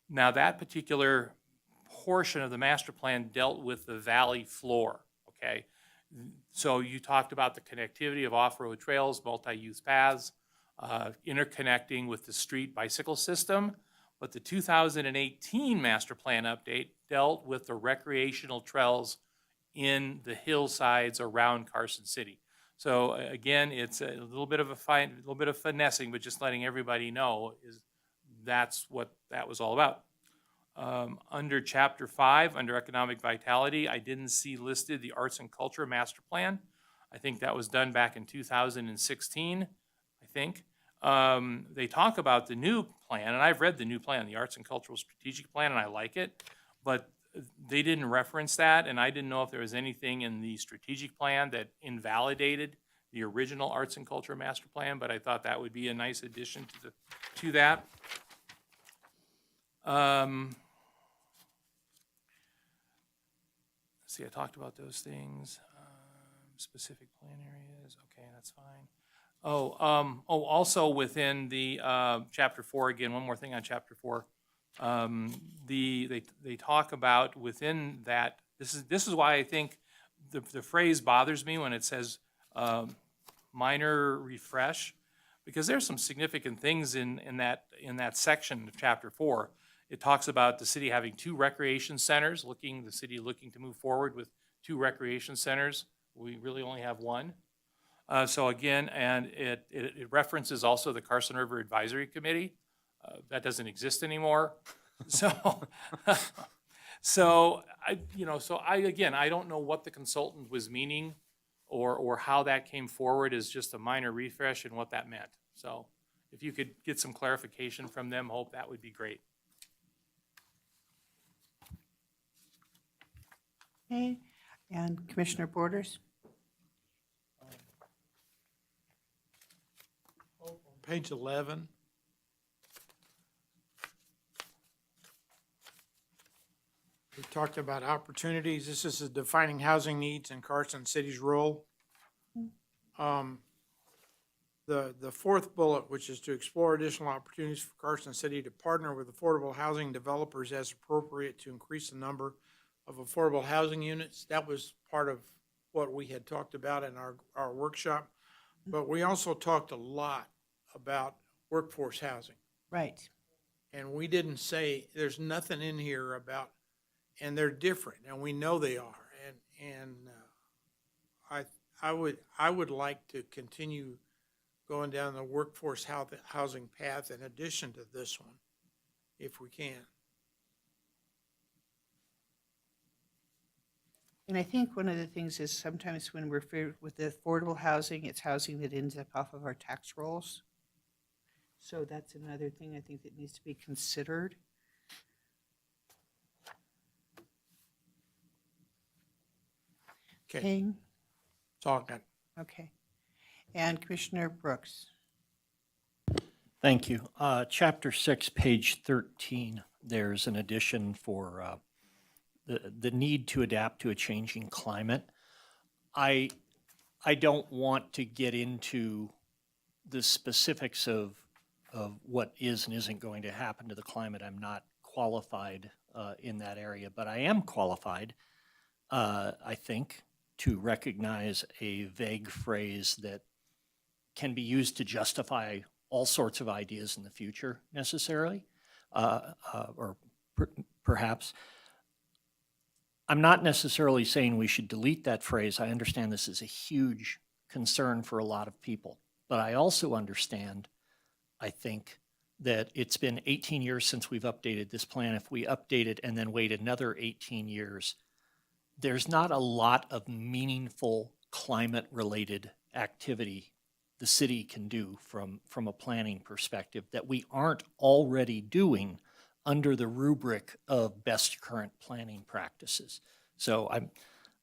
Now, that particular portion of the master plan dealt with the valley floor, okay? So you talked about the connectivity of off-road trails, multi-use paths, interconnecting with the street bicycle system, but the 2018 master plan update dealt with the recreational trails in the hillsides around Carson City. So again, it's a little bit of finessing, but just letting everybody know that's what that was all about. Under Chapter 5, under Economic Vitality, I didn't see listed the Arts and Culture Master Plan. I think that was done back in 2016, I think. They talk about the new plan, and I've read the new plan, the Arts and Cultural Strategic Plan, and I like it, but they didn't reference that, and I didn't know if there was anything in the strategic plan that invalidated the original Arts and Culture Master Plan, but I thought that would be a nice addition to that. Let's see, I talked about those things. Specific plan areas, okay, that's fine. Also within the Chapter 4, again, one more thing on Chapter 4. They talk about within that, this is why I think the phrase bothers me when it says minor refresh, because there's some significant things in that section of Chapter 4. It talks about the city having 2 recreation centers, the city looking to move forward with 2 recreation centers. We really only have 1. So again, and it references also the Carson River Advisory Committee. that doesn't exist anymore. So, so again, I don't know what the consultant was meaning or how that came forward as just a minor refresh and what that meant. So if you could get some clarification from them, Hope, that would be great. Okay, and Commissioner Borders? Page 11. We talked about opportunities. This is defining housing needs in Carson City's role. The fourth bullet, which is to explore additional opportunities for Carson City to partner with affordable housing developers as appropriate to increase the number of affordable housing units. That was part of what we had talked about in our workshop. But we also talked a lot about workforce housing. Right. And we didn't say, there's nothing in here about, and they're different, and we know they are. I would like to continue going down the workforce housing path in addition to this one, if we can. And I think one of the things is sometimes when we're with the affordable housing, it's housing that ends up off of our tax rolls. So that's another thing I think that needs to be considered. Okay. King? It's all good. Okay. And Commissioner Brooks? Thank you. Chapter 6, page 13, there's an addition for the need to adapt to a changing climate. I don't want to get into the specifics of what is and isn't going to happen to the climate. I'm not qualified in that area, but I am qualified, I think, to recognize a vague phrase that can be used to justify all sorts of ideas in the future necessarily, or perhaps. I'm not necessarily saying we should delete that phrase. I understand this is a huge concern for a lot of people, but I also understand, I think, that it's been 18 years since we've updated this plan. If we update it and then wait another 18 years, there's not a lot of meaningful climate-related activity the city can do from a planning perspective that we aren't already doing under the rubric of best current planning practices. So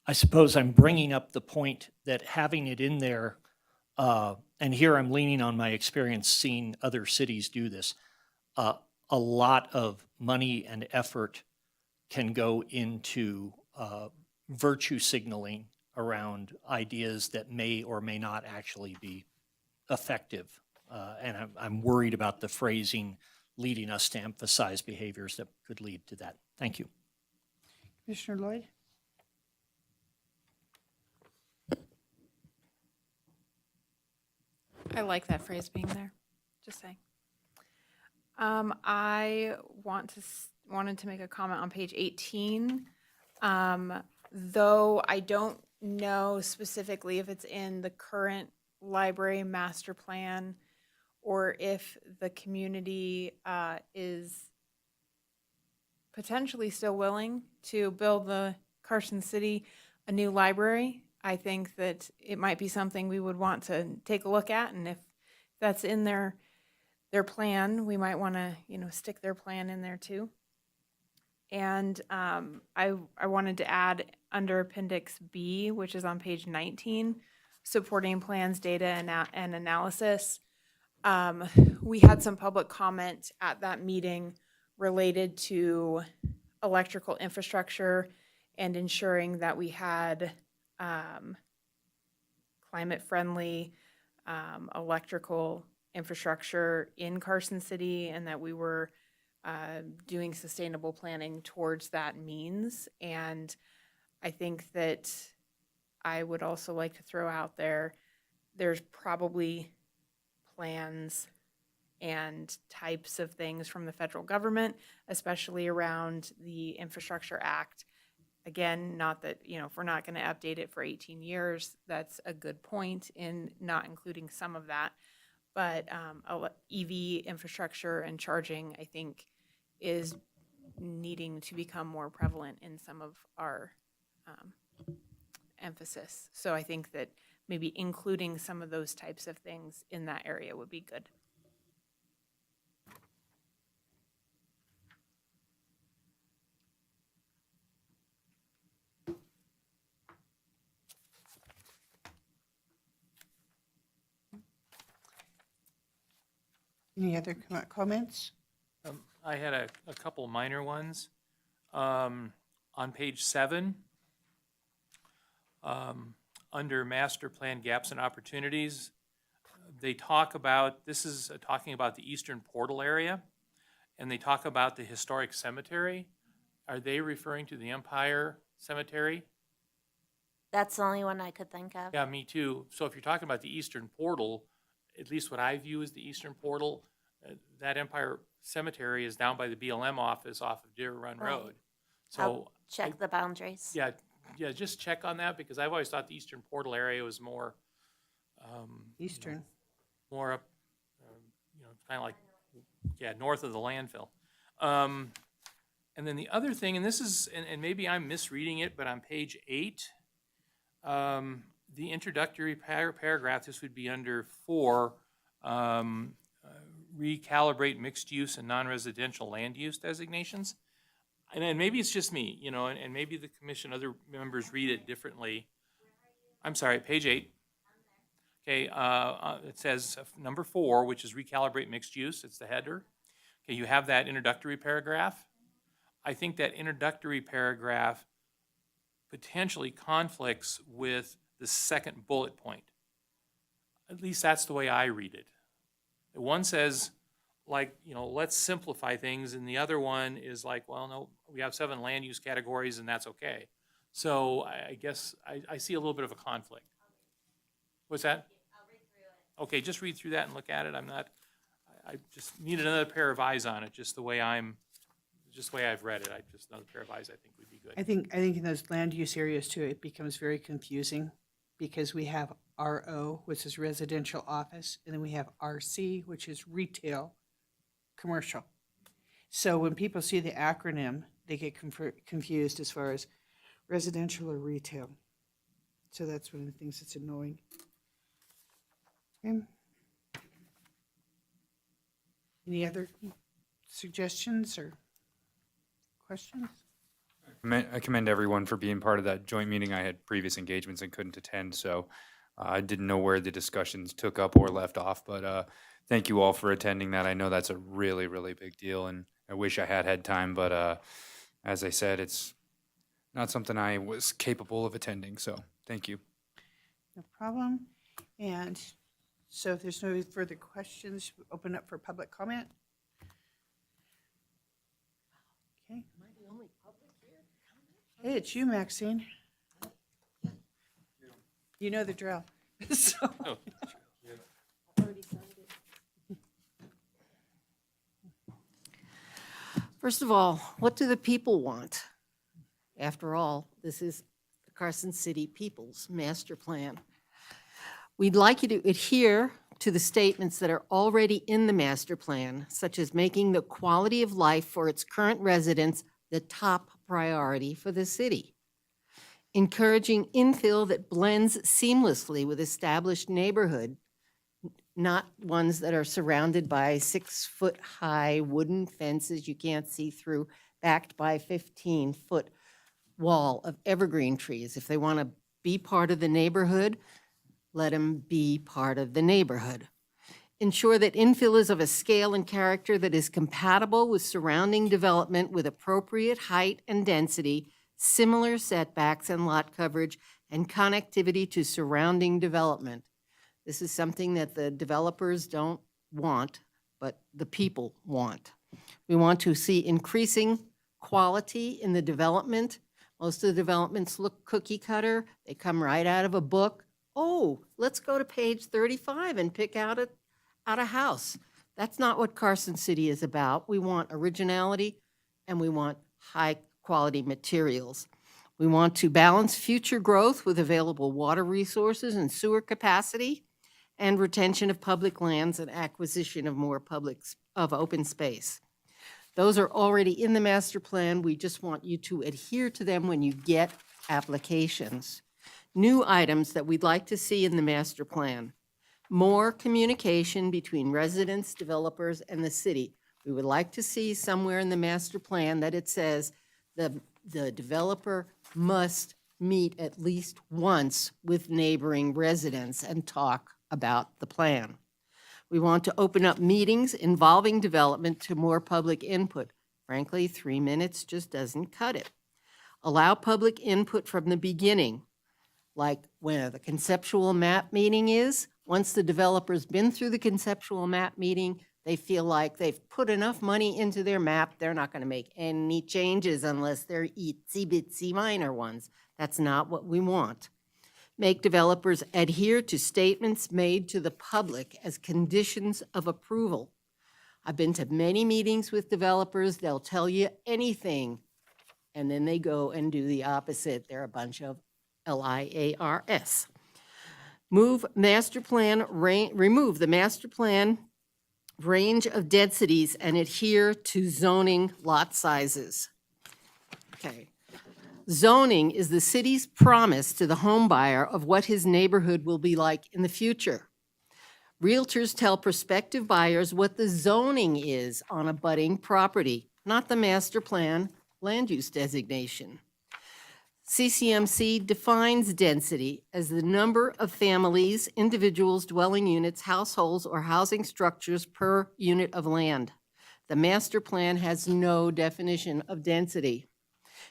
I suppose I'm bringing up the point that having it in there, and here I'm leaning on my experience seeing other cities do this, a lot of money and effort can go into virtue signaling around ideas that may or may not actually be effective. And I'm worried about the phrasing leading us to emphasize behaviors that could lead to that. Thank you. Commissioner Lloyd? I like that phrase being there, just saying. I wanted to make a comment on page 18. Though I don't know specifically if it's in the current library master plan or if the community is potentially still willing to build the Carson City a new library. I think that it might be something we would want to take a look at, and if that's in their plan, we might want to, stick their plan in there too. And I wanted to add under Appendix B, which is on page 19, supporting plans, data, and analysis. We had some public comment at that meeting related to electrical infrastructure and ensuring that we had climate-friendly electrical infrastructure in Carson City, and that we were doing sustainable planning towards that means. And I think that I would also like to throw out there's probably plans and types of things from the federal government, especially around the Infrastructure Act. Again, not that, if we're not going to update it for 18 years, that's a good point in not including some of that. but EV infrastructure and charging, I think, is needing to become more prevalent in some of our emphasis. So I think that maybe including some of those types of things in that area would be good. Any other comments? I had a couple minor ones. On page 7, under master plan gaps and opportunities, they talk about, this is talking about the eastern portal area, and they talk about the historic cemetery. Are they referring to the Empire Cemetery? That's the only one I could think of. Yeah, me too. So if you're talking about the eastern portal, at least what I view as the eastern portal, that Empire Cemetery is down by the BLM office off of Deer Run Right. Road. I'll So check the boundaries. yeah, just check on that, because I've always thought the eastern portal area was more Eastern. more up, kind of like, north of the landfill. And then the other thing, and this is, and maybe I'm misreading it, but on page 8, the introductory paragraph, this would be under 4, recalibrate mixed use and non-residential land use designations. And then maybe it's just me, and maybe the commission, other members read it differently. I'm sorry, page 8. Okay, it says number 4, which is recalibrate mixed use. It's the header. Okay, you have that introductory paragraph. I think that introductory paragraph potentially conflicts with the second bullet point. At least that's the way I read it. One says, let's simplify things, and the other one is like, well, no, we have 7 land use categories, and that's okay. So I guess I see a little bit of a conflict. What's that? I'll read through it. Okay, just read through that and look at it. I just need another pair of eyes on it, just the way I've read it. Another pair of eyes I think would be good. I think in those land use areas too, it becomes very confusing because we have RO, which is residential office, and then we have RC, which is retail commercial. So when people see the acronym, they get confused as far as residential or retail. So that's one of the things that's annoying. Okay. Any other suggestions or questions? I commend everyone for being part of that joint meeting. I had previous engagements and couldn't attend, so I didn't know where the discussions took up or left off, but thank you all for attending that. I know that's a really, really big deal, and I wish I had time, but as I said, it's not something I was capable of attending, so thank you. No problem. And so if there's no further questions, open up for public comment. Okay. Hey, it's you, Maxine. You know the drill. So- First of all, what do the people want? After all, this is the Carson City People's Master Plan. We'd like you to adhere to the statements that are already in the master plan, such as making the quality of life for its current residents the top priority for the city. Encouraging infill that blends seamlessly with established neighborhood, not ones that are surrounded by 6-foot-high wooden fences you can't see through, backed by a 15-foot wall of evergreen trees. If they want to be part of the neighborhood, let them be part of the neighborhood. Ensure that infill is of a scale and character that is compatible with surrounding development with appropriate height and density, similar setbacks and lot coverage, and connectivity to surrounding development. This is something that the developers don't want, but the people want. We want to see increasing quality in the development. Most of the developments look cookie cutter. They come right out of a book. Oh, let's go to page 35 and pick out a house. That's not what Carson City is about. We want originality and we want high-quality materials. We want to balance future growth with available water resources and sewer capacity and retention of public lands and acquisition of more open space. Those are already in the master plan. We just want you to adhere to them when you get applications. New items that we'd like to see in the master plan: more communication between residents, developers, and the city. We would like to see somewhere in the master plan that it says the developer must meet at least once with neighboring residents and talk about the plan. We want to open up meetings involving development to more public input. Frankly, 3 minutes just doesn't cut it. Allow public input from the beginning, like where the conceptual map meeting is. Once the developer's been through the conceptual map meeting, they feel like they've put enough money into their map, they're not going to make any changes unless they're itsy-bitsy minor ones. That's not what we want. Make developers adhere to statements made to the public as conditions of approval. I've been to many meetings with developers. They'll tell you anything, and then they go and do the opposite. They're a bunch of liars. Remove the master plan range of densities and adhere to zoning lot sizes. Okay. Zoning is the city's promise to the home buyer of what his neighborhood will be like in the future. Realtors tell prospective buyers what the zoning is on a budding property, not the master plan land use designation. CCMC defines density as the number of families, individuals, dwelling units, households, or housing structures per unit of land. The master plan has no definition of density.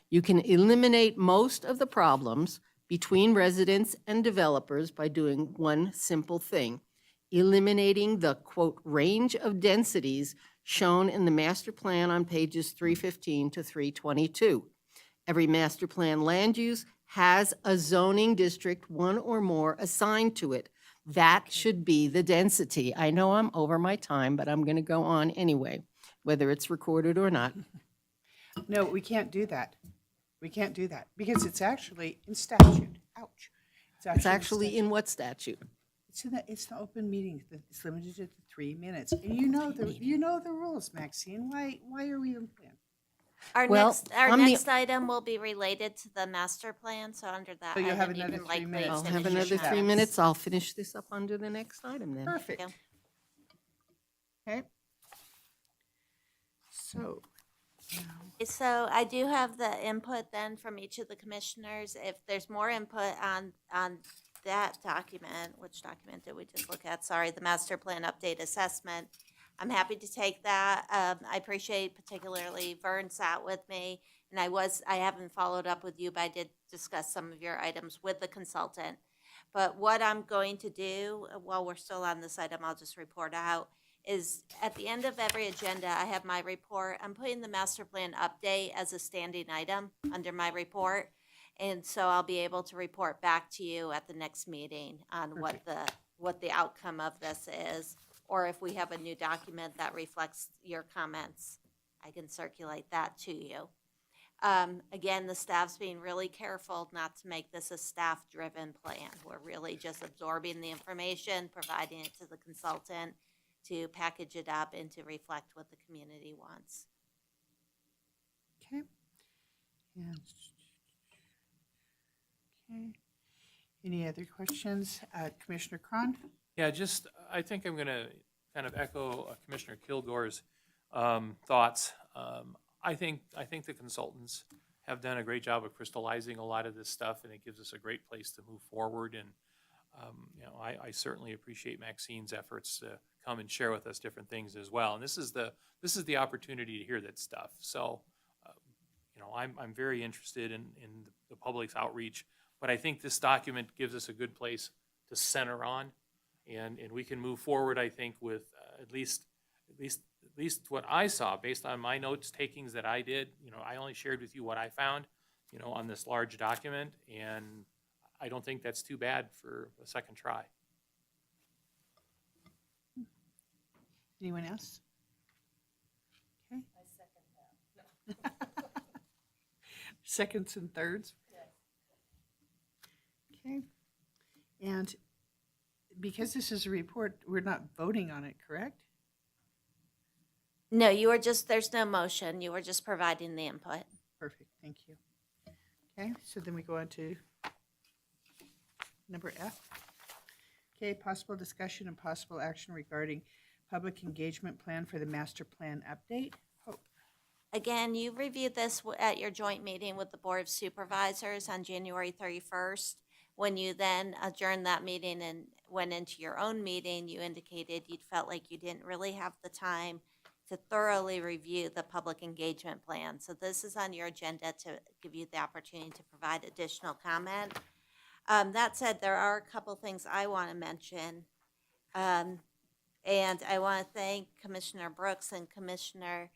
You can eliminate most of the problems between residents and developers by doing one simple thing: eliminating the, quote, range of densities shown in the master plan on pages 315 to 322. Every master plan land use has a zoning district, one or more, assigned to it. That should be the density. I know I'm over my time, but I'm going to go on anyway, whether it's recorded or not. No, we can't do that. We can't do that because it's actually in statute. Ouch. It's actually in what statute? It's the open meeting. It's limited to 3 minutes. And you know the rules, Maxine. Why are we even playing? Our Well, next item will be related to the master plan, so under that So you'll have item, you another can 3 likely minutes. I'll finish have your another 3 comments. minutes. I'll finish this up under the next item then. Perfect. Yeah. Okay. So, So I do have the input then from each of the commissioners. If there's more input on that document, which document did we just look at? Sorry, the master plan update assessment. I'm happy to take that. I appreciate particularly Vern sat with me, and I haven't followed up with you, but I did discuss some of your items with the consultant. But what I'm going to do, while we're still on this item, I'll just report out, is at the end of every agenda, I have my report. I'm putting the master plan update as a standing item under my report. And so I'll be able to report back to you at the next meeting on what the outcome of this is. Or if we have a new document that reflects your comments, I can circulate that to you. Again, the staff's being really careful not to make this a staff-driven plan. We're really just absorbing the information, providing it to the consultant to package it up and to reflect what the community wants. okay. Yeah. Okay. Any other questions? Commissioner Cron? Yeah, I think I'm going to kind of echo Commissioner Kilgore's thoughts. I think the consultants have done a great job of crystallizing a lot of this stuff, and it gives us a great place to move forward. And I certainly appreciate Maxine's efforts to come and share with us different things as well. And this is the opportunity to hear that stuff. So, I'm very interested in the public's outreach, but I think this document gives us a good place to center on, and we can move forward. I think with at least what I saw based on my notes takings that I did. I only shared with you what I found, on this large document, and I don't think that's too bad for a second try. Anyone else? Okay. I second that. Seconds and thirds? Okay. And because this is a report, we're not voting on it, correct? No, you are just, there's no motion. You were just providing the input. Perfect, thank you. Okay, so then we go on to number F. Okay, possible discussion and possible action regarding public engagement plan for the master plan update. Hope. Again, you reviewed this at your joint meeting with the Board of Supervisors on January 31st. When you then adjourned that meeting and went into your own meeting, you indicated you felt like you didn't really have the time to thoroughly review the public engagement plan. So this is on your agenda to give you the opportunity to provide additional comment. That said, there are a couple things I want to mention. And I want to thank Commissioner Brooks and Commissioner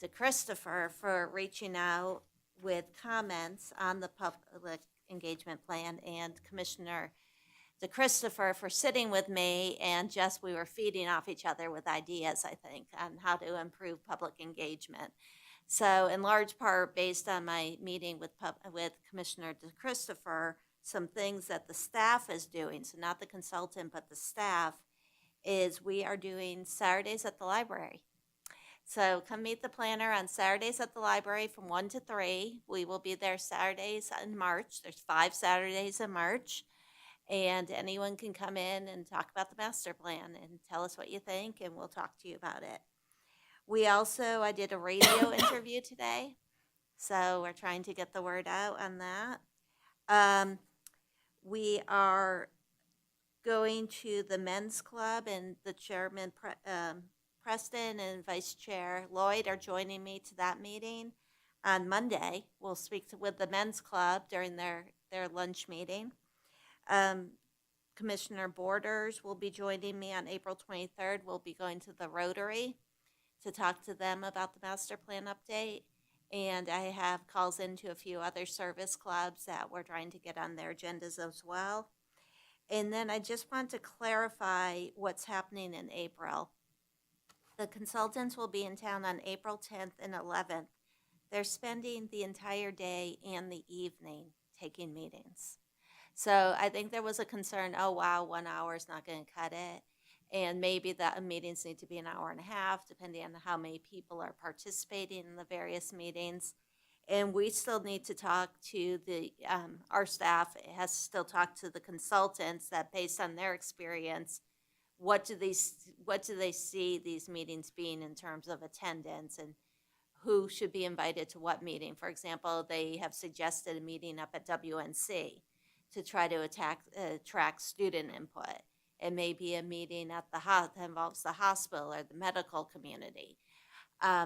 DeChristopher for reaching out with comments on the public engagement plan, and Commissioner DeChristopher for sitting with me, and just we were feeding off each other with ideas, I think, on how to improve public engagement. So in large part, based on my meeting with Commissioner DeChristopher, some things that the staff is doing, so not the consultant, but the staff, is we are doing Saturdays at the library. So come meet the planner on Saturdays at the library from 1 to 3. We will be there Saturdays in March. There's 5 Saturdays in March. And anyone can come in and talk about the master plan and tell us what you think, and we'll talk to you about it. I did a radio interview today, so we're trying to get the word out on that. We are going to the men's club, and the chairman, Preston, and Vice Chair Lloyd are joining me to that meeting. On Monday, we'll speak with the men's club during their lunch meeting. Commissioner Borders will be joining me on April 23rd. We'll be going to the Rotary to talk to them about the master plan update. And I have calls into a few other service clubs that we're trying to get on their agendas as well. And then I just want to clarify what's happening in April. The consultants will be in town on April 10th and 11th. They're spending the entire day and the evening taking meetings. So I think there was a concern, oh, wow, 1 hour is not going to cut it. And maybe the meetings need to be an hour and a half, depending on how many people are participating in the various meetings. And we still need to talk to our staff has still talked to the consultants that, based on their experience, what do they see these meetings being in terms of attendance, and who should be invited to what meeting. For example, they have suggested a meeting up at WNC to try to attract student input. It may be a meeting at that involves the hospital or the medical community.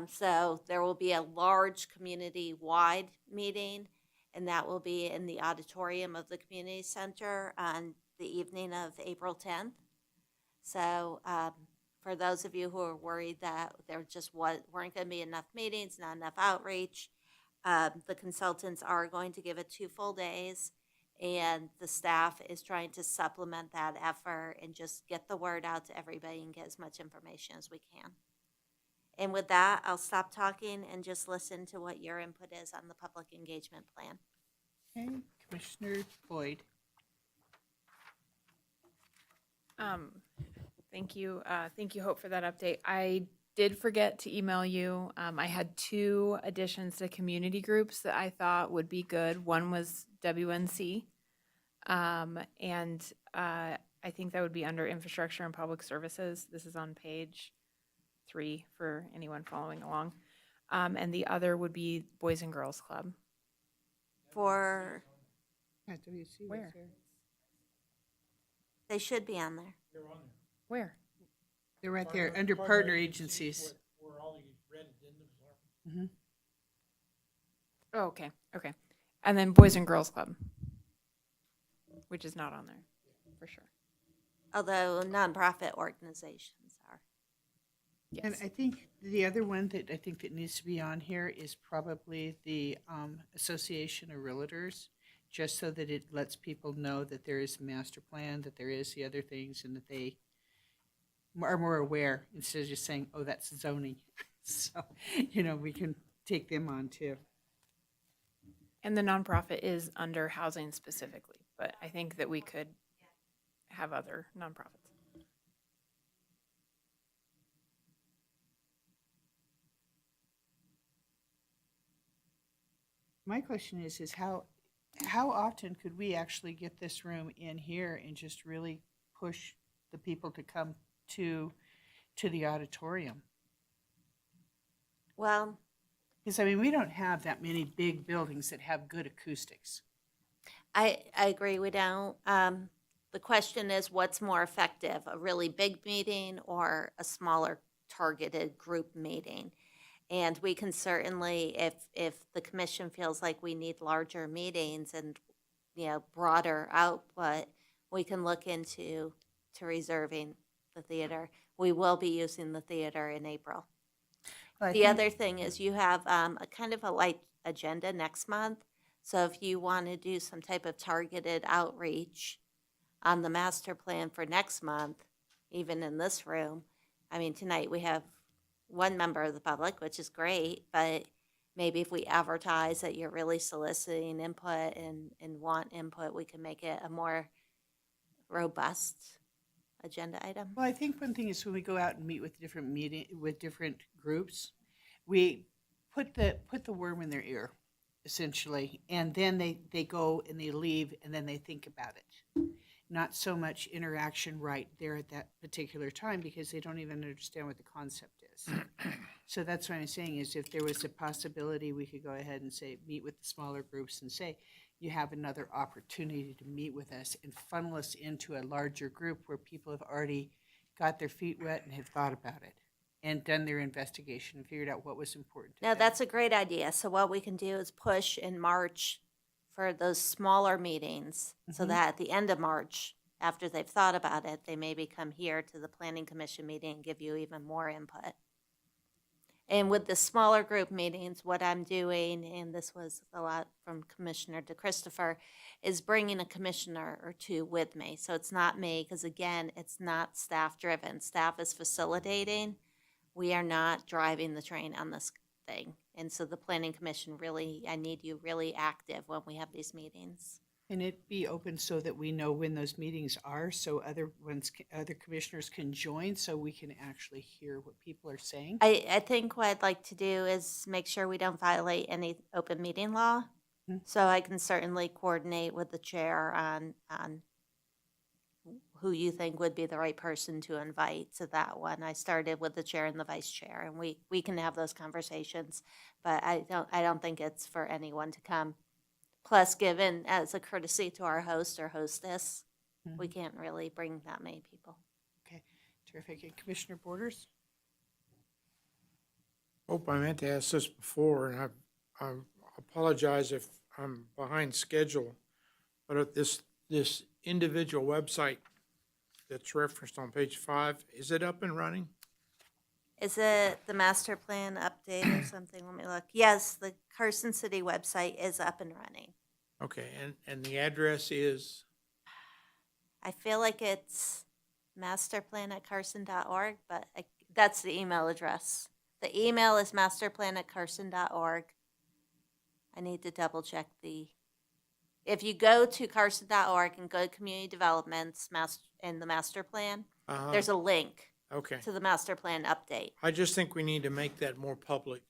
So there will be a large community-wide meeting, and that will be in the auditorium of the community center on the evening of April 10th. So for those of you who are worried that there just weren't going to be enough meetings, not enough outreach, the consultants are going to give it 2 full days, and the staff is trying to supplement that effort and just get the word out to everybody and get as much information as we can. And with that, I'll stop talking and just listen to what your input is on the public engagement plan. Okay, Commissioner Boyd. Thank you. Thank you, Hope, for that update. I did forget to email you. I had 2 additions to community groups that I thought would be good. One was WNC, and I think that would be under infrastructure and public services. This is on page 3 for anyone following along. And the other would be Boys and Girls Club. For At WC, Where? they should be on there. Where? They're right there, under partner agencies. Where all the red addendums are. Mm-hmm. Oh, okay, okay. And then Boys and Girls Club, which is not on there, for sure. Although nonprofit organizations are. Yes. And I think the other one that I think that needs to be on here is probably the Association of Realtors, just so that it lets people know that there is a master plan, that there is the other things, and that they are more aware, instead of just saying, oh, that's zoning. So, we can take them on too. And the nonprofit is under housing specifically, but I think that we could have other nonprofits. My question is how often could we actually get this room in here and just really push the people to come to the auditorium? Well, Because, I mean, we don't have that many big buildings that have good acoustics. I agree, we don't. The question is, what's more effective, a really big meeting or a smaller targeted group meeting? And we can certainly, if the commission feels like we need larger meetings and, broader output, we can look into reserving the theater. We will be using the theater in April. Well, I The think- other thing is you have a kind of a light agenda next month. So if you want to do some type of targeted outreach on the master plan for next month, even in this room, I mean, tonight we have one member of the public, which is great, but maybe if we advertise that you're really soliciting input and want input, we can make it a more robust agenda item. Well, I think one thing is when we go out and meet with different groups, we put the worm in their ear, essentially, and then they go and they leave and then they think about it. Not so much interaction right there at that particular time because they don't even understand what the concept is. So that's what I'm saying is if there was a possibility, we could go ahead and say, meet with the smaller groups and say, you have another opportunity to meet with us and funnel us into a larger group where people have already got their feet wet and have thought about it and done their investigation and figured out what was important to Now, them. that's a great idea. So what we can do is push in March for those smaller meetings so Mhm. that at the end of March, after they've thought about it, they maybe come here to the planning commission meeting and give you even more input. And with the smaller group meetings, what I'm doing, and this was a lot from Commissioner DeChristopher, is bringing a commissioner or two with me. So it's not me, because again, it's not staff-driven. Staff is facilitating. We are not driving the train on this thing. And so the planning commission really, I need you really active when we have these meetings. Can it be open so that we know when those meetings are, so other commissioners can join, so we can actually hear what people are saying? I think what I'd like to do is make sure we don't violate any open meeting law. Mhm. So I can certainly coordinate with the chair on who you think would be the right person to invite to that one. I started with the chair and the vice chair, and we can have those conversations, but I don't think it's for anyone to come. Plus, given as a courtesy to our host or hostess, we can't really bring that many people. Okay, terrific. And Commissioner Borders? Hope I meant to ask this before, and I apologize if I'm behind schedule, but at this individual website that's referenced on page 5, is it up and running? Is it the master plan update or something? Let me look. Yes, the Carson City website is up and running. Okay, and the address is, I feel like it's masterplan@carson.org, but that's the email address. The email is masterplan@carson.org. I need to double check if you go to carson.org and go to community developments in the master plan, there's a link okay. to the master plan update. I just think we need to make that more public.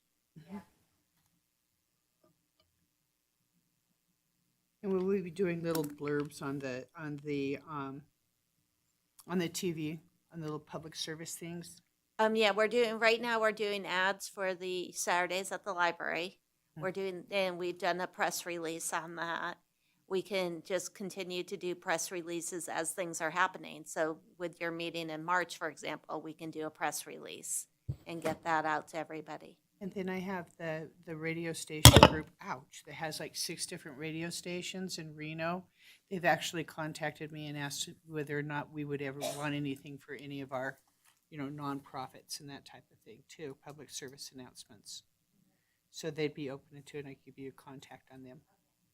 And will we be doing little blurbs on the TV, on the little public service things? Yeah, right now we're doing ads for the Saturdays at the library. And we've done a press release on that. We can just continue to do press releases as things are happening. So with your meeting in March, for example, we can do a press release and get that out to everybody. And then I have the radio station group, ouch, that has like 6 different radio stations in Reno. They've actually contacted me and asked whether or not we would ever want anything for any of our, nonprofits and that type of thing too, public service announcements. So they'd be open to it, and I could give you a contact on them.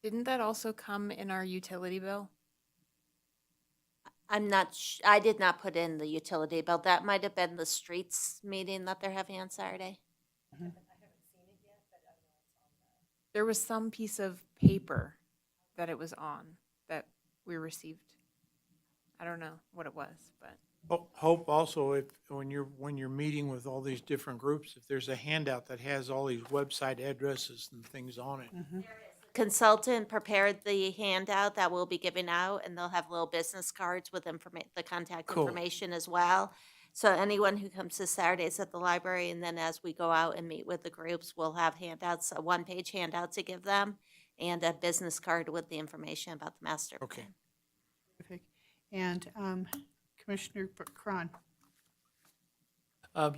Didn't that also come in our utility bill? I did not put in the utility bill. That might have been the streets meeting that they're having on Saturday. There was some piece of paper that it was on that we received. I don't know what it was, but. Hope also, if, when you're meeting with all these different groups, if there's a handout that has all these website addresses and things on it. Consultant prepared the handout that we'll be giving out, and they'll have little business cards with the contact Cool. information as well. So anyone who comes to Saturdays at the library, and then as we go out and meet with the groups, we'll have handouts, a one-page handout to give them, and a business card with the information about the master plan. Okay. Perfect. And Commissioner Cron. I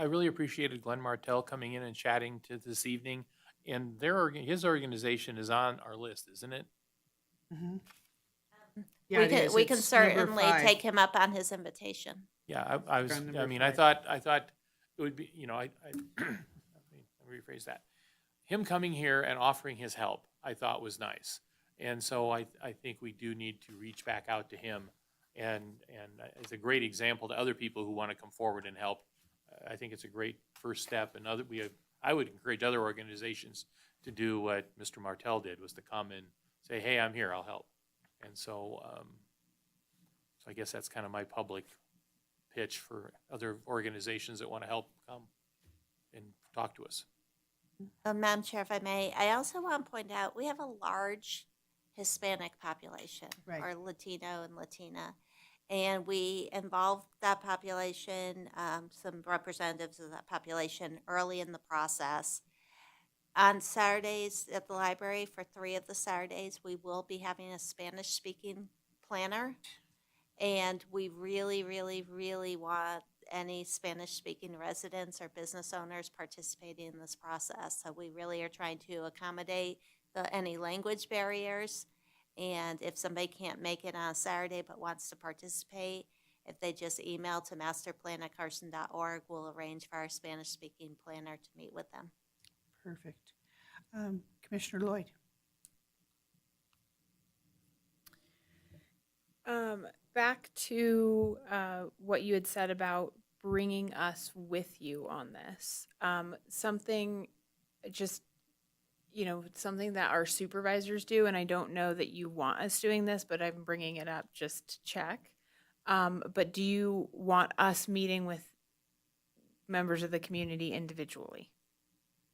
really appreciated Glenn Martell coming in and chatting to this evening. And his organization is on our list, isn't it? Yeah, We can It's number certainly 5. take him up on his invitation. Yeah, I was, On number I mean, 5. I thought it would be, let me rephrase that. Him coming here and offering his help, I thought was nice. And so I think we do need to reach back out to him. And it's a great example to other people who want to come forward and help. I think it's a great first step. And I would encourage other organizations to do what Mr. Martell did, was to come and say, hey, I'm here, I'll help. And so I guess that's kind of my public pitch for other organizations that want to help come and talk to us. Madam Chair, if I may, I also want to point out, we have a large Hispanic population, Right. or Latino and Latina. And we involved that population, some representatives of that population early in the process. On Saturdays at the library, for 3 of the Saturdays, we will be having a Spanish-speaking planner. And we really, really, really want any Spanish-speaking residents or business owners participating in this process. So we really are trying to accommodate any language barriers. And if somebody can't make it on a Saturday but wants to participate, if they just email to masterplan@carson.org, we'll arrange for our Spanish-speaking planner to meet with them. Perfect. Commissioner Lloyd. Back to what you had said about bringing us with you on this. Something something that our supervisors do, and I don't know that you want us doing this, but I'm bringing it up just to check. But do you want us meeting with members of the community individually?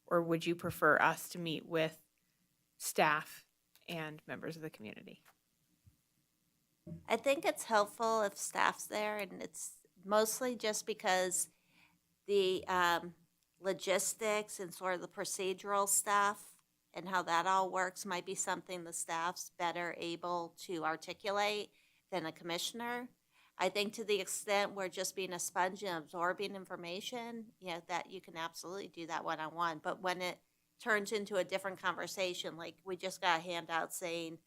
Or would you prefer us to meet with staff and members of the community? I think it's helpful if staff's there, and it's mostly just because the logistics and sort of the procedural stuff and how that all works might be something the staff's better able to articulate than a commissioner. I think to the extent we're just being a sponge and absorbing information, that you can absolutely do that one-on-one. But when it turns into a different conversation, like we just got a handout saying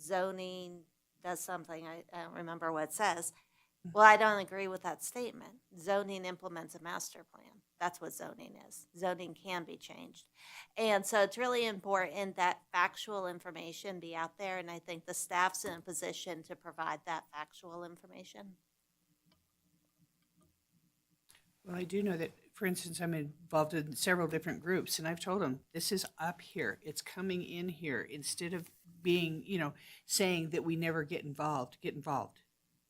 zoning does something, I don't remember what it says. Well, I don't agree with that statement. Zoning implements a master plan. That's what zoning is. Zoning can be changed. And so it's really important that factual information be out there, and I think the staff's in a position to provide that factual information. Well, I do know that, for instance, I'm involved in several different groups, and I've told them, this is up here. It's coming in here. Instead of being, saying that we never get involved, get involved.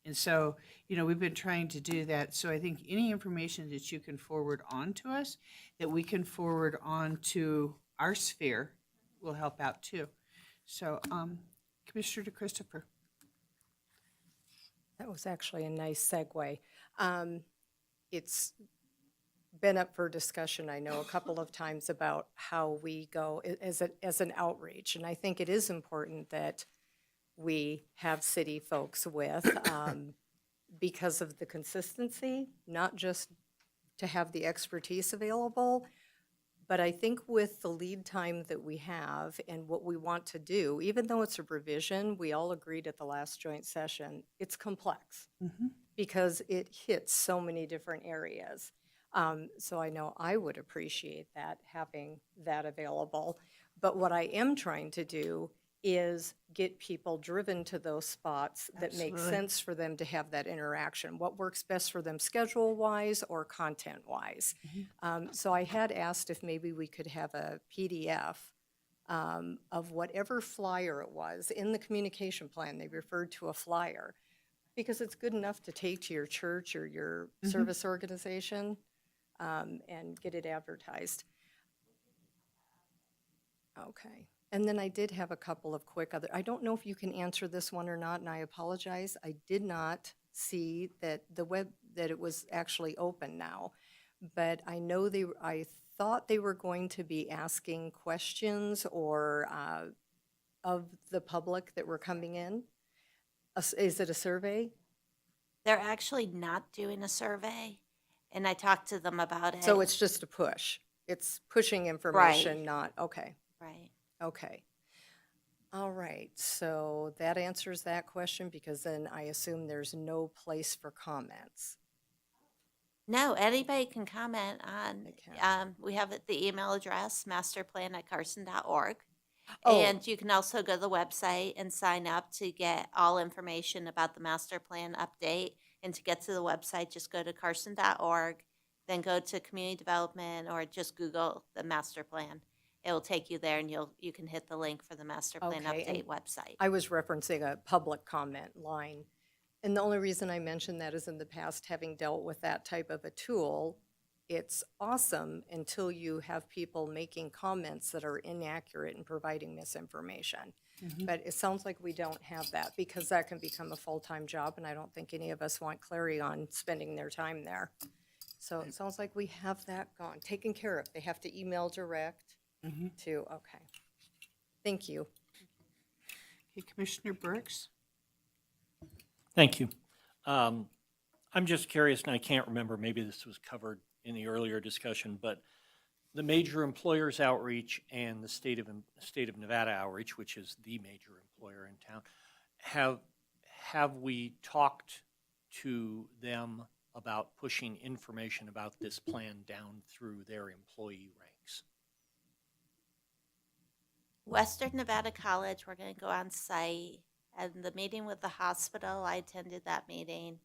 And so, we've been trying to do that. So I think any information that you can forward on to us, that we can forward on to our sphere, will help out too. So, Commissioner DeChristopher. That was actually a nice segue. It's been up for discussion, I know, a couple of times about how we go as an outreach. And I think it is important that we have city folks with because of the consistency, not just to have the expertise available, but I think with the lead time that we have and what we want to do, even though it's a revision, we all agreed at the last joint session, it's complex because it hits so many different areas. So I know I would appreciate that, having that available. But what I am trying to do is get people driven to those spots that make Absolutely. sense for them to have that interaction. What works best for them schedule-wise or content-wise. So I had asked if maybe we could have a PDF of whatever flyer it was. In the communication plan, they referred to a flyer. Because it's good enough to take to your church or your service organization and get it advertised. Okay. And then I did have a couple of quick other, I don't know if you can answer this one or not, and I apologize. I did not see that that it was actually open now. But I know I thought they were going to be asking questions or of the public that were coming in. Is it a survey? They're actually not doing a survey, and I talked to them about it. So it's just a push. It's pushing information, not, okay. Right. Okay. All right, so that answers that question because then I assume there's no place for comments. No, anybody can comment on, They can. we have the email address, masterplan@carson.org. Oh. And you can also go to the website and sign up to get all information about the master plan update. And to get to the website, just go to carson.org, then go to community development or just Google the master plan. It will take you there and you can hit the link for the master plan Okay, update and website. I was referencing a public comment line. And the only reason I mentioned that is in the past, having dealt with that type of a tool, it's awesome until you have people making comments that are inaccurate and providing misinformation. But it sounds like we don't have that because that can become a full-time job, and I don't think any of us want Clary on spending their time there. So it sounds like we have that gone, taken care of. They have to email direct to, okay. Thank you. Okay, Commissioner Brooks? Thank you. I'm just curious, and I can't remember, maybe this was covered in the earlier discussion, but the major employers outreach and the state of Nevada outreach, which is the major employer in town, have we talked to them about pushing information about this plan down through their employee ranks? Western Nevada College, we're going to go on site. And the meeting with the hospital, I attended that meeting.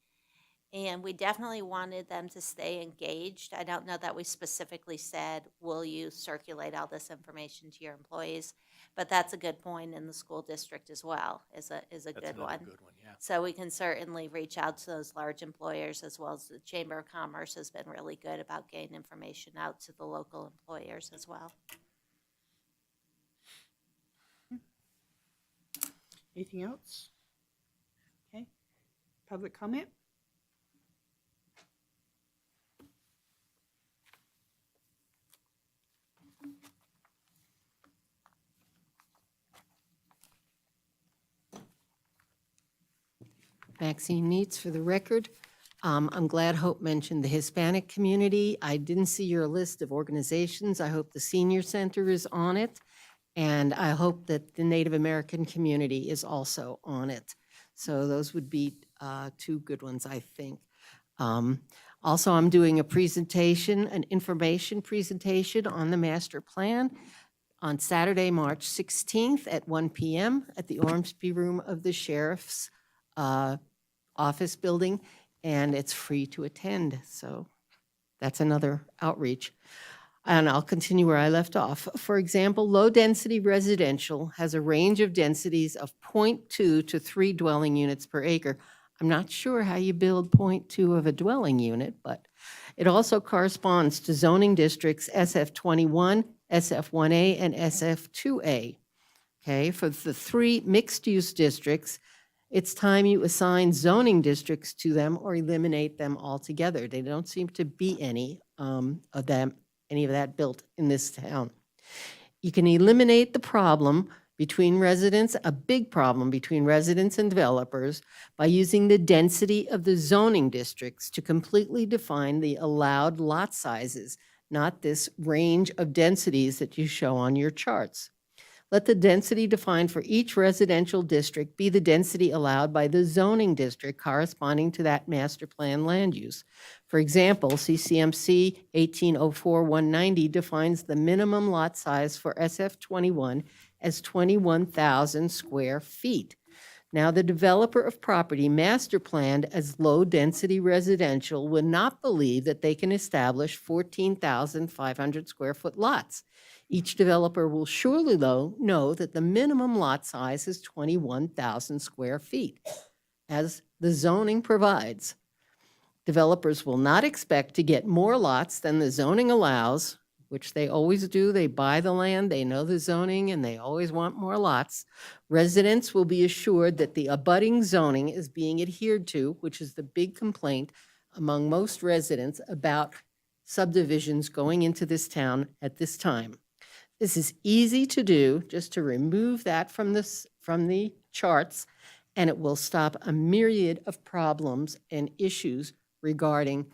And we definitely wanted them to stay engaged. I don't know that we specifically said, will you circulate all this information to your employees? But that's a good point in the school district as well, is a That's good another one. good one, yeah. So we can certainly reach out to those large employers as well as the Chamber of Commerce has been really good about getting information out to the local employers as well. Anything else? Okay. Public comment? Maxine Neitz for the record. I'm glad Hope mentioned the Hispanic community. I didn't see your list of organizations. I hope the Senior Center is on it. And I hope that the Native American community is also on it. So those would be two good ones, I think. Also, I'm doing a presentation, an information presentation on the master plan on Saturday, March 16th at 1 p.m. at the Ormsby Room of the Sheriff's office building, and it's free to attend. So that's another outreach. And I'll continue where I left off. For example, low-density residential has a range of densities of 0.2 to 3 dwelling units per acre. I'm not sure how you build 0.2 of a dwelling unit, but it also corresponds to zoning districts SF21, SF1A, and SF2A. Okay, for the 3 mixed-use districts, it's time you assign zoning districts to them or eliminate them altogether. There don't seem to be any of that built in this town. You can eliminate the problem between residents, a big problem between residents and developers, by using the density of the zoning districts to completely define the allowed lot sizes, not this range of densities that you show on your charts. Let the density defined for each residential district be the density allowed by the zoning district corresponding to that master plan land use. For example, CCMC 1804-190 defines the minimum lot size for SF21 as 21,000 square feet. Now, the developer of property master planned as low-density residential would not believe that they can establish 14,500 square foot lots. Each developer will surely, though, know that the minimum lot size is 21,000 square feet. as the zoning provides. Developers will not expect to get more lots than the zoning allows, which they always do. They buy the land, they know the zoning, and they always want more lots. Residents will be assured that the abutting zoning is being adhered to, which is the big complaint among most residents about subdivisions going into this town at this time. This is easy to do, just to remove that from the charts, and it will stop a myriad of problems and issues regarding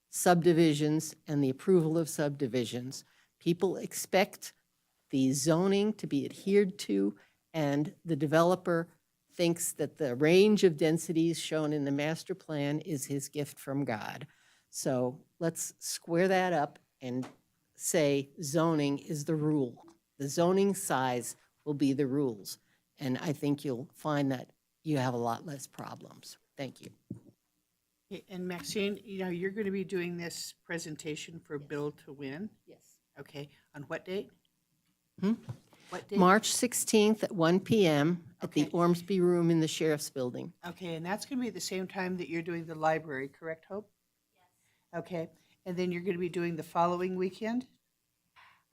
subdivisions and the approval of subdivisions. People expect the zoning to be adhered to, and the developer thinks that the range of densities shown in the master plan is his gift from God. So let's square that up and say zoning is the rule. The zoning size will be the rules. And I think you'll find that you have a lot less problems. Thank you. And Maxine, you're going to be doing this presentation for Build to Win? Yes. Okay, on what date? Hmm? What date? March 16th at 1 p.m. at the Okay. Ormsby Room in the Sheriff's Building. Okay, and that's going to be the same time that you're doing the library, correct, Hope? Yes. Okay, and then you're going to be doing the following weekend?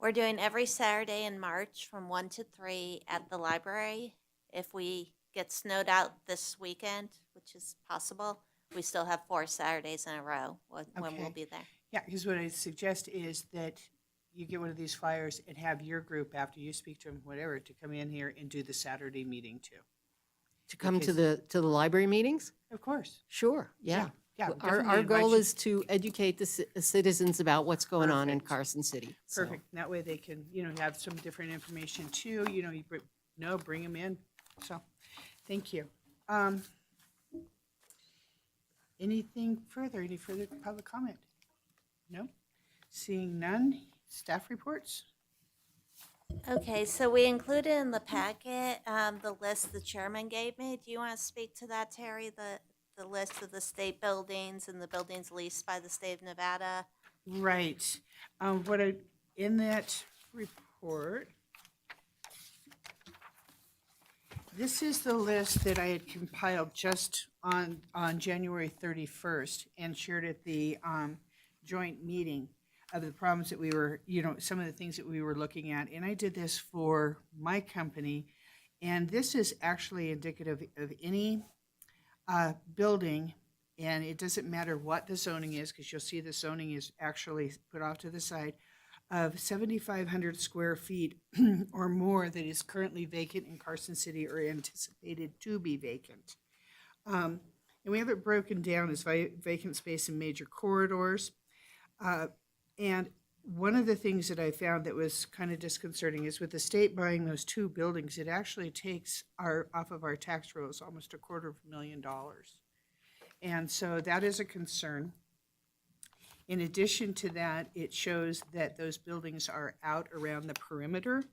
We're doing every Saturday in March from 1 to 3 at the library. If we get snowed out this weekend, which is possible, we still have 4 Saturdays in a row when we'll Okay. be there. Yeah, because what I suggest is that you get one of these flyers and have your group, after you speak to them, whatever, to come in here and do the Saturday meeting too. To come to Because- the library meetings? Of course. Sure, yeah. Yeah, Our definitely invite goal you. is to educate the citizens about what's going on in Perfect. Carson City. So, Perfect. That way they can, have some different information too, you bring them in. So, thank you. Anything further? Any further public comment? No? Seeing none, staff reports? Okay, so we included in the packet the list the chairman gave me. Do you want to speak to that, Terry? The list of the state buildings and the buildings leased by the state of Nevada? Right. In that report, this is the list that I had compiled just on January 31st and shared at the joint meeting of the problems that we were, some of the things that we were looking at. And I did this for my company. And this is actually indicative of any building, and it doesn't matter what the zoning is, because you'll see the zoning is actually put off to the side, of 7,500 square feet or more that is currently vacant in Carson City or anticipated to be vacant. And we have it broken down as vacant space in major corridors. And one of the things that I found that was kind of disconcerting is with the state buying those 2 buildings, it actually takes off of our tax rolls almost $250,000. And so that is a concern. In addition to that, it shows that those buildings are out around the perimeter.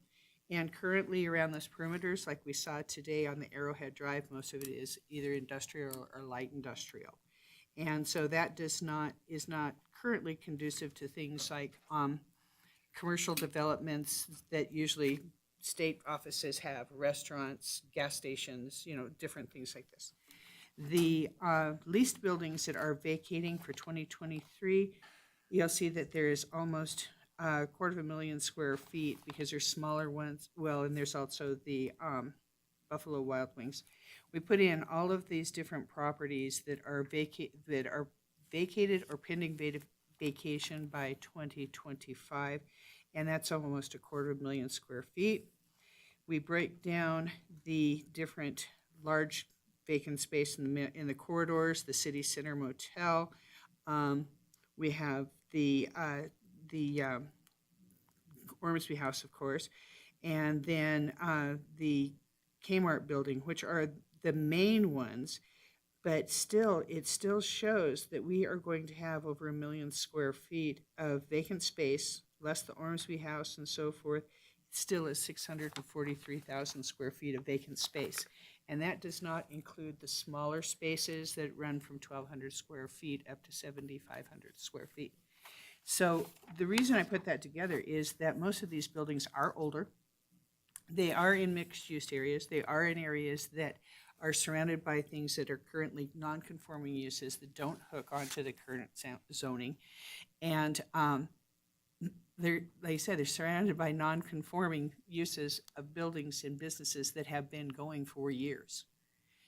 And currently around those perimeters, like we saw today on the Arrowhead Drive, most of it is either industrial or light industrial. And so that is not currently conducive to things like commercial developments that usually state offices have, restaurants, gas stations, different things like this. The leased buildings that are vacating for 2023, you'll see that there is almost 250,000 square feet because there's smaller ones. Well, and there's also the Buffalo Wild Wings. We put in all of these different properties that are vacated or pending vacation by 2025, and that's almost 250,000 square feet. We break down the different large vacant space in the corridors, the City Center Motel. We have the Ormsby House, of course, and then the Kmart building, which are the main ones, but still, it still shows that we are going to have over 1 million square feet of vacant space, less the Ormsby House and so forth. It still is 643,000 square feet of vacant space. And that does not include the smaller spaces that run from 1,200 square feet up to 7,500 square feet. So the reason I put that together is that most of these buildings are older. They are in mixed-use areas. They are in areas that are surrounded by things that are currently non-conforming uses that don't hook onto the current zoning. And they're, like I said, they're surrounded by non-conforming uses of buildings and businesses that have been going for years.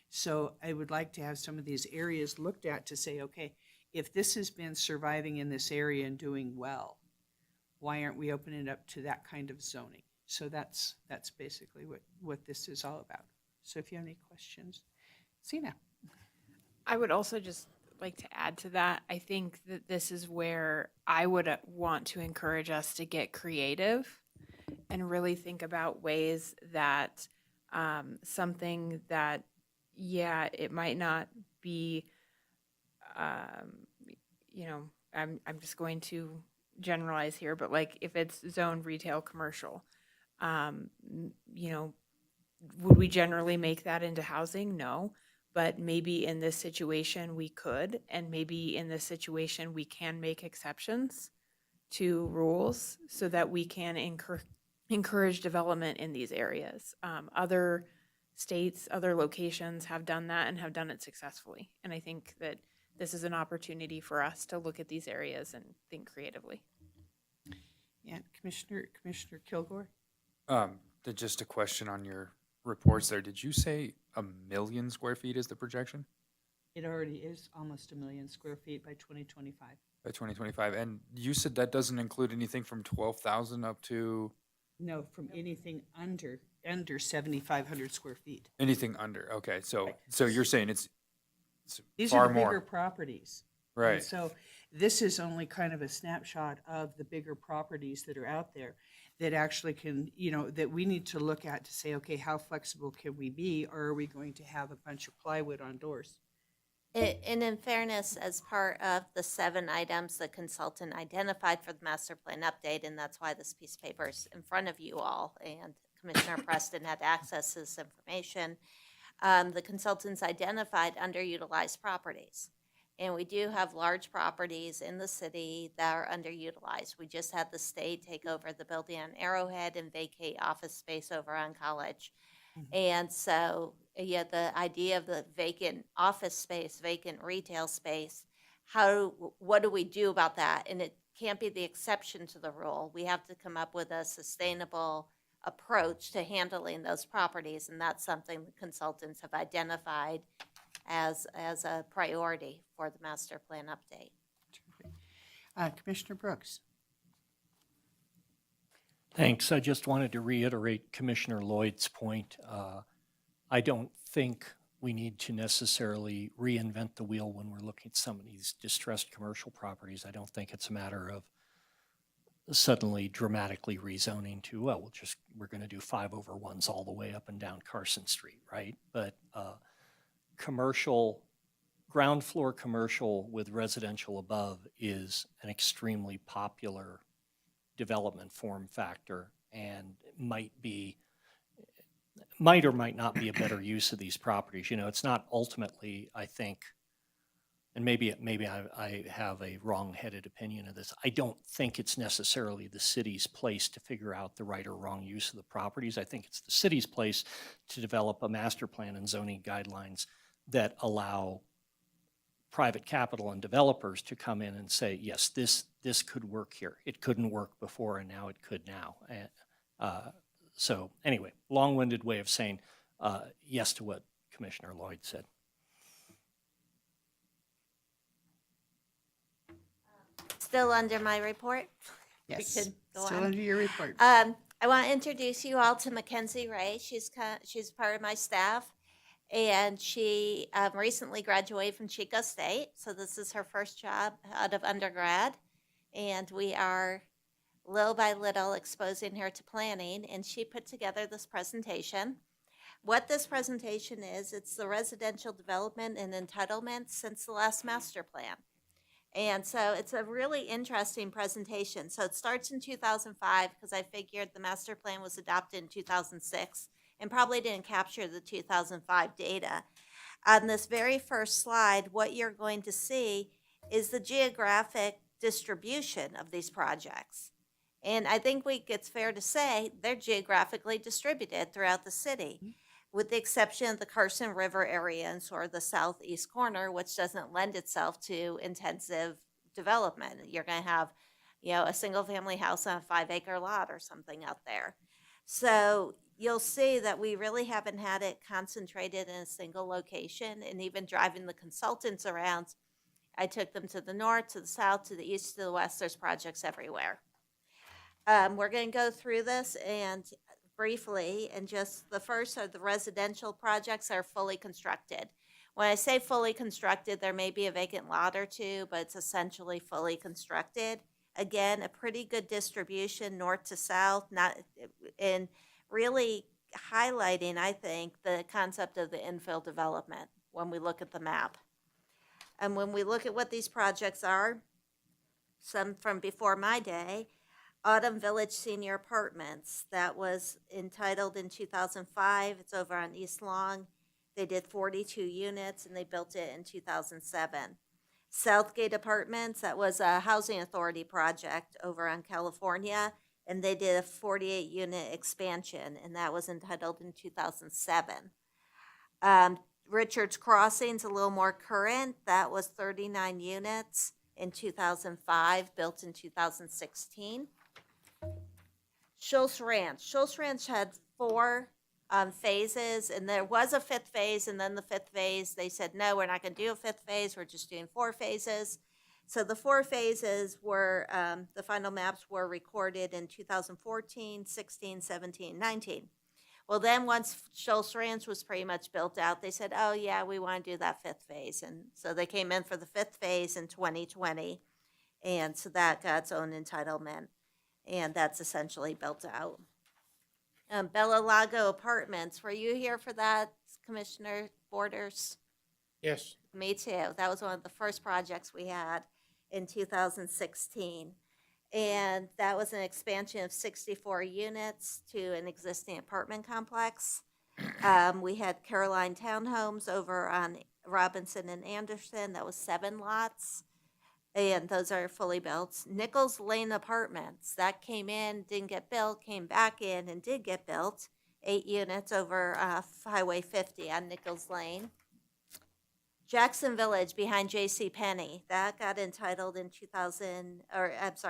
So I would like to have some of these areas looked at to say, okay, if this has been surviving in this area and doing well, why aren't we opening it up to that kind of zoning? So that's basically what this is all about. So if you have any questions, Sina. I would also just like to add to that. I think that this is where I would want to encourage us to get creative and really think about ways that something that, yeah, it might not be, I'm just going to generalize here, but like if it's zoned retail commercial, would we generally make that into housing? No. But maybe in this situation we could, and maybe in this situation we can make exceptions to rules so that we can encourage development in these areas. Other states, other locations have done that and have done it successfully. And I think that this is an opportunity for us to look at these areas and think creatively. Yeah, Commissioner Kilgore? Just a question on your reports there. Did you say 1 million square feet is the projection It already is almost 1 million square feet by 2025. by 2025? And you said that doesn't include anything from 12,000 up to No, from anything under 7,500 square feet. anything under. Okay, so you're saying it's These far are the bigger more. properties. Right. And so this is only kind of a snapshot of the bigger properties that are out there that actually can, that we need to look at to say, okay, how flexible can we be, or are we going to have a bunch of plywood on doors? And in fairness, as part of the 7 items the consultant identified for the master plan update, and that's why this piece of paper is in front of you all, and Commissioner Preston had access to this information, the consultants identified underutilized properties. And we do have large properties in the city that are underutilized. We just had the state take over the building on Arrowhead and vacate office space over on College. And so, yeah, the idea of the vacant office space, vacant retail space, what do we do about that? And it can't be the exception to the rule. We have to come up with a sustainable approach to handling those properties, and that's something the consultants have identified as a priority for the master plan update. Commissioner Brooks? Thanks. I just wanted to reiterate Commissioner Lloyd's point. I don't think we need to necessarily reinvent the wheel when we're looking at some of these distressed commercial properties. I don't think it's a matter of suddenly dramatically rezoning to, well, we're going to do 5/1s all the way up and down Carson Street, right? But commercial, ground floor commercial with residential above is an extremely popular development form factor and might or might not be a better use of these properties. It's not ultimately, I think, and maybe I have a wrong-headed opinion of this. I don't think it's necessarily the city's place to figure out the right or wrong use of the properties. I think it's the city's place to develop a master plan and zoning guidelines that allow private capital and developers to come in and say, yes, this could work here. It couldn't work before, and now it could now. So anyway, long-winded way of saying yes to what Commissioner Lloyd said. Still under my report? Yes, We could go still on. under your report. I want to introduce you all to Mackenzie Ray. She's part of my staff, and she recently graduated from Chico State, so this is her first job out of undergrad, and we are little by little exposing her to planning, and she put together this presentation. What this presentation is, it's the residential development and entitlements since the last master plan. And so it's a really interesting presentation. So it starts in 2005 because I figured the master plan was adopted in 2006 and probably didn't capture the 2005 data. On this very first slide, what you're going to see is the geographic distribution of these projects. And I think it's fair to say they're geographically distributed throughout the city. with the exception of the Carson River area and sort of the southeast corner, which doesn't lend itself to intensive development. You're going to have, a single family house on a 5-acre lot or something out there. So you'll see that we really haven't had it concentrated in a single location. And even driving the consultants around, I took them to the north, to the south, to the east, to the west. There's projects everywhere. We're going to go through this and briefly, and just the first are the residential projects that are fully constructed. When I say fully constructed, there may be a vacant lot or two, but it's essentially fully constructed. Again, a pretty good distribution north to south, and really highlighting, I think, the concept of the infill development when we look at the map. And when we look at what these projects are, some from before my day, Autumn Village Senior Apartments, that was entitled in 2005. It's over on East Long. They did 42 units and they built it in 2007. Southgate Apartments, that was a housing authority project over on California, and they did a 48-unit expansion, and that was entitled in 2007. Richards Crossings, a little more current, that was 39 units in 2005, built in 2016. Schultz Ranch had 4 phases, and there was a 5th phase, and then the 5th phase, they said, no, we're not going to do a 5th phase, we're just doing 4 phases. So the 4 phases were, the final maps were recorded in 2014, 16, 17, 19. Well, then once Schultz Ranch was pretty much built out, they said, oh yeah, we want to do that 5th phase. And so they came in for the 5th phase in 2020, and so that got its own entitlement. And that's essentially built out. Bella Lago Apartments, were you here for that, Commissioner Borders? Yes. Me too. That was one of the first projects we had in 2016. And that was an expansion of 64 units to an existing apartment complex. We had Caroline Townhomes over on Robinson and Anderson. That was 7 lots. And those are fully built. Nichols Lane Apartments, that came in, didn't get built, came back in and did get built. 8 units over Highway 50 on Nichols Lane. Jackson Village behind J.C. Penney, that got entitled in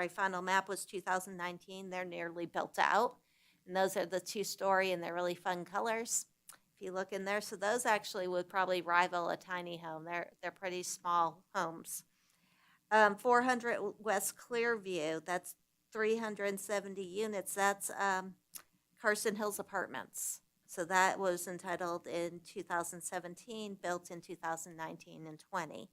final map was 2019. They're nearly built out. And those are the 2-story, and they're really fun colors. If you look in there, so those actually would probably rival a tiny home. They're pretty small homes. 400 West Clearview, that's 370 units. That's Carson Hills Apartments. So that was entitled in 2017, built in 2019 and 20.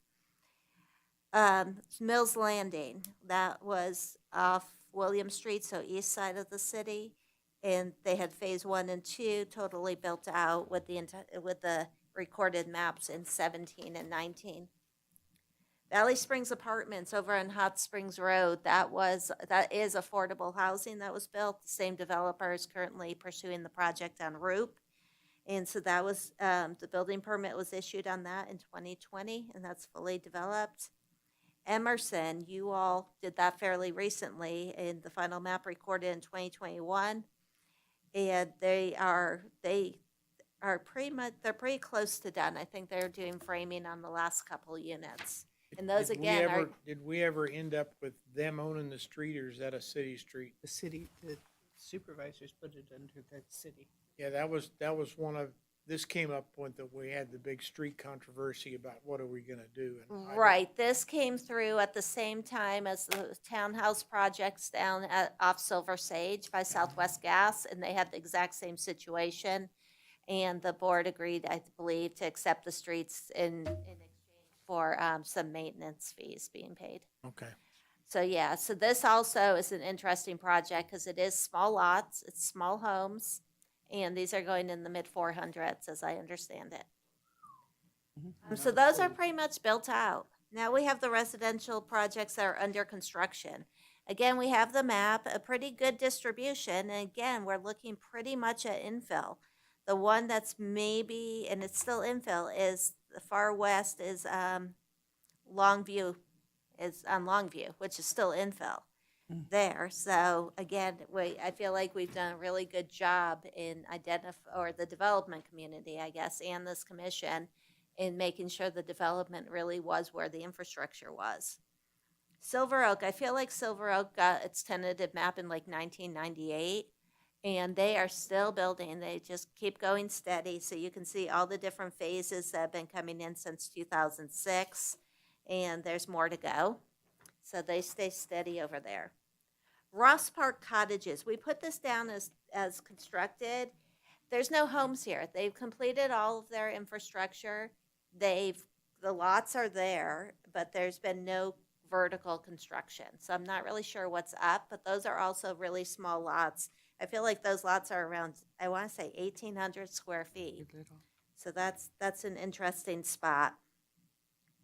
Mills Landing, that was off William Street, so east side of the city. And they had phase 1 and 2 totally built out with the recorded maps in 17 and 19. Valley Springs Apartments over on Hot Springs Road, that is affordable housing that was built. The same developer is currently pursuing the project on Roop. And so that was, the building permit was issued on that in 2020, and that's fully developed. Emerson, you all did that fairly recently, and the final map recorded in 2021. And they're pretty close to done. I think they're doing framing on the last couple units. And those again are. Did we ever end up with them owning the street, or is that a city street? The supervisors put it under the city. Yeah, that was this came up when we had the big street controversy about what are we gonna do. And Right, this came through at the same time as the townhouse projects down off Silver Sage by Southwest Gas, and they had the exact same situation. And the board agreed, I believe, to accept the streets in exchange for some maintenance fees being paid. Okay. So yeah, so this also is an interesting project because it is small lots, it's small homes, and these are going in the mid 400s as I understand it. So those are pretty much built out. Now we have the residential projects that are under construction. Again, we have the map, a pretty good distribution, and again, we're looking pretty much at infill. The one that's maybe, and it's still infill, is the far west is Longview, which is still infill. there. So again, I feel like we've done a really good job in or the development community, I guess, and this commission in making sure the development really was where the infrastructure was. Silver Oak, I feel like Silver Oak got its tentative map in like 1998, and they are still building. They just keep going steady. So you can see all the different phases that have been coming in since 2006, and there's more to go. So they stay steady over there. Ross Park Cottages, we put this down as constructed. There's no homes here. They've completed all of their infrastructure. The lots are there, but there's been no vertical construction. So I'm not really sure what's up, but those are also really small lots. I feel like those lots are around, I want to say 1,800 square feet. So that's an interesting spot.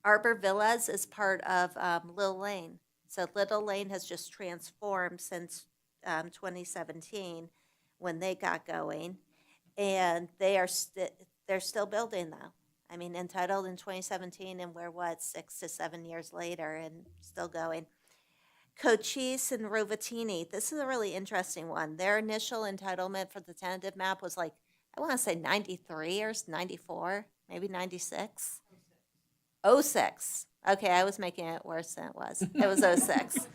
Arbor Villas is part of Little Lane. So Little Lane has just transformed since 2017 when they got going. And they're still building though. I mean, entitled in 2017, and we're 6 to 7 years later and still going. Cochise and Rovatini, this is a really interesting one. Their initial entitlement for the tentative map was like, I want to say 93 or 94, maybe 96. 06. Okay, I was making it worse than it was. It was 06.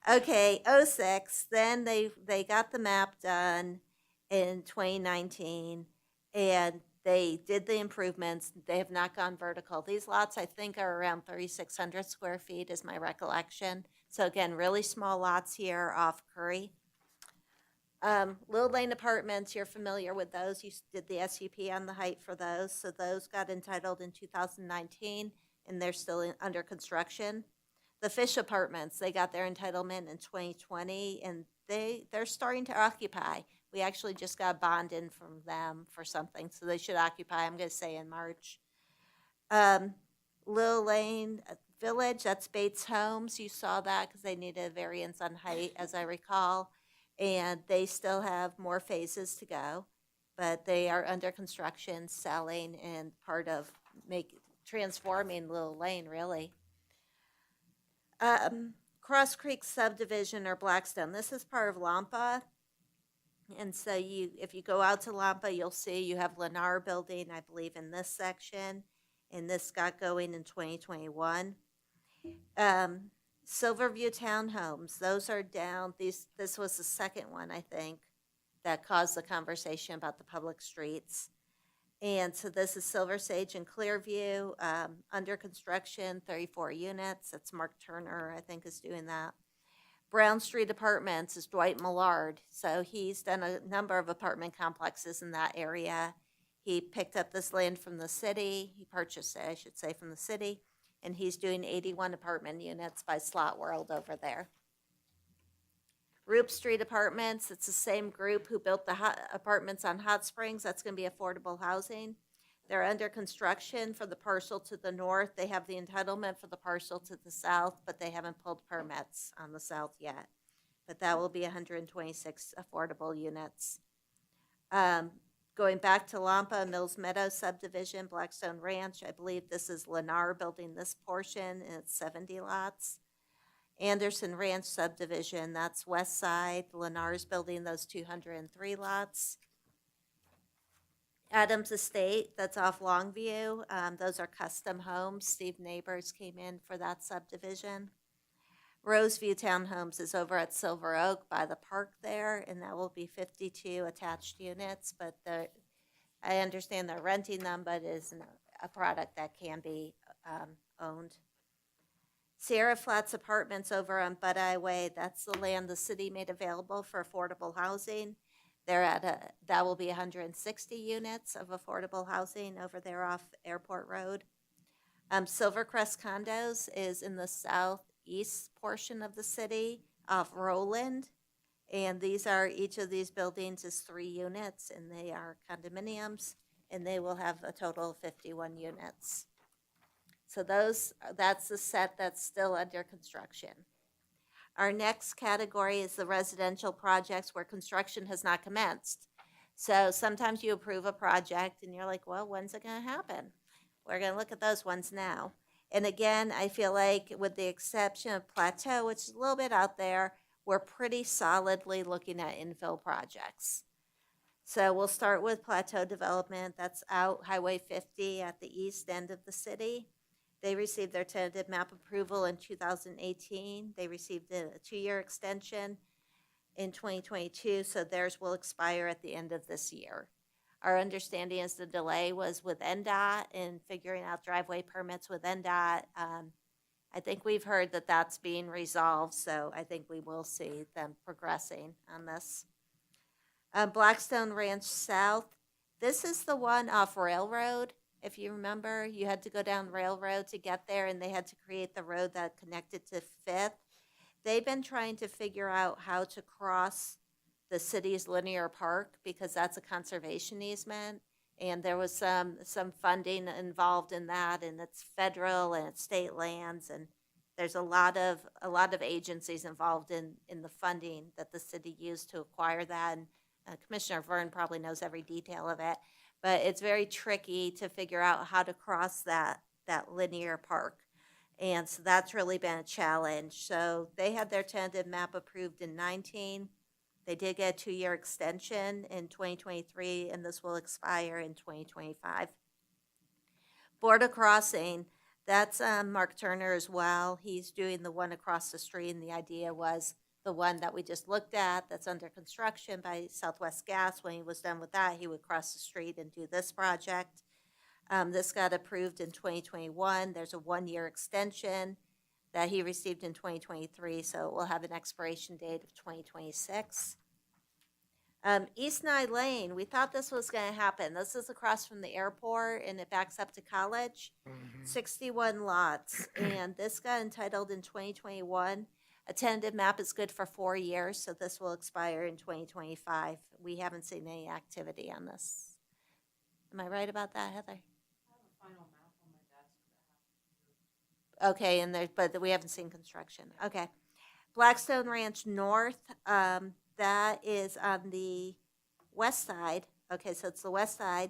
Okay, 06. Then they got the map done in 2019, and they did the improvements. They have not gone vertical. These lots, I think, are around 3,600 square feet is my recollection. So again, really small lots here off Curry. Little Lane Apartments, you're familiar with those. You did the SUP on the height for those. So those got entitled in 2019, and they're still under construction. The Fish Apartments, they got their entitlement in 2020, and they're starting to occupy. We actually just got a bond in from them for something, so they should occupy, I'm going to say, in March. Little Lane Village, that's Bates Homes. You saw that because they needed a variance on height, as I recall, and they still have more phases to go, but they are under construction, selling, and part of transforming Little Lane, really. Cross Creek Subdivision or Blackstone, this is part of Lampa. And so if you go out to Lampa, you'll see you have Lennar building, I believe, in this section, and this got going in 2021. Silverview Townhomes, those are down. This was the second one, I think, that caused the conversation about the public streets. And so this is Silver Sage and Clearview, under construction, 34 units. That's Mark Turner, I think, is doing that. Brown Street Apartments is Dwight Millard. So he's done a number of apartment complexes in that area. He picked up this land from the city. He purchased it, I should say, from the city. And he's doing 81 apartment units by Slot World over there. Roop Street Apartments, it's the same group who built the apartments on Hot Springs. That's going to be affordable housing. They're under construction for the parcel to the north. They have the entitlement for the parcel to the south, but they haven't pulled permits on the south yet. But that will be 126 affordable units. Going back to Lampa, Mills Meadow subdivision, Blackstone Ranch, I believe this is Lennar building this portion, and it's 70 lots. Anderson Ranch subdivision, that's west side. Lennar's building those 203 lots. Adams Estate, that's off Longview. Those are custom homes. Steve Neighbors came in for that subdivision. Roseview Townhomes is over at Silver Oak by the park there, and that will be 52 attached units, but I understand they're renting them, but it is a product that can be owned. Sierra Flats Apartments over on Buckeye Way, that's the land the city made available for affordable housing. That will be 160 units of affordable housing over there off Airport Road. Silvercrest Condos is in the southeast portion of the city off Roland. And each of these buildings is 3 units, and they are condominiums, and they will have a total of 51 units. So that's the set that's still under construction. Our next category is the residential projects where construction has not commenced. So sometimes you approve a project and you're like, well, when's it going to happen? We're going to look at those ones now. And again, I feel like with the exception of Plateau, which is a little bit out there, we're pretty solidly looking at infill projects. So we'll start with Plateau Development. That's out Highway 50 at the east end of the city. They received their tentative map approval in 2018. They received a 2-year extension in 2022, so theirs will expire at the end of this year. Our understanding is the delay was with NDOT in figuring out driveway permits with NDOT. I think we've heard that that's being resolved, so I think we will see them progressing on this. Blackstone Ranch South, this is the one off Railroad. If you remember, you had to go down Railroad to get there, and they had to create the road that connected to Fifth. They've been trying to figure out how to cross the city's linear park because that's a conservation easement. And there was some funding involved in that, and it's federal and it's state lands, and there's a lot of agencies involved in the funding that the city used to acquire that. And Commissioner Vern probably knows every detail of it, but it's very tricky to figure out how to cross that linear park. And so that's really been a challenge. So they had their tentative map approved in 19. They did get a 2-year extension in 2023, and this will expire in 2025. Border Crossing, that's Mark Turner as well. He's doing the one across the street, and the idea was the one that we just looked at that's under construction by Southwest Gas. When he was done with that, he would cross the street and do this project. This got approved in 2021. There's a 1-year extension that he received in 2023, so it will have an expiration date of 2026. East Nye Lane, we thought this was going to happen. This is across from the airport, and it backs up to College. 61 lots, and this got entitled in 2021. A tentative map is good for 4 years, so this will expire in 2025. We haven't seen any activity on this. Am I right about that, Heather? Okay, but we haven't seen construction. Okay. Blackstone Ranch North, that is on the west side. Okay, so it's the west side.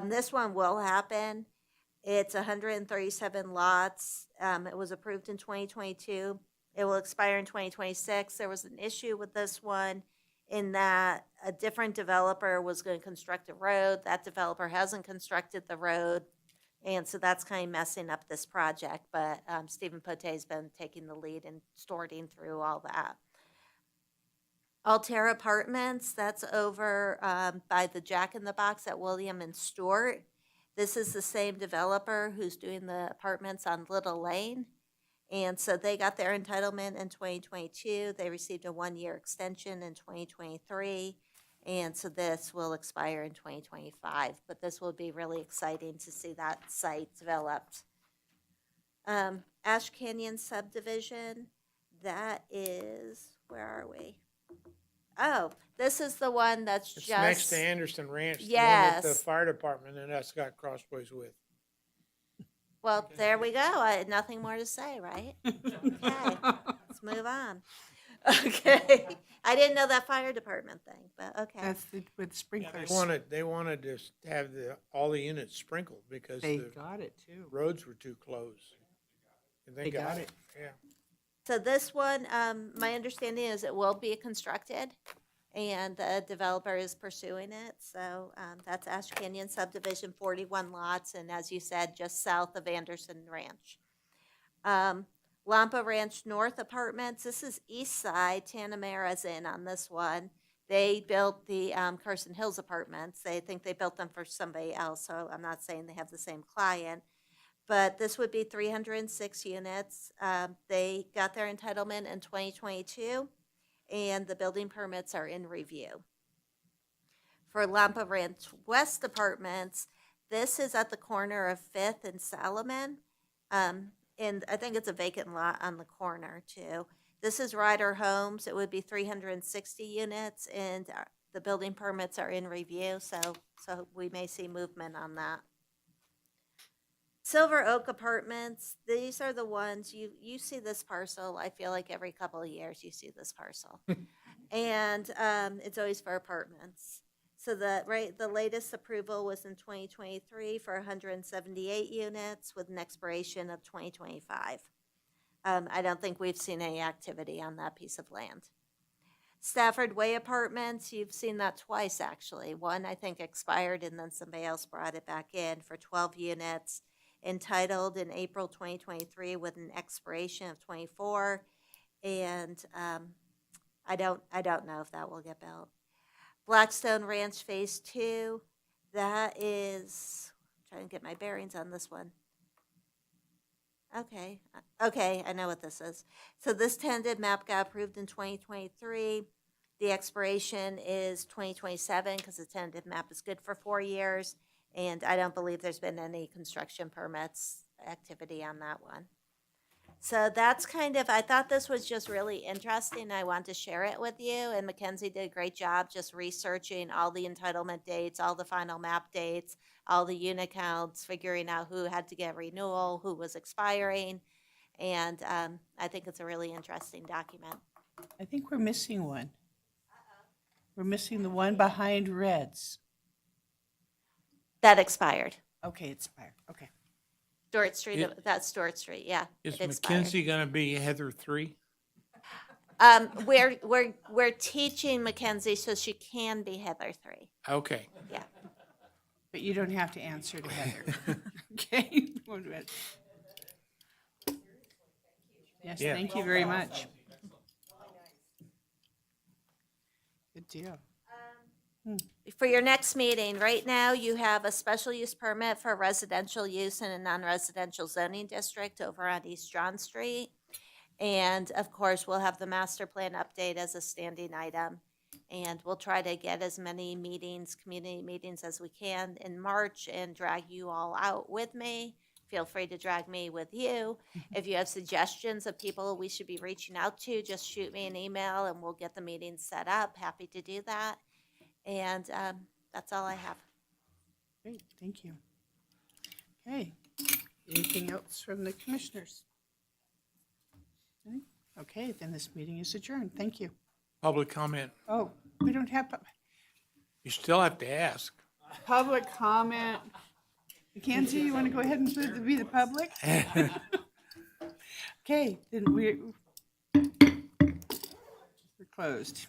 This one will happen. It's 137 lots. It was approved in 2022. It will expire in 2026. There was an issue with this one in that a different developer was going to construct a road. That developer hasn't constructed the road. And so that's kind of messing up this project, but Stephen Potte's been taking the lead and sorting through all that. Altair Apartments, that's over by the Jack in the Box at William and Stewart. This is the same developer who's doing the apartments on Little Lane. And so they got their entitlement in 2022. They received a 1-year extension in 2023. And so this will expire in 2025, but this will be really exciting to see that site developed. Ash Canyon subdivision, that is, where are we? Oh, this is the one that's It's just next to Anderson Ranch, the one Yes. that the fire department and us got crossways with. Well, there we go. I had nothing more to say, right? Okay, let's move on. Okay, I didn't know that fire department thing, but okay. That's with sprinklers. They wanted to have all the units sprinkled because They the got it too. roads were too close. And they got it, yeah. So this one, my understanding is it will be constructed, and the developer is pursuing it. So that's Ash Canyon subdivision, 41 lots, and as you said, just south of Anderson Ranch. Lampa Ranch North Apartments, this is east side. Tanamera's in on this one. They built the Carson Hills Apartments. They think they built them for somebody else, so I'm not saying they have the same client. But this would be 306 units. They got their entitlement in 2022, and the building permits are in review. For Lampa Ranch West Apartments, this is at the corner of 5th and Salomon. And I think it's a vacant lot on the corner too. This is Ryder Homes. It would be 360 units, and the building permits are in review, so we may see movement on that. Silver Oak Apartments, these are the ones, you see this parcel, I feel like every couple of years you see this parcel. And it's always for apartments. So the latest approval was in 2023 for 178 units with an expiration of 2025. I don't think we've seen any activity on that piece of land. Stafford Way Apartments, you've seen that twice, actually. One, I think, expired, and then somebody else brought it back in for 12 units, entitled in April 2023 with an expiration of 24. And I don't know if that will get built. Blackstone Ranch Phase 2, that is, I'm trying to get my bearings on this one. Okay, I know what this is. So this tentative map got approved in 2023. The expiration is 2027 because the tentative map is good for 4 years. And I don't believe there's been any construction permits activity on that one. So that's kind of, I thought this was just really interesting. I want to share it with you. And Mackenzie did a great job just researching all the entitlement dates, all the final map dates, all the unit counts, figuring out who had to get renewal, who was expiring. And I think it's a really interesting document. I think we're missing one. We're missing the one behind Reds. That expired. Okay, it's expired. Okay. Stewart Street, that's Stewart Street, yeah. Is it expired. Mackenzie gonna be Heather 3? We're teaching Mackenzie so she can be Heather 3. Okay. Yeah. But you don't have to answer to Heather. Okay? Yes, Yeah. thank you very much. Good deal. For your next meeting, right now you have a special use permit for residential use in a non-residential zoning district over on East John Street. And of course, we'll have the master plan update as a standing item. And we'll try to get as many meetings, community meetings as we can in March and drag you all out with me. Feel free to drag me with you. If you have suggestions of people we should be reaching out to, just shoot me an email and we'll get the meeting set up. Happy to do that. And that's all I have. Great, thank you. Okay, anything else from the commissioners? Okay, then this meeting is adjourned. Thank you. Public comment. Oh, we don't have You still have to ask. public comment. Mackenzie, you want to go ahead and be the public? Okay, then we're closed.